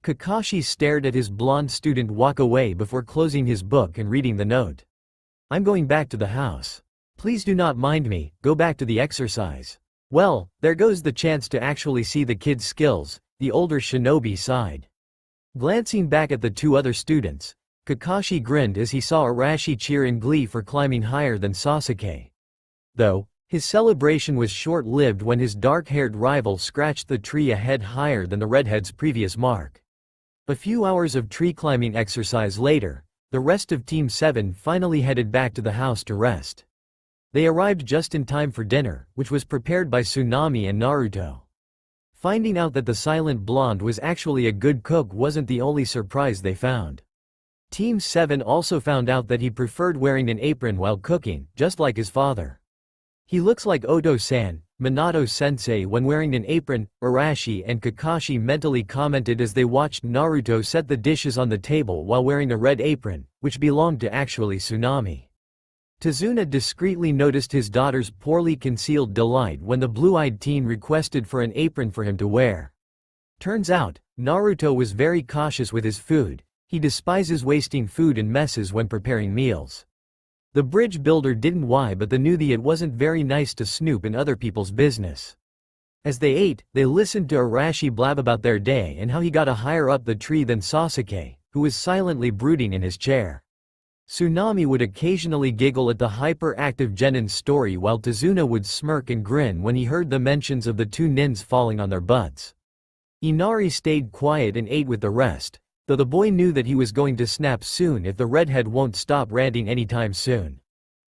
Kakashi stared at his blonde student walk away before closing his book and reading the note. "I'm going back to the house. Please do not mind me, go back to the exercise." "Well, there goes the chance to actually see the kid's skills," the older shinobi sighed. Glancing back at the two other students, Kakashi grinned as he saw Arashi cheer in glee for climbing higher than Sasuke. Though, his celebration was short-lived when his dark-haired rival scratched the tree a head higher than the redhead's previous mark. A few hours of tree-climbing exercise later, the rest of Team 7 finally headed back to the house to rest. They arrived just in time for dinner, which was prepared by Tsunami and Naruto. Finding out that the silent blonde was actually a good cook wasn't the only surprise they found. Team 7 also found out that he preferred wearing an apron while cooking, just like his father. "He looks like Oto-san, Minato-sensei when wearing an apron," Arashi and Kakashi mentally commented as they watched Naruto set the dishes on the table while wearing a red apron, which belonged to actually Tsunami. Tazuna discreetly noticed his daughter's poorly concealed delight when the blue-eyed teen requested for an apron for him to wear. Turns out, Naruto was very cautious with his food. He despises wasting food in messes when preparing meals. The bridge builder didn't why but knew that it wasn't very nice to snoop in other people's business. As they ate, they listened to Arashi blab about their day and how he got higher up the tree than Sasuke, who was silently brooding in his chair. Tsunami would occasionally giggle at the hyperactive Genin's story while Tazuna would smirk and grin when he heard the mentions of the two nins falling on their butts. Inari stayed quiet and ate with the rest, though the boy knew that he was going to snap soon if the redhead won't stop ranting anytime soon.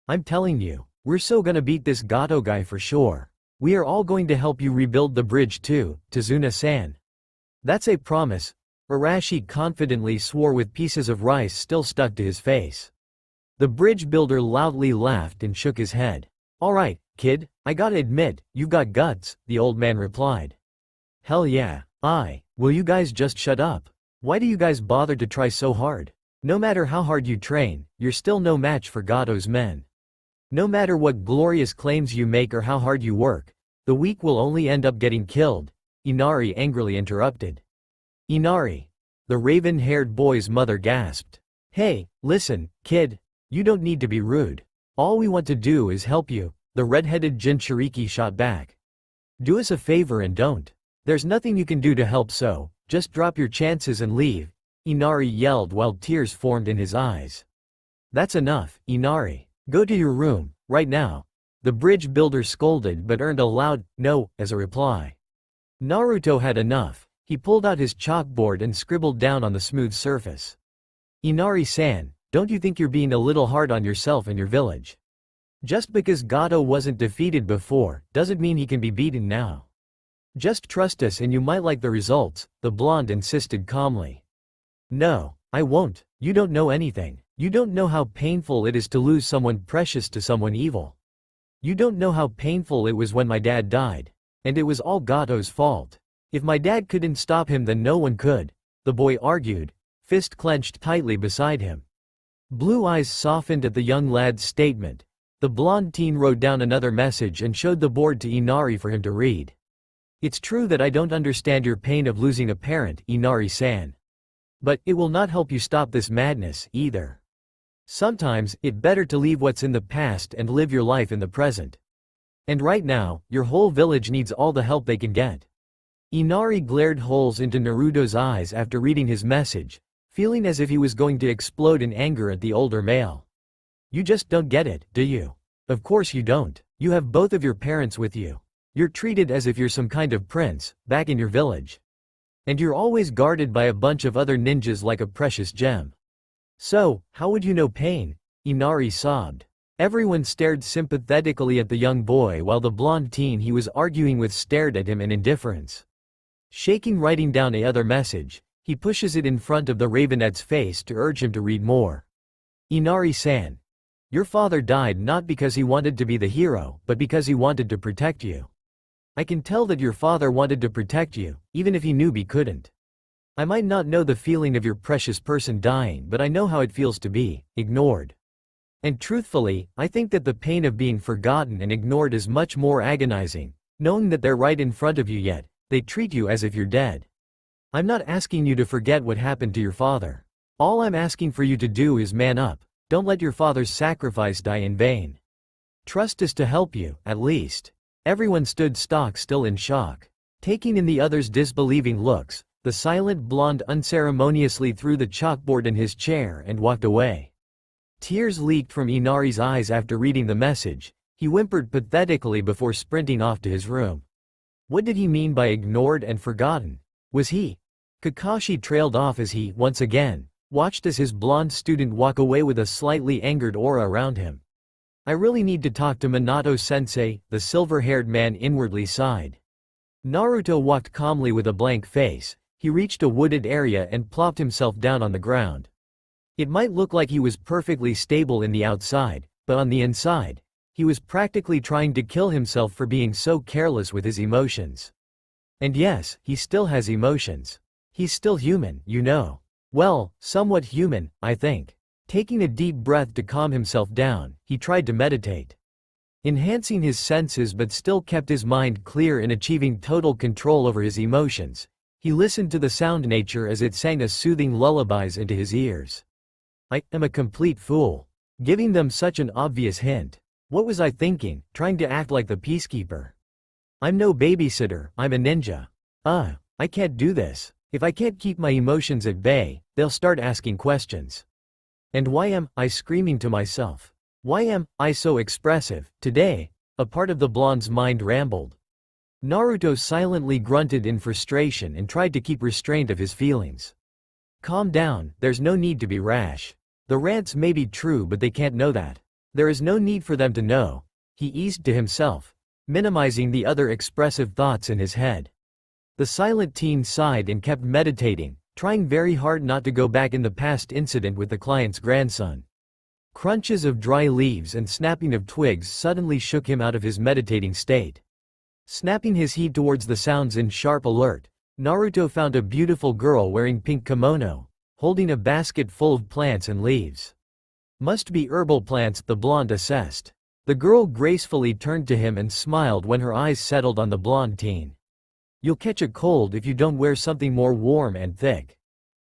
"I'm telling you, we're so gonna beat this Gato guy for sure. We are all going to help you rebuild the bridge too, Tazuna-san. That's a promise," Arashi confidently swore with pieces of rice still stuck to his face. The bridge builder loudly laughed and shook his head. "Alright, kid, I gotta admit, you've got guts," the old man replied. "Hell yeah, will you guys just shut up? Why do you guys bother to try so hard? No matter how hard you train, you're still no match for Gato's men. No matter what glorious claims you make or how hard you work, the weak will only end up getting killed," Inari angrily interrupted. "Inari," the raven-haired boy's mother gasped. "Hey, listen, kid. You don't need to be rude. All we want to do is help you," the red-headed Jinchuriki shot back. "Do us a favor and don't. There's nothing you can do to help, so just drop your chances and leave," Inari yelled while tears formed in his eyes. "That's enough, Inari. Go to your room, right now," the bridge builder scolded but earned a loud "no" as a reply. Naruto had enough. He pulled out his chalkboard and scribbled down on the smooth surface. "Inari-san, don't you think you're being a little hard on yourself and your village? Just because Gato wasn't defeated before, doesn't mean he can be beaten now. Just trust us and you might like the results," the blonde insisted calmly. "No, I won't. You don't know anything. You don't know how painful it is to lose someone precious to someone evil. You don't know how painful it was when my dad died. And it was all Gato's fault. If my dad couldn't stop him then no one could," the boy argued, fist clenched tightly beside him. Blue eyes softened at the young lad's statement. The blonde teen wrote down another message and showed the board to Inari for him to read. It's true that I don't understand your pain of losing a parent, Inari-san. But it will not help you stop this madness, either. Sometimes, it's better to leave what's in the past and live your life in the present. And right now, your whole village needs all the help they can get. Inari glared holes into Naruto's eyes after reading his message, feeling as if he was going to explode in anger at the older male. You just don't get it, do you? Of course you don't. You have both of your parents with you. You're treated as if you're some kind of prince, back in your village. And you're always guarded by a bunch of other ninjas like a precious gem. So, how would you know pain? Inari sobbed. Everyone stared sympathetically at the young boy while the blonde teen he was arguing with stared at him in indifference. Shaking writing down a other message, he pushes it in front of the Ravenette's face to urge him to read more. Inari-san. Your father died not because he wanted to be the hero, but because he wanted to protect you. I can tell that your father wanted to protect you, even if he knew he couldn't. I might not know the feeling of your precious person dying, but I know how it feels to be ignored. And truthfully, I think that the pain of being forgotten and ignored is much more agonizing, knowing that they're right in front of you yet they treat you as if you're dead. I'm not asking you to forget what happened to your father. All I'm asking for you to do is man up. Don't let your father's sacrifice die in vain. Trust us to help you, at least. Everyone stood stock still in shock. Taking in the others' disbelieving looks, the silent blonde unceremoniously threw the chalkboard in his chair and walked away. Tears leaked from Inari's eyes after reading the message. He whimpered pathetically before sprinting off to his room. What did he mean by ignored and forgotten? Was he? Kakashi trailed off as he, once again, watched as his blonde student walk away with a slightly angered aura around him. I really need to talk to Minato-sensei, the silver-haired man inwardly sighed. Naruto walked calmly with a blank face. He reached a wooded area and plopped himself down on the ground. It might look like he was perfectly stable in the outside, but on the inside, he was practically trying to kill himself for being so careless with his emotions. And yes, he still has emotions. He's still human, you know. Well, somewhat human, I think. Taking a deep breath to calm himself down, he tried to meditate. Enhancing his senses but still kept his mind clear in achieving total control over his emotions. He listened to the sound nature as it sang a soothing lullabies into his ears. I am a complete fool. Giving them such an obvious hint. What was I thinking, trying to act like the peacekeeper? I'm no babysitter, I'm a ninja. I can't do this. If I can't keep my emotions at bay, they'll start asking questions. And why am I screaming to myself? Why am I so expressive? Today, a part of the blonde's mind rambled. Naruto silently grunted in frustration and tried to keep restraint of his feelings. Calm down, there's no need to be rash. The rants may be true but they can't know that. There is no need for them to know. He eased to himself, minimizing the other expressive thoughts in his head. The silent teen sighed and kept meditating, trying very hard not to go back in the past incident with the client's grandson. Crunches of dry leaves and snapping of twigs suddenly shook him out of his meditating state. Snapping his head towards the sounds in sharp alert, Naruto found a beautiful girl wearing pink kimono, holding a basket full of plants and leaves. Must be herbal plants, the blonde assessed. The girl gracefully turned to him and smiled when her eyes settled on the blonde teen. You'll catch a cold if you don't wear something more warm and thick.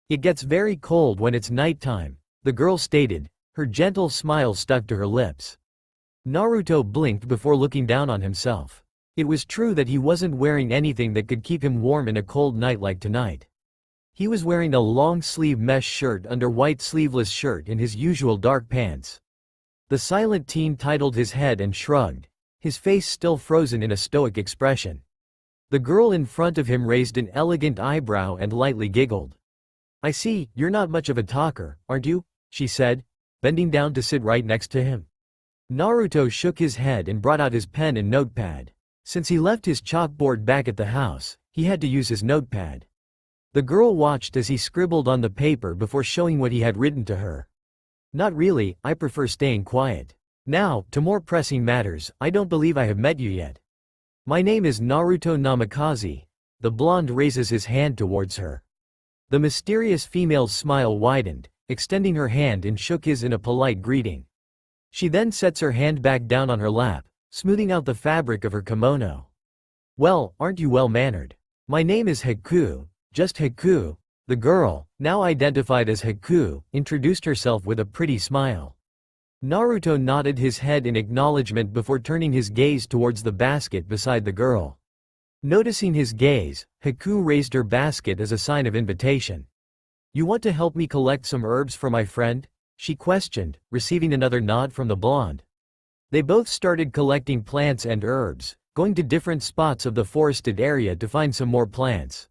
It gets very cold when it's nighttime, the girl stated, her gentle smile stuck to her lips. Naruto blinked before looking down on himself. It was true that he wasn't wearing anything that could keep him warm in a cold night like tonight. He was wearing a long-sleeve mesh shirt under white sleeveless shirt and his usual dark pants. The silent teen titled his head and shrugged, his face still frozen in a stoic expression. The girl in front of him raised an elegant eyebrow and lightly giggled. I see, you're not much of a talker, aren't you? She said, bending down to sit right next to him. Naruto shook his head and brought out his pen and notepad. Since he left his chalkboard back at the house, he had to use his notepad. The girl watched as he scribbled on the paper before showing what he had written to her. Not really, I prefer staying quiet. Now, to more pressing matters, I don't believe I have met you yet. My name is Naruto Namikaze. The blonde raises his hand towards her. The mysterious female's smile widened, extending her hand and shook his in a polite greeting. She then sets her hand back down on her lap, smoothing out the fabric of her kimono. Well, aren't you well-mannered? My name is Haku, just Haku. The girl, now identified as Haku, introduced herself with a pretty smile. Naruto nodded his head in acknowledgement before turning his gaze towards the basket beside the girl. Noticing his gaze, Haku raised her basket as a sign of invitation. You want to help me collect some herbs for my friend? She questioned, receiving another nod from the blonde. They both started collecting plants and herbs, going to different spots of the forested area to find some more plants.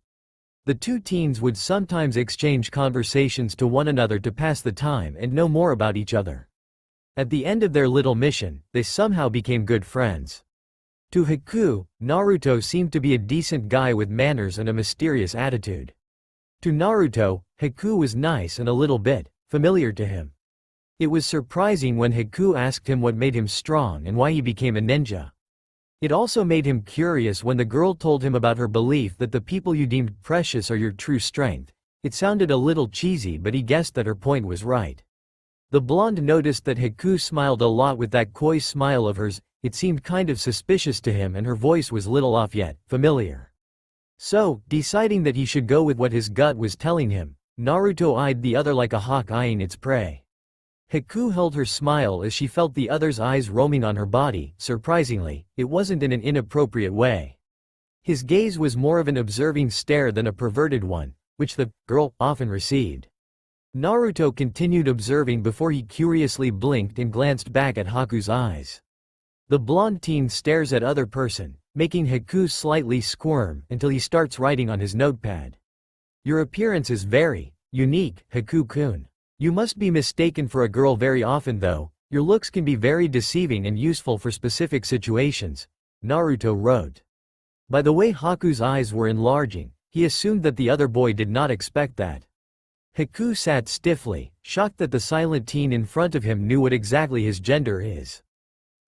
The two teens would sometimes exchange conversations to one another to pass the time and know more about each other. At the end of their little mission, they somehow became good friends. To Haku, Naruto seemed to be a decent guy with manners and a mysterious attitude. To Naruto, Haku was nice and a little bit familiar to him. It was surprising when Haku asked him what made him strong and why he became a ninja. It also made him curious when the girl told him about her belief that the people you deemed precious are your true strength. It sounded a little cheesy, but he guessed that her point was right. The blonde noticed that Haku smiled a lot with that coy smile of hers. It seemed kind of suspicious to him and her voice was little off yet familiar. So, deciding that he should go with what his gut was telling him, Naruto eyed the other like a hawk eyeing its prey. Haku held her smile as she felt the other's eyes roaming on her body. Surprisingly, it wasn't in an inappropriate way. His gaze was more of an observing stare than a perverted one, which the girl often received. Naruto continued observing before he curiously blinked and glanced back at Haku's eyes. The blonde teen stares at other person, making Haku slightly squirm until he starts writing on his notepad. Your appearance is very unique, Haku-kun. You must be mistaken for a girl very often though. Your looks can be very deceiving and useful for specific situations, Naruto wrote. By the way Haku's eyes were enlarging, he assumed that the other boy did not expect that. Haku sat stiffly, shocked that the silent teen in front of him knew what exactly his gender is.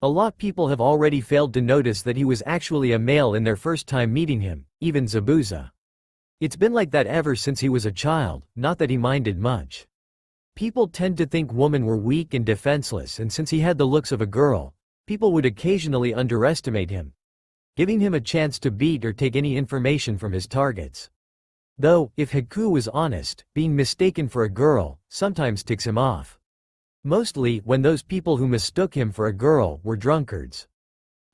A lot people have already failed to notice that he was actually a male in their first time meeting him, even Zabuza. It's been like that ever since he was a child, not that he minded much. People tend to think women were weak and defenseless, and since he had the looks of a girl, people would occasionally underestimate him, giving him a chance to beat or take any information from his targets. Though, if Haku was honest, being mistaken for a girl sometimes ticks him off. Mostly when those people who mistook him for a girl were drunkards.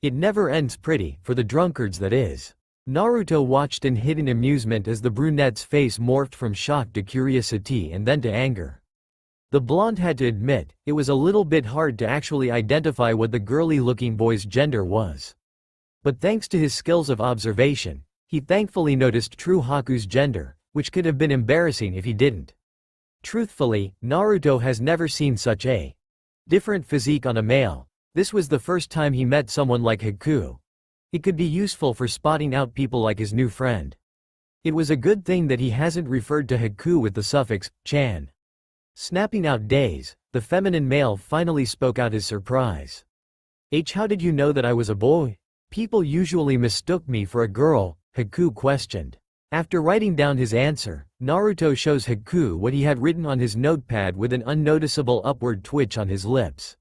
It never ends pretty, for the drunkards that is. Naruto watched in hidden amusement as the brunette's face morphed from shock to curiosity and then to anger. The blonde had to admit, it was a little bit hard to actually identify what the girly-looking boy's gender was. But thanks to his skills of observation, he thankfully noticed true Haku's gender, which could have been embarrassing if he didn't. Truthfully, Naruto has never seen such a different physique on a male. This was the first time he met someone like Haku. It could be useful for spotting out people like his new friend. It was a good thing that he hasn't referred to Haku with the suffix chan. Snapping out days, the feminine male finally spoke out his surprise. How did you know that I was a boy? People usually mistook me for a girl, Haku questioned. After writing down his answer, Naruto shows Haku what he had written on his notepad with an unnoticeable upward twitch on his lips.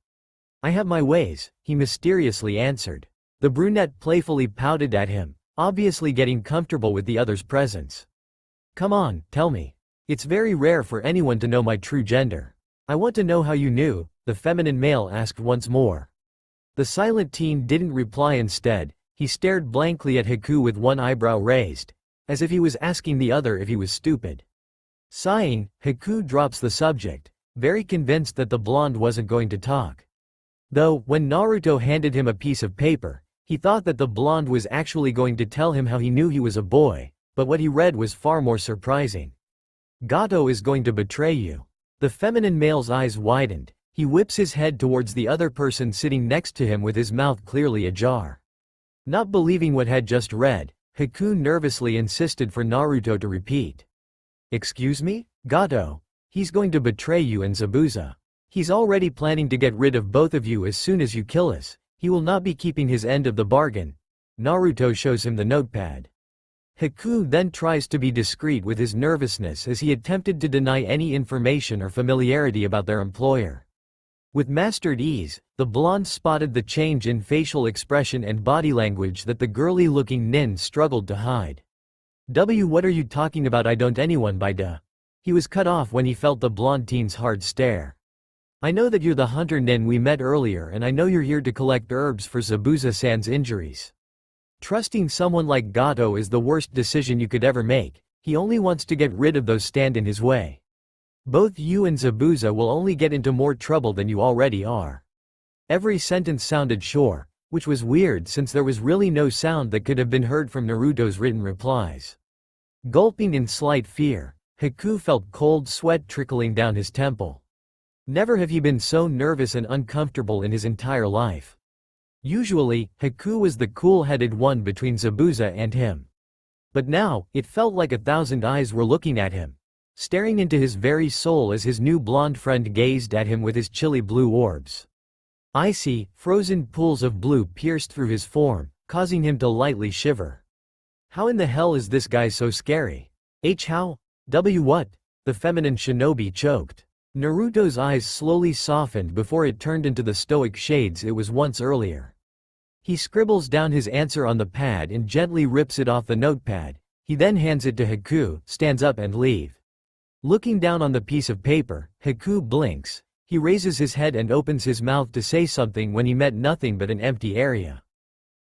I have my ways, he mysteriously answered. The brunette playfully pouted at him, obviously getting comfortable with the other's presence. Come on, tell me. It's very rare for anyone to know my true gender. I want to know how you knew, the feminine male asked once more. The silent teen didn't reply. Instead, he stared blankly at Haku with one eyebrow raised, as if he was asking the other if he was stupid. Sighing, Haku drops the subject, very convinced that the blonde wasn't going to talk. Though, when Naruto handed him a piece of paper, he thought that the blonde was actually going to tell him how he knew he was a boy, but what he read was far more surprising. Gato is going to betray you. The feminine male's eyes widened. He whips his head towards the other person sitting next to him with his mouth clearly ajar. Not believing what had just read, Haku nervously insisted for Naruto to repeat. Excuse me? Gato. He's going to betray you and Zabuza. He's already planning to get rid of both of you as soon as you kill us. He will not be keeping his end of the bargain. Naruto shows him the notepad. Haku then tries to be discreet with his nervousness as he attempted to deny any information or familiarity about their employer. With mastered ease, the blonde spotted the change in facial expression and body language that the girly-looking nin struggled to hide. What are you talking about? I don't anyone by duh. He was cut off when he felt the blonde teen's hard stare. I know that you're the hunter nin we met earlier, and I know you're here to collect herbs for Zabuza-san's injuries. Trusting someone like Gato is the worst decision you could ever make. He only wants to get rid of those stand in his way. Both you and Zabuza will only get into more trouble than you already are. Every sentence sounded sure, which was weird since there was really no sound that could have been heard from Naruto's written replies. Gulping in slight fear, Haku felt cold sweat trickling down his temple. Never have he been so nervous and uncomfortable in his entire life. Usually, Haku was the cool-headed one between Zabuza and him. But now, it felt like 1,000 eyes were looking at him, staring into his very soul as his new blonde friend gazed at him with his chilly blue orbs. Icy, frozen pools of blue pierced through his form, causing him to lightly shiver. How in the hell is this guy so scary? How? What? The feminine shinobi choked. Naruto's eyes slowly softened before it turned into the stoic shades it was once earlier. He scribbles down his answer on the pad and gently rips it off the notepad. He then hands it to Haku, stands up and leave. Looking down on the piece of paper, Haku blinks. He raises his head and opens his mouth to say something when he met nothing but an empty area.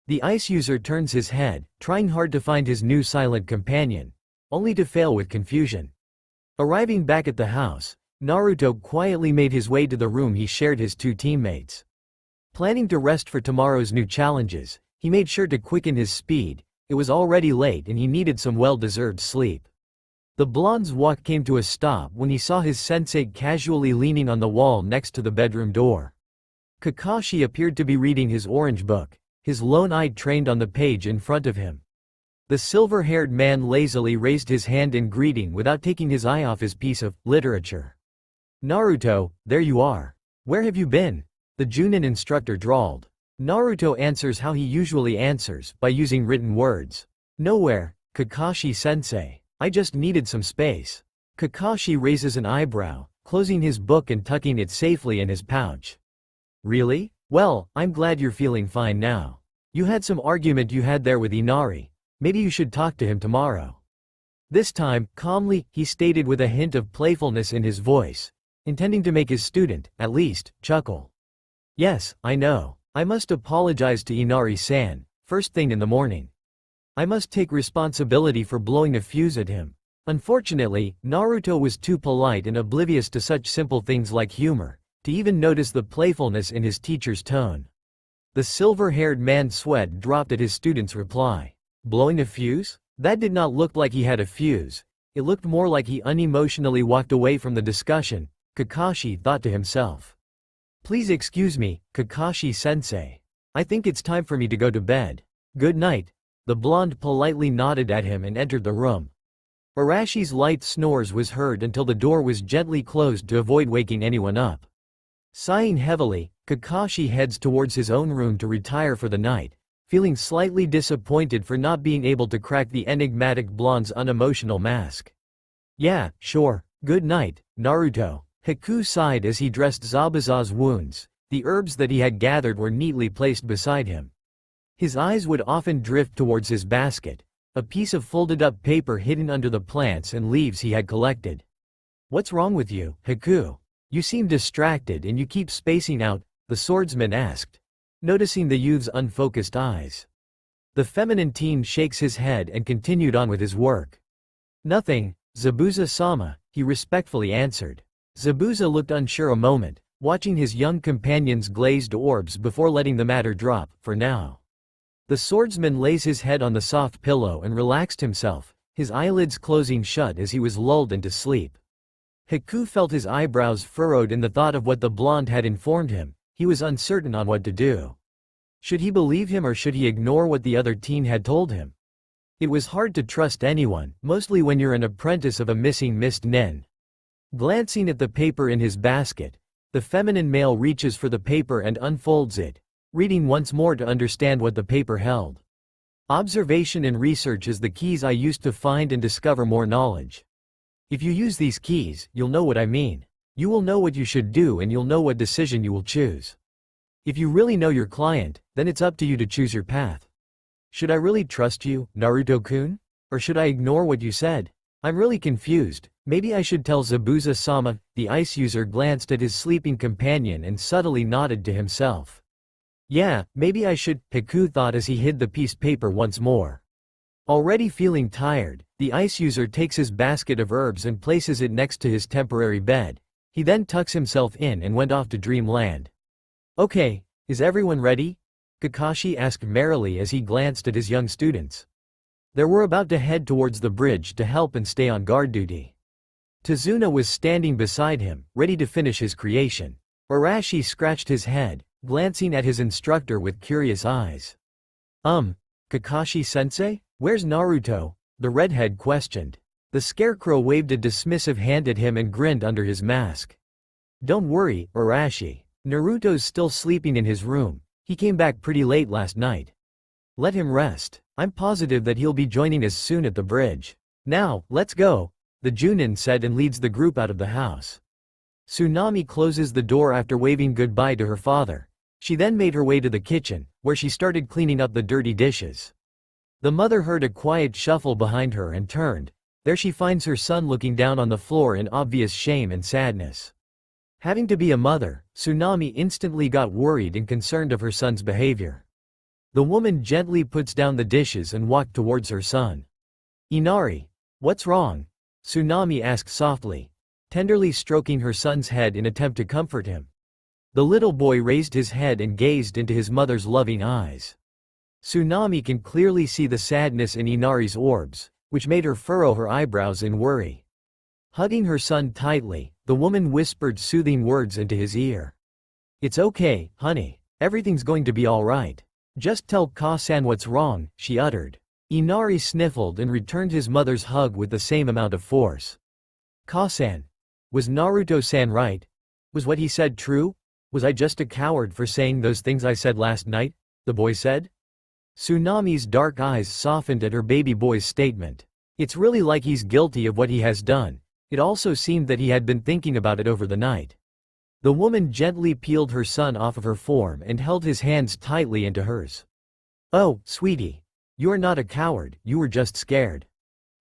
The ice user turns his head, trying hard to find his new silent companion, only to fail with confusion. Arriving back at the house, Naruto quietly made his way to the room he shared his two teammates. Planning to rest for tomorrow's new challenges, he made sure to quicken his speed. It was already late and he needed some well-deserved sleep. The blonde's walk came to a stop when he saw his sensei casually leaning on the wall next to the bedroom door. Kakashi appeared to be reading his orange book, his lone eye trained on the page in front of him. The silver-haired man lazily raised his hand in greeting without taking his eye off his piece of literature. Naruto, there you are. Where have you been? The Junin instructor drawled. Naruto answers how he usually answers, by using written words. Nowhere, Kakashi-sensei. I just needed some space. Kakashi raises an eyebrow, closing his book and tucking it safely in his pouch. Really? Well, I'm glad you're feeling fine now. You had some argument you had there with Inari. Maybe you should talk to him tomorrow. This time, calmly, he stated with a hint of playfulness in his voice, intending to make his student, at least, chuckle. Yes, I know. I must apologize to Inari-san, first thing in the morning. I must take responsibility for blowing a fuse at him. Unfortunately, Naruto was too polite and oblivious to such simple things like humor, to even notice the playfulness in his teacher's tone. The silver-haired man's sweat dropped at his student's reply. Blowing a fuse? That did not look like he had a fuse. It looked more like he unemotionally walked away from the discussion, Kakashi thought to himself. Please excuse me, Kakashi-sensei. I think it's time for me to go to bed. Good night. The blonde politely nodded at him and entered the room. Arashi's light snores was heard until the door was gently closed to avoid waking anyone up. Sighing heavily, Kakashi heads towards his own room to retire for the night, feeling slightly disappointed for not being able to crack the enigmatic blonde's unemotional mask. Yeah, sure, good night, Naruto. Haku sighed as he dressed Zabuza's wounds. The herbs that he had gathered were neatly placed beside him. His eyes would often drift towards his basket, a piece of folded-up paper hidden under the plants and leaves he had collected. What's wrong with you, Haku? You seem distracted and you keep spacing out, the swordsman asked, noticing the youth's unfocused eyes. The feminine teen shakes his head and continued on with his work. Nothing, Zabuza-sama, he respectfully answered. Zabuza looked unsure a moment, watching his young companion's glazed orbs before letting the matter drop, for now. The swordsman lays his head on the soft pillow and relaxed himself, his eyelids closing shut as he was lulled into sleep. Haku felt his eyebrows furrowed in the thought of what the blonde had informed him. He was uncertain on what to do. Should he believe him or should he ignore what the other teen had told him? It was hard to trust anyone, mostly when you're an apprentice of a missing mist nen. Glancing at the paper in his basket, the feminine male reaches for the paper and unfolds it, reading once more to understand what the paper held. Observation and research is the keys I use to find and discover more knowledge. If you use these keys, you'll know what I mean. You will know what you should do and you'll know what decision you will choose. If you really know your client, then it's up to you to choose your path. Should I really trust you, Naruto-kun? Or should I ignore what you said? I'm really confused. Maybe I should tell Zabuza-sama. The ice user glanced at his sleeping companion and subtly nodded to himself. Yeah, maybe I should, Haku thought as he hid the piece of paper once more. Already feeling tired, the ice user takes his basket of herbs and places it next to his temporary bed. He then tucks himself in and went off to dreamland. Okay, is everyone ready? Kakashi asked merrily as he glanced at his young students. They were about to head towards the bridge to help and stay on guard duty. Tazuna was standing beside him, ready to finish his creation. Arashi scratched his head, glancing at his instructor with curious eyes. Kakashi-sensei? Where's Naruto? The redhead questioned. The scarecrow waved a dismissive hand at him and grinned under his mask. Don't worry, Arashi. Naruto's still sleeping in his room. He came back pretty late last night. Let him rest. I'm positive that he'll be joining us soon at the bridge. Now, let's go, the Junin said and leads the group out of the house. Tsunami closes the door after waving goodbye to her father. She then made her way to the kitchen, where she started cleaning up the dirty dishes. The mother heard a quiet shuffle behind her and turned. There she finds her son looking down on the floor in obvious shame and sadness. Having to be a mother, Tsunami instantly got worried and concerned of her son's behavior. The woman gently puts down the dishes and walked towards her son. Inari, what's wrong? Tsunami asked softly, tenderly stroking her son's head in attempt to comfort him. The little boy raised his head and gazed into his mother's loving eyes. Tsunami can clearly see the sadness in Inari's orbs, which made her furrow her eyebrows in worry. Hugging her son tightly, the woman whispered soothing words into his ear. It's okay, honey. Everything's going to be all right. Just tell Ka-san what's wrong, she uttered. Inari sniffled and returned his mother's hug with the same amount of force. Ka-san. Was Naruto-san right? Was what he said true? Was I just a coward for saying those things I said last night? The boy said. Tsunami's dark eyes softened at her baby boy's statement. It's really like he's guilty of what he has done. It also seemed that he had been thinking about it over the night. The woman gently peeled her son off of her form and held his hands tightly into hers. Oh, sweetie. You are not a coward, you were just scared.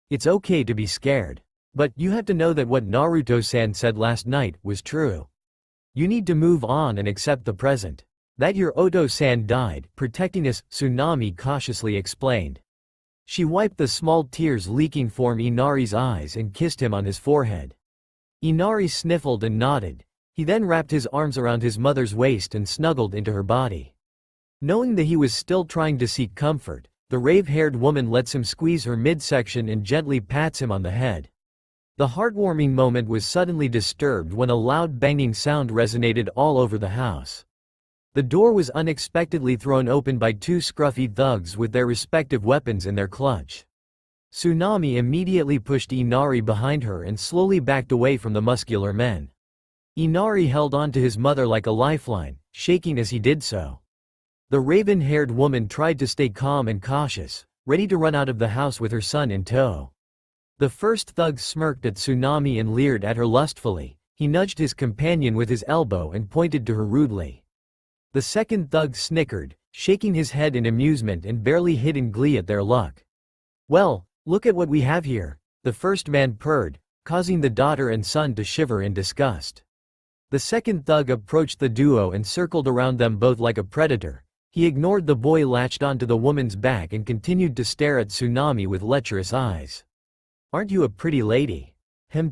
It's okay to be scared. But you have to know that what Naruto-san said last night was true. You need to move on and accept the present. That your Oto-san died, protecting us, Tsunami cautiously explained. She wiped the small tears leaking from Inari's eyes and kissed him on his forehead. Inari sniffled and nodded. He then wrapped his arms around his mother's waist and snuggled into her body. Knowing that he was still trying to seek comfort, the rave-haired woman lets him squeeze her midsection and gently pats him on the head. The heartwarming moment was suddenly disturbed when a loud banging sound resonated all over the house. The door was unexpectedly thrown open by two scruffy thugs with their respective weapons in their clutch. Tsunami immediately pushed Inari behind her and slowly backed away from the muscular men. Inari held on to his mother like a lifeline, shaking as he did so. The raven-haired woman tried to stay calm and cautious, ready to run out of the house with her son in tow. The first thug smirked at Tsunami and leered at her lustfully. He nudged his companion with his elbow and pointed to her rudely. The second thug snickered, shaking his head in amusement and barely hid in glee at their luck. Well, look at what we have here, the first man purred, causing the daughter and son to shiver in disgust. The second thug approached the duo and circled around them both like a predator. He ignored the boy latched onto the woman's back and continued to stare at Tsunami with lecherous eyes. Aren't you a pretty lady?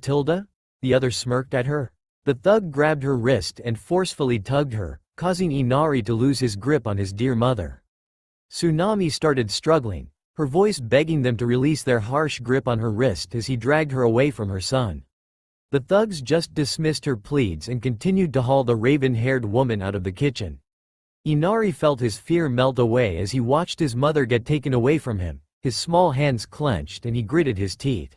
Tilda? The other smirked at her. The thug grabbed her wrist and forcefully tugged her, causing Inari to lose his grip on his dear mother. Tsunami started struggling, her voice begging them to release their harsh grip on her wrist as he dragged her away from her son. The thugs just dismissed her pleads and continued to haul the raven-haired woman out of the kitchen. Inari felt his fear melt away as he watched his mother get taken away from him, his small hands clenched and he gritted his teeth.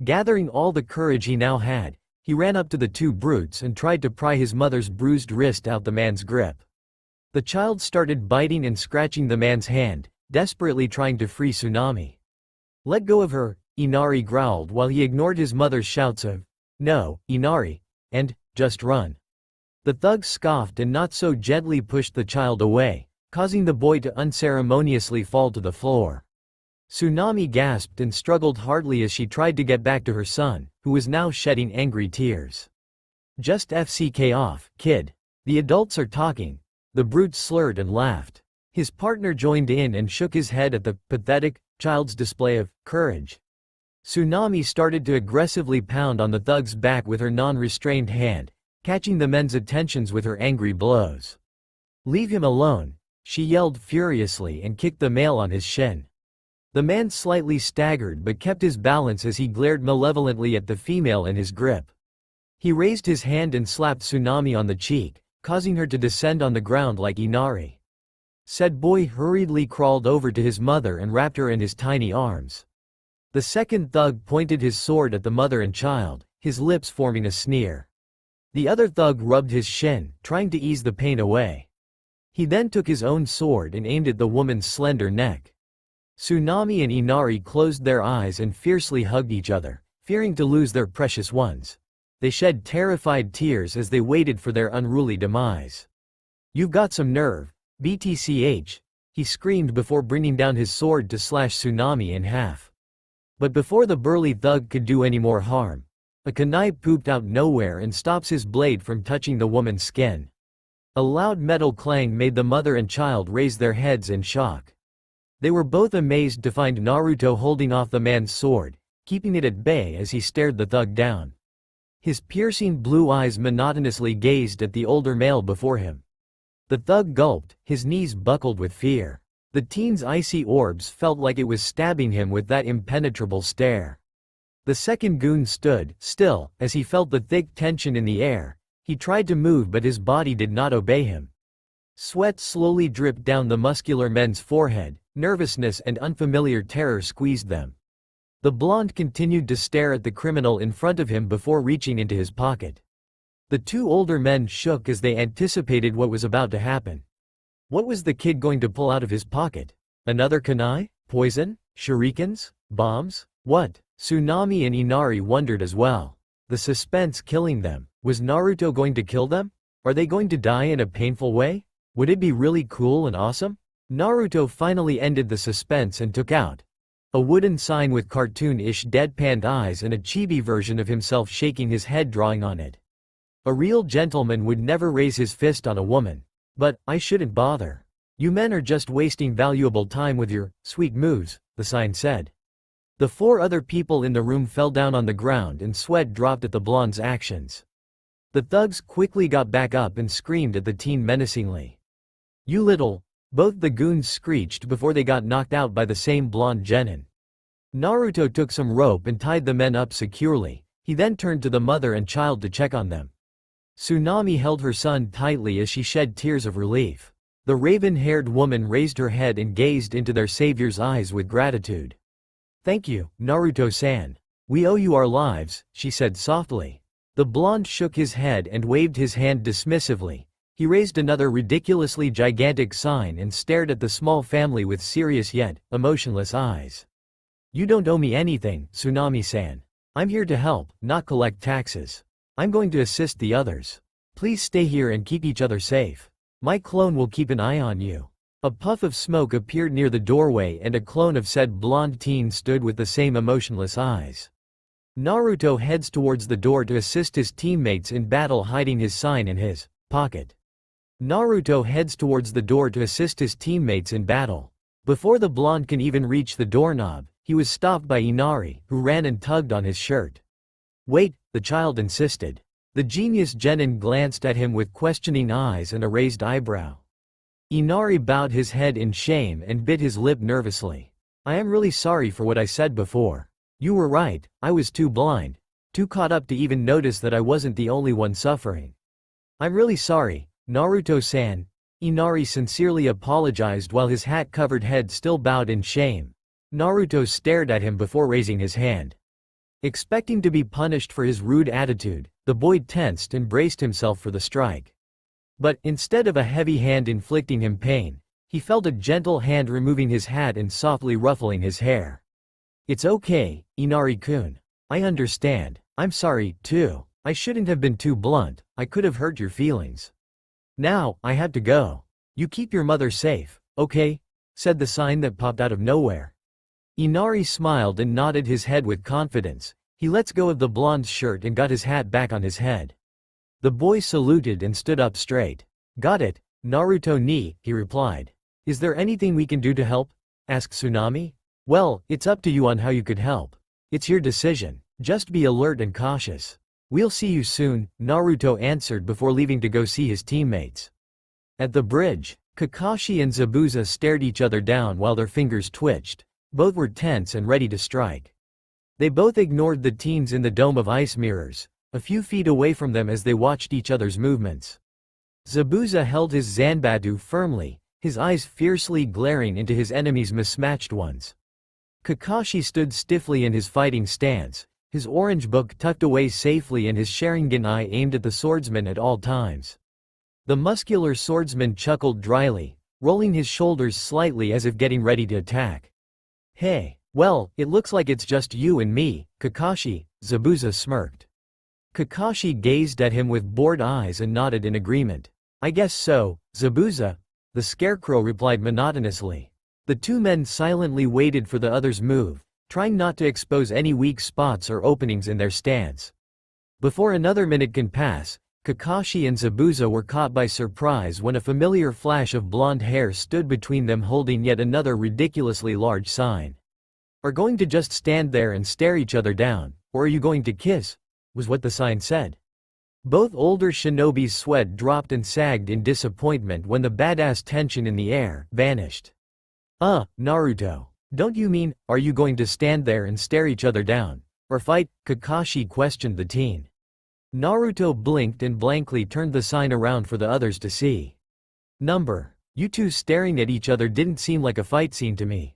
Gathering all the courage he now had, he ran up to the two brutes and tried to pry his mother's bruised wrist out the man's grip. The child started biting and scratching the man's hand, desperately trying to free Tsunami. Let go of her, Inari growled while he ignored his mother's shouts of, "No, Inari," and just run." The thug scoffed and not so gently pushed the child away, causing the boy to unceremoniously fall to the floor. Tsunami gasped and struggled hardly as she tried to get back to her son, who was now shedding angry tears. "Just FCK off, kid. The adults are talking." The brute slurred and laughed. His partner joined in and shook his head at the pathetic child's display of courage. Tsunami started to aggressively pound on the thug's back with her non-restrained hand, catching the men's attentions with her angry blows. "Leave him alone," she yelled furiously and kicked the male on his shin. The man slightly staggered but kept his balance as he glared malevolently at the female in his grip. He raised his hand and slapped Tsunami on the cheek, causing her to descend on the ground like Inari. Said boy hurriedly crawled over to his mother and wrapped her in his tiny arms. The second thug pointed his sword at the mother and child, his lips forming a sneer. The other thug rubbed his shin, trying to ease the pain away. He then took his own sword and aimed at the woman's slender neck. Tsunami and Inari closed their eyes and fiercely hugged each other, fearing to lose their precious ones. They shed terrified tears as they waited for their unruly demise. "You've got some nerve, BTCH," he screamed before bringing down his sword to slash Tsunami in half. But before the burly thug could do any more harm, a kunai pooped out nowhere and stops his blade from touching the woman's skin. A loud metal clang made the mother and child raise their heads in shock. They were both amazed to find Naruto holding off the man's sword, keeping it at bay as he stared the thug down. His piercing blue eyes monotonously gazed at the older male before him. The thug gulped, his knees buckled with fear. The teen's icy orbs felt like it was stabbing him with that impenetrable stare. The second goon stood still as he felt the thick tension in the air. He tried to move but his body did not obey him. Sweat slowly dripped down the muscular men's forehead, nervousness and unfamiliar terror squeezed them. The blonde continued to stare at the criminal in front of him before reaching into his pocket. The two older men shook as they anticipated what was about to happen. What was the kid going to pull out of his pocket? Another kunai? Poison? Shurikens? Bombs? What? Tsunami and Inari wondered as well. The suspense killing them. Was Naruto going to kill them? Are they going to die in a painful way? Would it be really cool and awesome? Naruto finally ended the suspense and took out a wooden sign with cartoon-ish deadpanned eyes and a chibi version of himself shaking his head drawing on it. A real gentleman would never raise his fist on a woman. But, I shouldn't bother. You men are just wasting valuable time with your sweet moves, the sign said. The four other people in the room fell down on the ground and sweat dropped at the blonde's actions. The thugs quickly got back up and screamed at the teen menacingly. "You little..." Both the goons screeched before they got knocked out by the same blonde genin. Naruto took some rope and tied the men up securely. He then turned to the mother and child to check on them. Tsunami held her son tightly as she shed tears of relief. The raven-haired woman raised her head and gazed into their savior's eyes with gratitude. "Thank you, Naruto-san. We owe you our lives," she said softly. The blonde shook his head and waved his hand dismissively. He raised another ridiculously gigantic sign and stared at the small family with serious yet emotionless eyes. "You don't owe me anything, Tsunami-san. I'm here to help, not collect taxes. I'm going to assist the others. Please stay here and keep each other safe. My clone will keep an eye on you." A puff of smoke appeared near the doorway and a clone of said blonde teen stood with the same emotionless eyes. Naruto heads towards the door to assist his teammates in battle, hiding his sign in his pocket. Naruto heads towards the door to assist his teammates in battle. Before the blonde can even reach the doorknob, he was stopped by Inari, who ran and tugged on his shirt. "Wait," the child insisted. The genius genin glanced at him with questioning eyes and a raised eyebrow. Inari bowed his head in shame and bit his lip nervously. "I am really sorry for what I said before. You were right, I was too blind, too caught up to even notice that I wasn't the only one suffering. I'm really sorry, Naruto-san." Inari sincerely apologized while his hat-covered head still bowed in shame. Naruto stared at him before raising his hand. Expecting to be punished for his rude attitude, the boy tensed and braced himself for the strike. But, instead of a heavy hand inflicting him pain, he felt a gentle hand removing his hat and softly ruffling his hair. "It's okay, Inari-kun. I understand. I'm sorry, too." I shouldn't have been too blunt, I could have hurt your feelings. Now, I had to go. You keep your mother safe, okay? Said the sign that popped out of nowhere. Inari smiled and nodded his head with confidence. He lets go of the blonde's shirt and got his hat back on his head. The boy saluted and stood up straight. Got it, Naruto ni, he replied. Is there anything we can do to help? Asked Tsunami. Well, it's up to you on how you could help. It's your decision, just be alert and cautious. We'll see you soon, Naruto answered before leaving to go see his teammates. At the bridge, Kakashi and Zabuza stared each other down while their fingers twitched. Both were tense and ready to strike. They both ignored the teens in the dome of ice mirrors, a few feet away from them as they watched each other's movements. Zabuza held his Zanbatsu firmly, his eyes fiercely glaring into his enemy's mismatched ones. Kakashi stood stiffly in his fighting stance, his orange book tucked away safely and his Sharingan eye aimed at the swordsman at all times. The muscular swordsman chuckled dryly, rolling his shoulders slightly as if getting ready to attack. Hey, well, it looks like it's just you and me, Kakashi, Zabuza smirked. Kakashi gazed at him with bored eyes and nodded in agreement. I guess so, Zabuza, the scarecrow replied monotonously. The two men silently waited for the other's move, trying not to expose any weak spots or openings in their stance. Before another minute can pass, Kakashi and Zabuza were caught by surprise when a familiar flash of blonde hair stood between them holding yet another ridiculously large sign. Are going to just stand there and stare each other down, or are you going to kiss? Was what the sign said. Both older shinobi's sweat dropped and sagged in disappointment when the badass tension in the air vanished. Naruto. Don't you mean, are you going to stand there and stare each other down, or fight? Kakashi questioned the teen. Naruto blinked and blankly turned the sign around for the others to see. You two staring at each other didn't seem like a fight scene to me.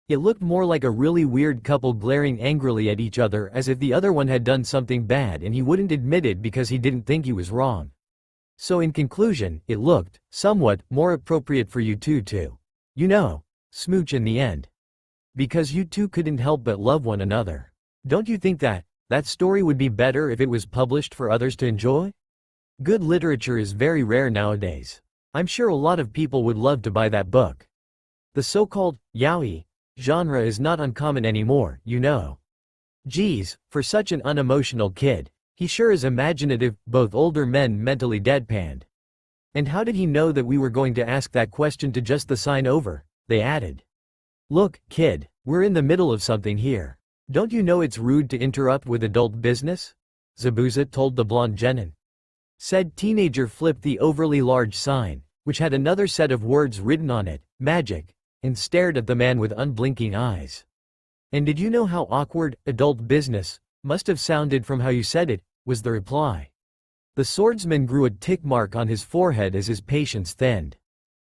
It looked more like a really weird couple glaring angrily at each other as if the other one had done something bad and he wouldn't admit it because he didn't think he was wrong. So in conclusion, it looked, somewhat, more appropriate for you two to, smooch in the end. Because you two couldn't help but love one another. Don't you think that story would be better if it was published for others to enjoy? Good literature is very rare nowadays. I'm sure a lot of people would love to buy that book. The so-called yaoi genre is not uncommon anymore, Geez, for such an unemotional kid, he sure is imaginative, both older men mentally deadpanned. And how did he know that we were going to ask that question to just the sign over? They added. Look, kid, we're in the middle of something here. Don't you know it's rude to interrupt with adult business? Zabuza told the blonde genin. Said teenager flipped the overly large sign, which had another set of words written on it, magic, and stared at the man with unblinking eyes. And did you know how awkward, adult business, must have sounded from how you said it, was the reply. The swordsman grew a tick mark on his forehead as his patience thinned.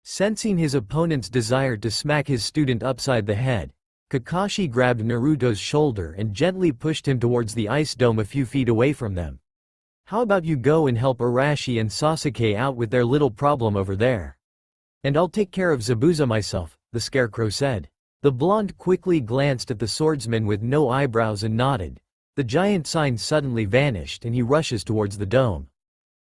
Sensing his opponent's desire to smack his student upside the head, Kakashi grabbed Naruto's shoulder and gently pushed him towards the ice dome a few feet away from them. How about you go and help Arashi and Sasuke out with their little problem over there? And I'll take care of Zabuza myself, the scarecrow said. The blonde quickly glanced at the swordsman with no eyebrows and nodded. The giant sign suddenly vanished and he rushes towards the dome.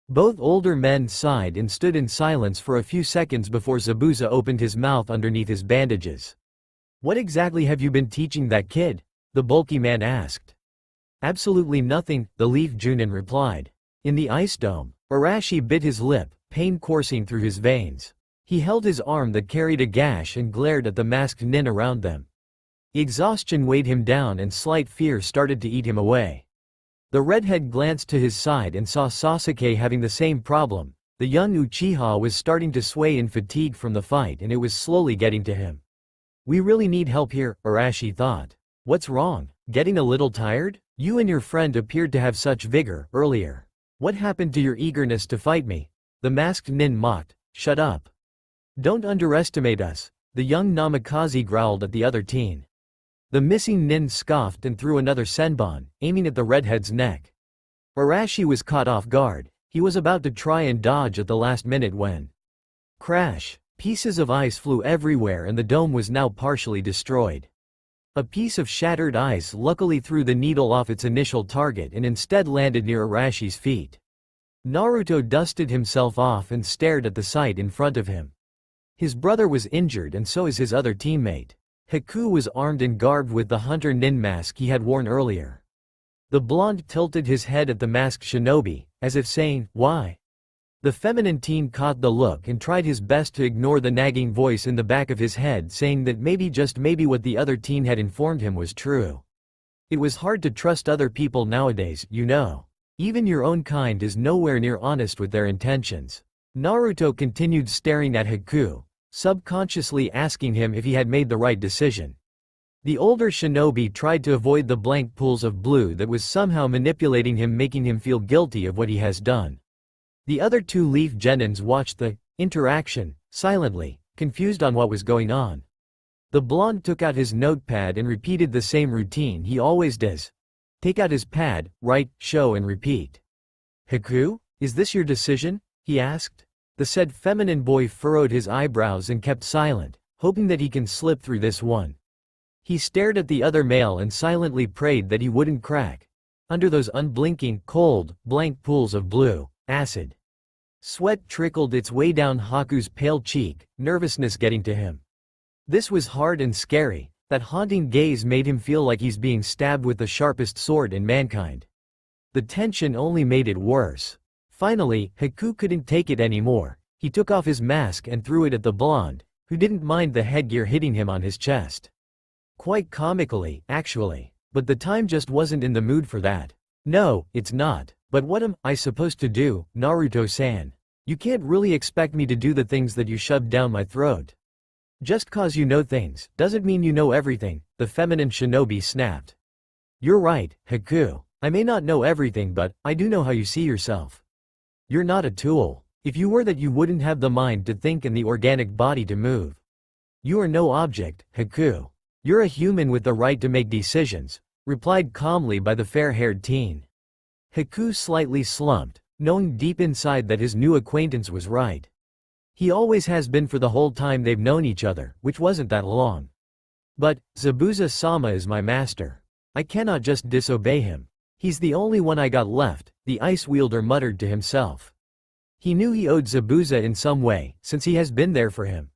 Both older men sighed and stood in silence for a few seconds before Zabuza opened his mouth underneath his bandages. What exactly have you been teaching that kid? The bulky man asked. Absolutely nothing, the Leaf Junin replied. In the ice dome, Arashi bit his lip, pain coursing through his veins. He held his arm that carried a gash and glared at the masked nin around them. Exhaustion weighed him down and slight fear started to eat him away. The redhead glanced to his side and saw Sasuke having the same problem. The young Uchiha was starting to sway in fatigue from the fight and it was slowly getting to him. We really need help here, Arashi thought. What's wrong? Getting a little tired? You and your friend appeared to have such vigor earlier. What happened to your eagerness to fight me? The masked nin mocked. Shut up. Don't underestimate us, the young Namikaze growled at the other teen. The missing nin scoffed and threw another senbon, aiming at the redhead's neck. Arashi was caught off guard. He was about to try and dodge at the last minute when crash! Pieces of ice flew everywhere and the dome was now partially destroyed. A piece of shattered ice luckily threw the needle off its initial target and instead landed near Arashi's feet. Naruto dusted himself off and stared at the sight in front of him. His brother was injured and so is his other teammate. Haku was armed and garbed with the hunter nin mask he had worn earlier. The blonde tilted his head at the masked shinobi, as if saying, "Why?" The feminine teen caught the look and tried his best to ignore the nagging voice in the back of his head saying that maybe just maybe what the other teen had informed him was true. It was hard to trust other people nowadays, you know. Even your own kind is nowhere near honest with their intentions. Naruto continued staring at Haku, subconsciously asking him if he had made the right decision. The older shinobi tried to avoid the blank pools of blue that was somehow manipulating him, making him feel guilty of what he has done. The other two leaf genins watched the interaction silently, confused on what was going on. The blonde took out his notepad and repeated the same routine he always does. Take out his pad, write, show and repeat. "Haku, is this your decision?" he asked. The said feminine boy furrowed his eyebrows and kept silent, hoping that he can slip through this one. He stared at the other male and silently prayed that he wouldn't crack under those unblinking, cold, blank pools of blue acid. Sweat trickled its way down Haku's pale cheek, nervousness getting to him. This was hard and scary. That haunting gaze made him feel like he's being stabbed with the sharpest sword in mankind. The tension only made it worse. Finally, Haku couldn't take it anymore. He took off his mask and threw it at the blonde, who didn't mind the headgear hitting him on his chest. Quite comically, actually. But the time just wasn't in the mood for that. "No, it's not. But what am I supposed to do, Naruto-san? You can't really expect me to do the things that you shoved down my throat. Just cause you know things, doesn't mean you know everything," the feminine shinobi snapped. "You're right, Haku. I may not know everything but I do know how you see yourself. You're not a tool. If you were that you wouldn't have the mind to think and the organic body to move. You are no object, Haku. You're a human with the right to make decisions," replied calmly by the fair-haired teen. Haku slightly slumped, knowing deep inside that his new acquaintance was right. He always has been for the whole time they've known each other, which wasn't that long. "But, Zabuza-sama is my master. I cannot just disobey him. He's the only one I got left," the ice wielder muttered to himself. He knew he owed Zabuza in some way, since he has been there for him.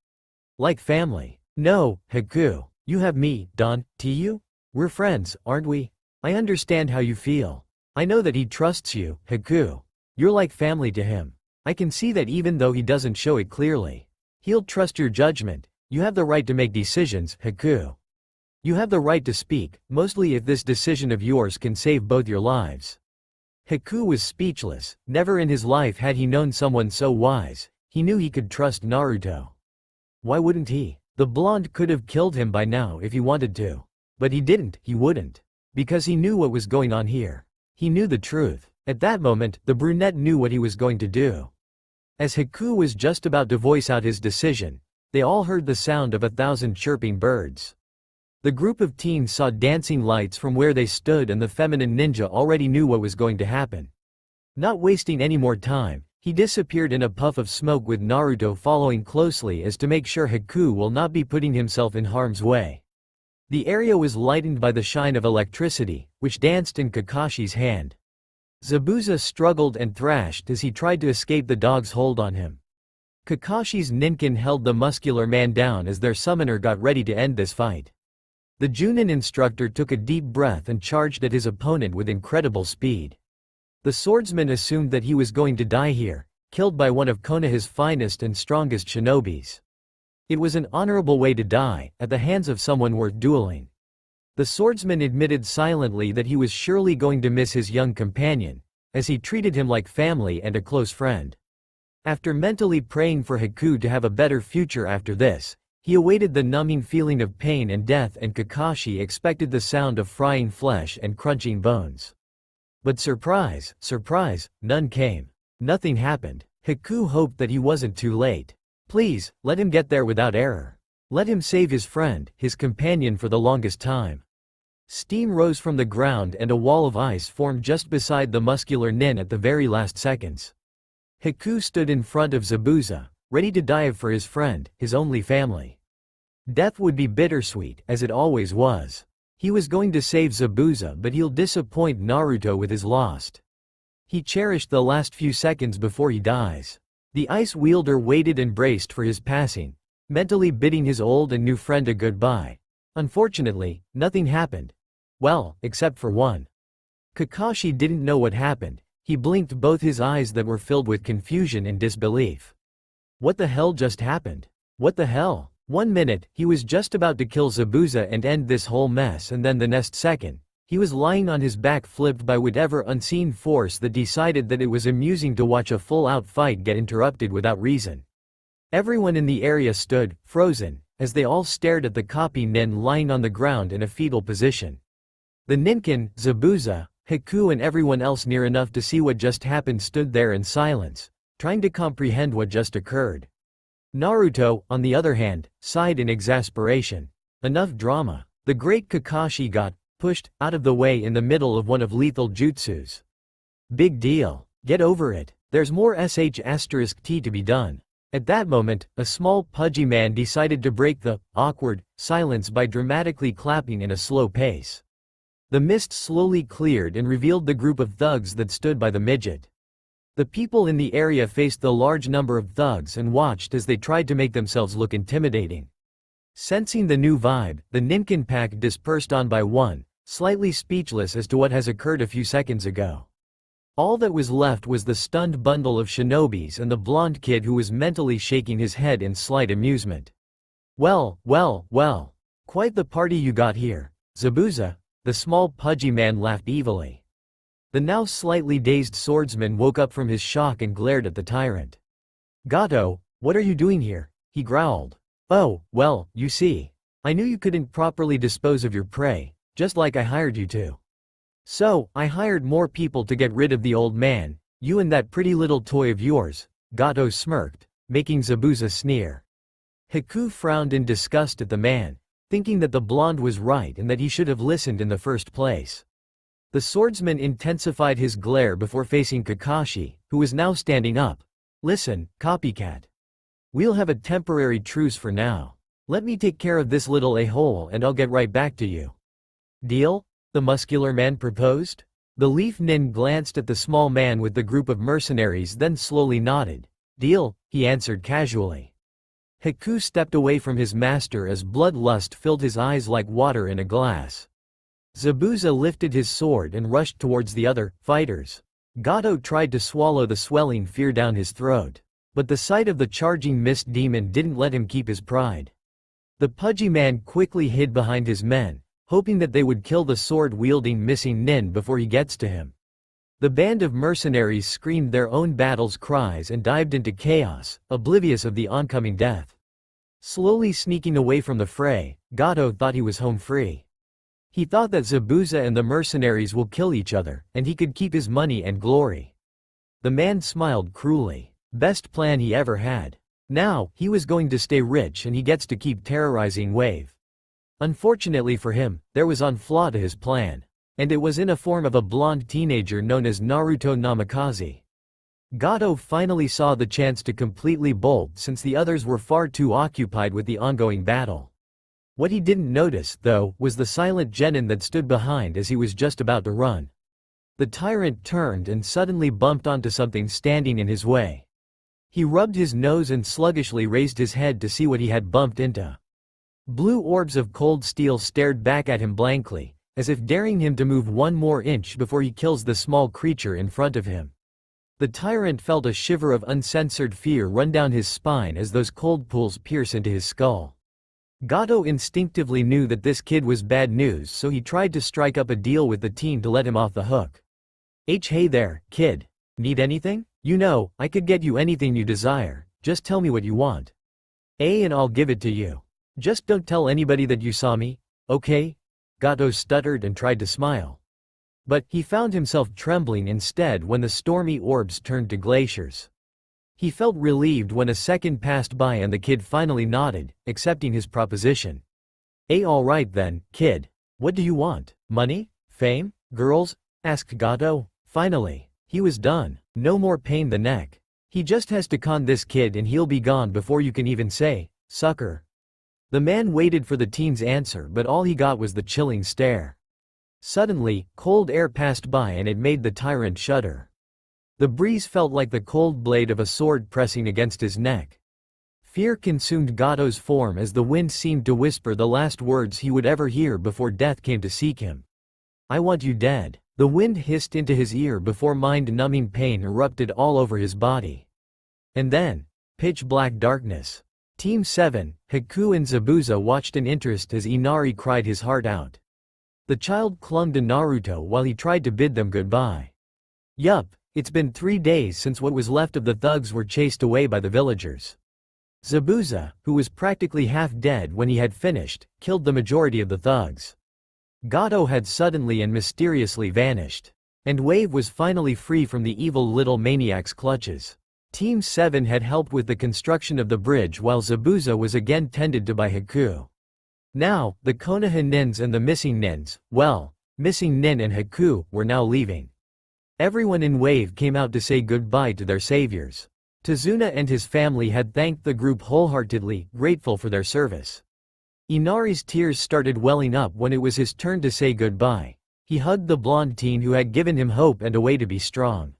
Like family. "No, Haku, you have me, don't you? We're friends, aren't we? I understand how you feel. I know that he trusts you, Haku. You're like family to him. I can see that even though he doesn't show it clearly. He'll trust your judgment. You have the right to make decisions, Haku. You have the right to speak, mostly if this decision of yours can save both your lives." Haku was speechless. Never in his life had he known someone so wise. He knew he could trust Naruto. Why wouldn't he? The blonde could have killed him by now if he wanted to. But he didn't, he wouldn't. Because he knew what was going on here. He knew the truth. At that moment, the brunette knew what he was going to do. As Haku was just about to voice out his decision, they all heard the sound of 1,000 chirping birds. The group of teens saw dancing lights from where they stood and the feminine ninja already knew what was going to happen. Not wasting any more time, he disappeared in a puff of smoke with Naruto following closely as to make sure Haku will not be putting himself in harm's way. The area was lightened by the shine of electricity, which danced in Kakashi's hand. Zabuza struggled and thrashed as he tried to escape the dog's hold on him. Kakashi's ninkin held the muscular man down as their summoner got ready to end this fight. The Junin instructor took a deep breath and charged at his opponent with incredible speed. The swordsman assumed that he was going to die here, killed by one of Konoha's finest and strongest shinobis. It was an honorable way to die, at the hands of someone worth dueling. The swordsman admitted silently that he was surely going to miss his young companion, as he treated him like family and a close friend. After mentally praying for Haku to have a better future after this, he awaited the numbing feeling of pain and death, and Kakashi expected the sound of frying flesh and crunching bones. But surprise, surprise, none came. Nothing happened. Haku hoped that he wasn't too late. Please, let him get there without error. Let him save his friend, his companion for the longest time. Steam rose from the ground and a wall of ice formed just beside the muscular nin at the very last seconds. Haku stood in front of Zabuza, ready to dive for his friend, his only family. Death would be bittersweet, as it always was. He was going to save Zabuza, but he'll disappoint Naruto with his lost. He cherished the last few seconds before he dies. The ice wielder waited and braced for his passing, mentally bidding his old and new friend a goodbye. Unfortunately, nothing happened. Well, except for one. Kakashi didn't know what happened. He blinked both his eyes that were filled with confusion and disbelief. What the hell just happened? What the hell? 1 minute, he was just about to kill Zabuza and end this whole mess, and then the next second, he was lying on his back flipped by whatever unseen force that decided that it was amusing to watch a full-out fight get interrupted without reason. Everyone in the area stood, frozen, as they all stared at the copy nin lying on the ground in a fetal position. The ninkin, Zabuza, Haku and everyone else near enough to see what just happened stood there in silence, trying to comprehend what just occurred. Naruto, on the other hand, sighed in exasperation. Enough drama. The great Kakashi got pushed out of the way in the middle of one of lethal jutsus. Big deal. Get over it. There's more sh*t to be done. At that moment, a small pudgy man decided to break the awkward silence by dramatically clapping in a slow pace. The mist slowly cleared and revealed the group of thugs that stood by the midget. The people in the area faced the large number of thugs and watched as they tried to make themselves look intimidating. Sensing the new vibe, the ninkin pack dispersed on by one, slightly speechless as to what has occurred a few seconds ago. All that was left was the stunned bundle of shinobis and the blonde kid who was mentally shaking his head in slight amusement. Well, well, well. Quite the party you got here, Zabuza. The small pudgy man laughed evilly. The now slightly dazed swordsman woke up from his shock and glared at the tyrant. Gato, what are you doing here? He growled. Oh, well, you see. I knew you couldn't properly dispose of your prey, just like I hired you to. So, I hired more people to get rid of the old man, you and that pretty little toy of yours, Gato smirked, making Zabuza sneer. Haku frowned in disgust at the man, thinking that the blonde was right and that he should have listened in the first place. The swordsman intensified his glare before facing Kakashi, who was now standing up. Listen, copycat. We'll have a temporary truce for now. Let me take care of this little a-hole and I'll get right back to you. Deal? The muscular man proposed. The leaf nin glanced at the small man with the group of mercenaries, then slowly nodded. Deal, he answered casually. Haku stepped away from his master as bloodlust filled his eyes like water in a glass. Zabuza lifted his sword and rushed towards the other fighters. Gato tried to swallow the swelling fear down his throat, but the sight of the charging mist demon didn't let him keep his pride. The pudgy man quickly hid behind his men, hoping that they would kill the sword-wielding missing nin before he gets to him. The band of mercenaries screamed their own battle's cries and dived into chaos, oblivious of the oncoming death. Slowly sneaking away from the fray, Gato thought he was home free. He thought that Zabuza and the mercenaries will kill each other, and he could keep his money and glory. The man smiled cruelly. Best plan he ever had. Now, he was going to stay rich and he gets to keep terrorizing Wave. Unfortunately for him, there was one flaw to his plan. And it was in a form of a blonde teenager known as Naruto Namikaze. Gato finally saw the chance to completely bolt since the others were far too occupied with the ongoing battle. What he didn't notice, though, was the silent genin that stood behind as he was just about to run. The tyrant turned and suddenly bumped onto something standing in his way. He rubbed his nose and sluggishly raised his head to see what he had bumped into. Blue orbs of cold steel stared back at him blankly, as if daring him to move one more inch before he kills the small creature in front of him. The tyrant felt a shiver of uncensored fear run down his spine as those cold pulls pierce into his skull. Gato instinctively knew that this kid was bad news, so he tried to strike up a deal with the team to let him off the hook. Hey there, kid. Need anything? You know, I could get you anything you desire, just tell me what you want. And I'll give it to you. Just don't tell anybody that you saw me, okay? Gato stuttered and tried to smile. But he found himself trembling instead when the stormy orbs turned to glaciers. He felt relieved when a second passed by and the kid finally nodded, accepting his proposition. Alright then, kid. What do you want? Money? Fame? Girls? Asked Gato. Finally, he was done. No more pain in the neck. He just has to con this kid and he'll be gone before you can even say, sucker. The man waited for the teen's answer, but all he got was the chilling stare. Suddenly, cold air passed by and it made the tyrant shudder. The breeze felt like the cold blade of a sword pressing against his neck. Fear consumed Gato's form as the wind seemed to whisper the last words he would ever hear before death came to seek him. "I want you dead." The wind hissed into his ear before mind-numbing pain erupted all over his body. And then, pitch-black darkness. Team 7, Haku and Zabuza watched in interest as Inari cried his heart out. The child clung to Naruto while he tried to bid them goodbye. Yup, it's been 3 days since what was left of the thugs were chased away by the villagers. Zabuza, who was practically half dead when he had finished, killed the majority of the thugs. Gato had suddenly and mysteriously vanished. And Wave was finally free from the evil little maniac's clutches. Team 7 had helped with the construction of the bridge while Zabuza was again tended to by Haku. Now, the Konoha nins and the missing nins, well, missing Nin and Haku, were now leaving. Everyone in Wave came out to say goodbye to their saviors. Tazuna and his family had thanked the group wholeheartedly, grateful for their service. Inari's tears started welling up when it was his turn to say goodbye. He hugged the blonde teen who had given him hope and a way to be strong.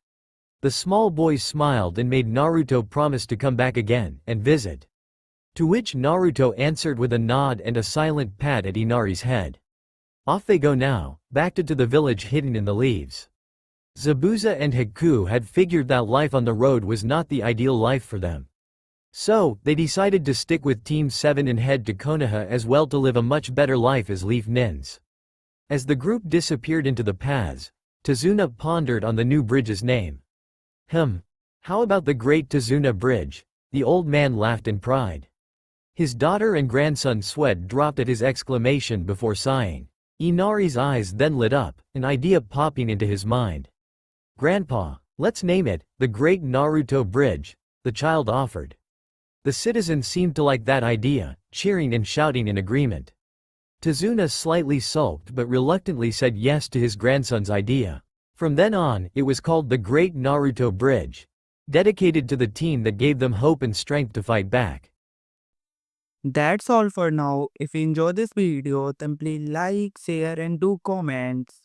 The small boy smiled and made Naruto promise to come back again and visit. To which Naruto answered with a nod and a silent pat at Inari's head. Off they go now, back to the village hidden in the leaves. Zabuza and Haku had figured that life on the road was not the ideal life for them. So, they decided to stick with Team 7 and head to Konoha as well to live a much better life as Leaf Nins. As the group disappeared into the paths, Tazuna pondered on the new bridge's name. How about the Great Tazuna Bridge? The old man laughed in pride. His daughter and grandson sweat dropped at his exclamation before sighing. Inari's eyes then lit up, an idea popping into his mind. "Grandpa, let's name it, the Great Naruto Bridge," the child offered. The citizens seemed to like that idea, cheering and shouting in agreement. Tazuna slightly sulked but reluctantly said yes to his grandson's idea. From then on, it was called the Great Naruto Bridge, dedicated to the teen that gave them hope and strength to fight back. That's all for now. If you enjoy this video, then please like, share and do comments.